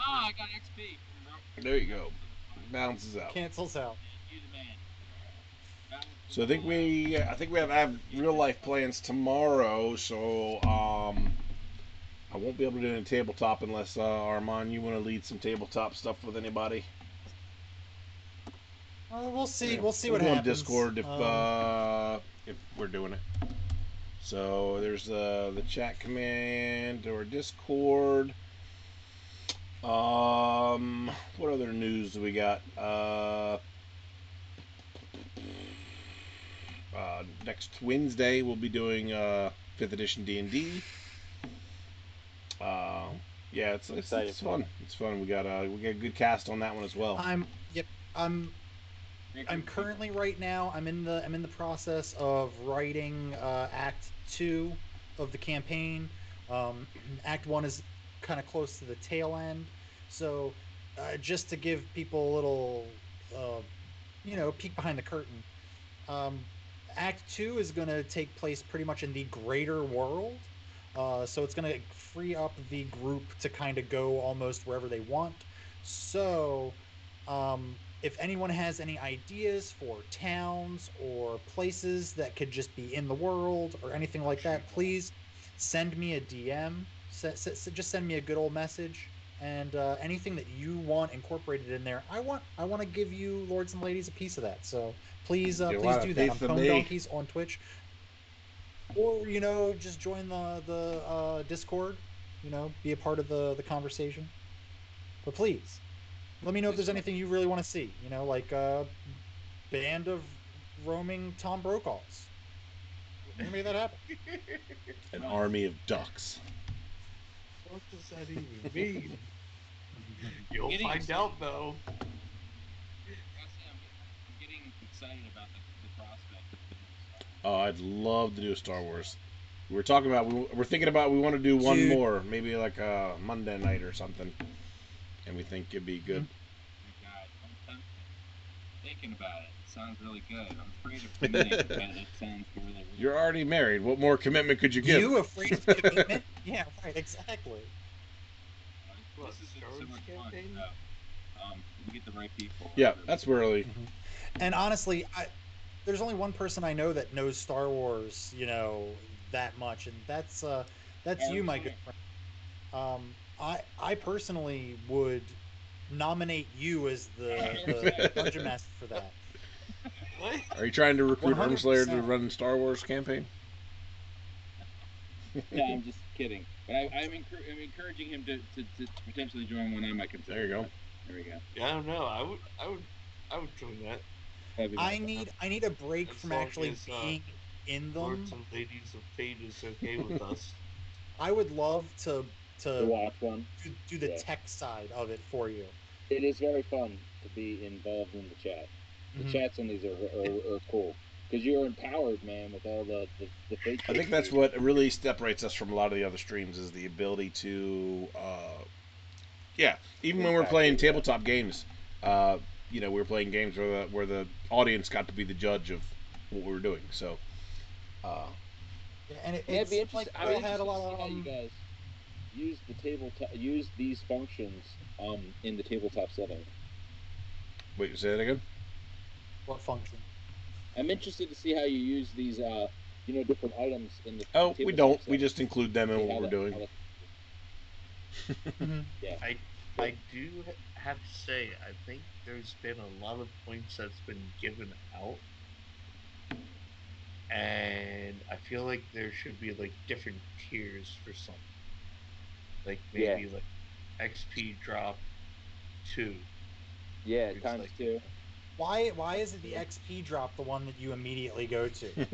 I got XP. There you go. Balances you. out. Cancels out. You the man. So I think we have real life plans tomorrow. So I won't be able to do any tabletop unless Armand, you want to lead some tabletop stuff with anybody. We'll see. Yeah, We'll see we'll what go on happens. Discord if we're doing it. So there's the chat command or Discord. What other news do we got? Next Wednesday we'll be doing 5th edition D&D. Yeah, it's excited for fun. it. It's fun. We got a good cast on that one as well. I'm currently right now. I'm in the process of writing Act 2 of the campaign. Act 1 is kind of close to the tail end, so just to give people a little, peek behind the curtain. Act 2 is going to take place pretty much in the greater world. So it's going to free up the group to kind of go almost wherever they want. So if anyone has any ideas for towns or places that could just be in the world or anything like that, please send me a DM. Just send me a good old message. And anything that you want incorporated in there, I want to give you, lords and ladies, a piece of that. So please You please want a do that. piece I'm of Cone me? Donkeys on Twitch, or just join the Discord. Be a part of the conversation. But please, let me know if there's anything you really want to see. Like a band of roaming Tom Brokaws. We're gonna make that happen. An army of ducks. What does that even mean? You'll Getting find excited. out though. I'm getting excited about the prospect of doing stuff. Oh, I'd love to do a Star Wars. We're talking about we're thinking about we want to do one Dude. more, maybe like a Monday night or something, and we think it'd be good. My God, don't tempt me. Thinking about it, it sounds really good. I'm afraid of committing, but it sounds really, really You're already married. What more commitment could you give? You afraid of commitment? Yeah, right. Exactly. What, This is Star so Wars much campaign? fun. So, we get the right people. Yeah, that's really. And honestly, there's only one person I know that knows Star Wars, that much, and that's you, my good friend. I personally would nominate you as the dungeon master for that. What? Are you trying to recruit 100%. Ermslayer to run Star Wars campaign? Yeah, I'm just kidding. But I'm encouraging him to potentially join one I might consider. There you go. There we go. Yeah, I don't know. I would join that. That'd be I nice. need a break As from long actually as, being in them. Lords and ladies of fate is okay with us. I would love to To watch one. do the Yeah. tech side of it for you. It is very fun to be involved in the chat. The chats on these are cool. Because you're empowered, man, with all the fate. I think that's what really separates us from a lot of the other streams is the ability to, even when we're playing tabletop games, we were playing games where the audience got to be the judge of what we were doing. So, Yeah, and it'd be it's interesting. like I I had a lot how of you guys use the tabletop, use these functions in the tabletop setting. Wait, say that again? What function? I'm interested to see how you use these, different items in the Oh, we tabletop don't. We set. just include them in See what how we're that- doing. how that- Mhm. Yeah. I do have to say, I think there's been a lot of points that's been given out, and I feel like there should be like different tiers for something. Like maybe like XP drop 2. Yeah, It's times like, two. Why is it the XP drop the one that you immediately go to? Oh,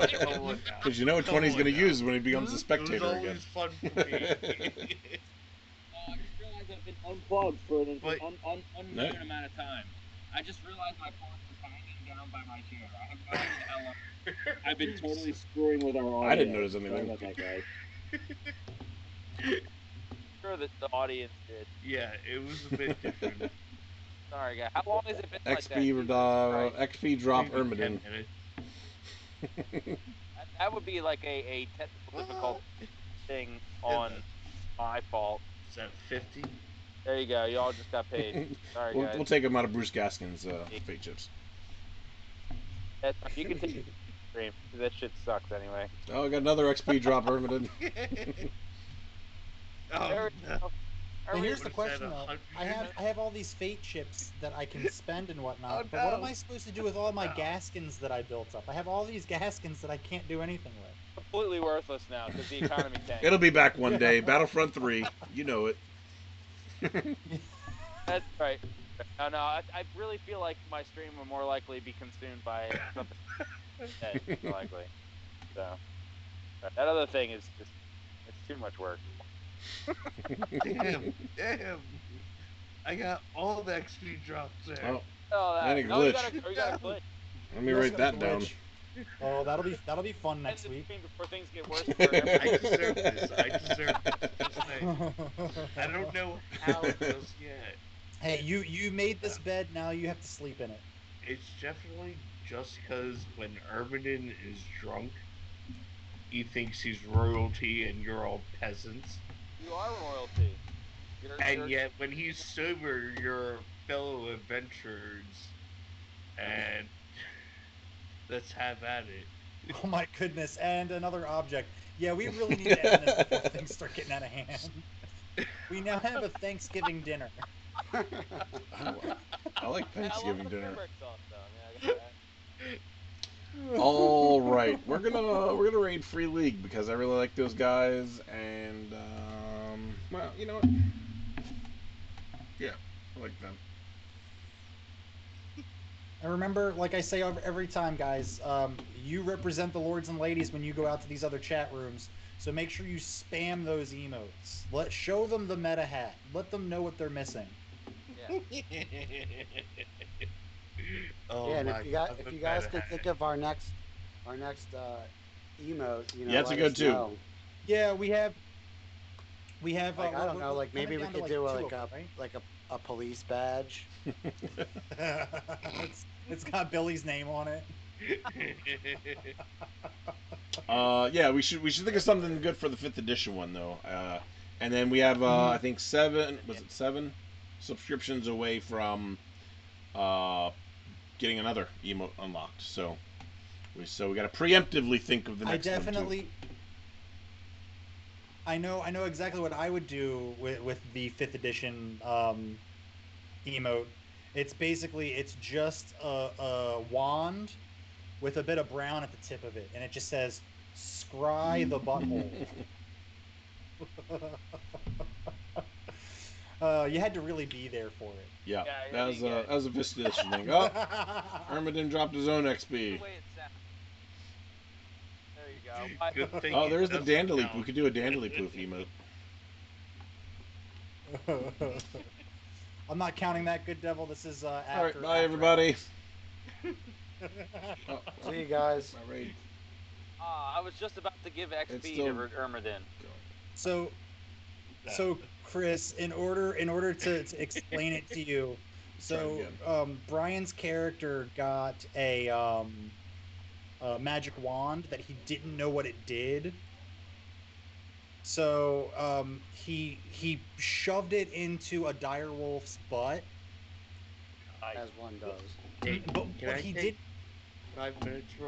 come on now. Because you know which Come one he's on going to now. use when he becomes a It was spectator again. always fun for me. I just realized I've been unplugged for an But- unknown amount of time. I just realized my phone was hanging down by my chair. I have no idea how long. I've been totally screwing with our audio. I didn't notice Sorry anything. about that, guys. Sure that the audience did. Yeah, it was a bit different. Sorry, guys. How long has it been like that? XP, Jesus Christ? XP drop Maybe 10 Ermadin. minutes. That would be like a technical difficult thing on that's- my fault. Is that 50? There you go. Y'all just got paid. Sorry, guys. We'll take him out of Bruce Gaskin's fate chips. That's fine. You can take the stream. 'Cause that shit sucks anyway. Oh, I got another XP drop Ermadin. Oh, There we no. go. And here's What the is question that, though. 100? I have all these fate chips that I can spend and whatnot, Oh, but what am no. I supposed to do with all my No. gaskins that I built up? I have all these gaskins that I can't do anything with. Completely worthless now because the economy tanked. It'll be back one day. Battlefront 3. You know it. That's right. No, I really feel like my stream will more likely be consumed by something dead, more likely. So that other thing is just it's too much work. Damn. I got all the XP drops there. Oh, Oh, that. And a No, you glitch. got a glitch. let me You also write got that the down. glitch. Oh, that'll be fun next End the week. stream before things get worse for everyone. I deserve this. I deserve this. Just saying. I don't know how just yet. Hey, you made this bed. Now you have to sleep in it. It's definitely just because when Ermadin is drunk, he thinks he's royalty and you're all peasants. You are royalty. And yet, when he's sober, you're fellow adventurers. And let's have at it. Oh my goodness! And another object. Yeah, we really need to end this before things start getting out of hand. We now have a Thanksgiving dinner. I like I love Thanksgiving the dinner. turmeric sauce though. I mean, I got that. All right, we're gonna raid Free League because I really like those guys, and well, you know what? Yeah, I like them. And remember, like I say every time, guys, you represent the lords and ladies when you go out to these other chat rooms. So make sure you spam those emotes. Show them the meta hat. Let them know what they're missing. Oh Yeah, and my if you God, guys could think of our next emote, Yeah, that's a let good us too. know. Yeah, we have. Like I don't know, like we're maybe we down to, could do two like of them, right? a police badge. It's got Billy's name on it. Yeah, we should think of something good for the 5th edition one though. And then we have I think 7 subscriptions away from getting another emote unlocked. So we got to preemptively think of the next one too. I know exactly what I would do with the 5th edition emote. It's just a wand with a bit of brown at the tip of it, and it just says "Scry the butthole." You had to really be there for it. Yeah, Yeah, that was a 5th edition thing. Oh, Ermadin dropped his own XP. The way it sounds. There you go. Good thing Oh, it there's the doesn't Dandelion. count. We could do a Dandelion poof emote. I'm not counting that, good devil. This is after. All right, bye after everybody. hours. Oh, See you guys. my raid. I was just about to give It's XP still to Ermadin. So, Chris, in order to explain it to you, so Brian's character got a magic wand that he didn't know what it did. So he shoved it into a direwolf's butt, as one does. Hey, But can I he take did. 5 minutes real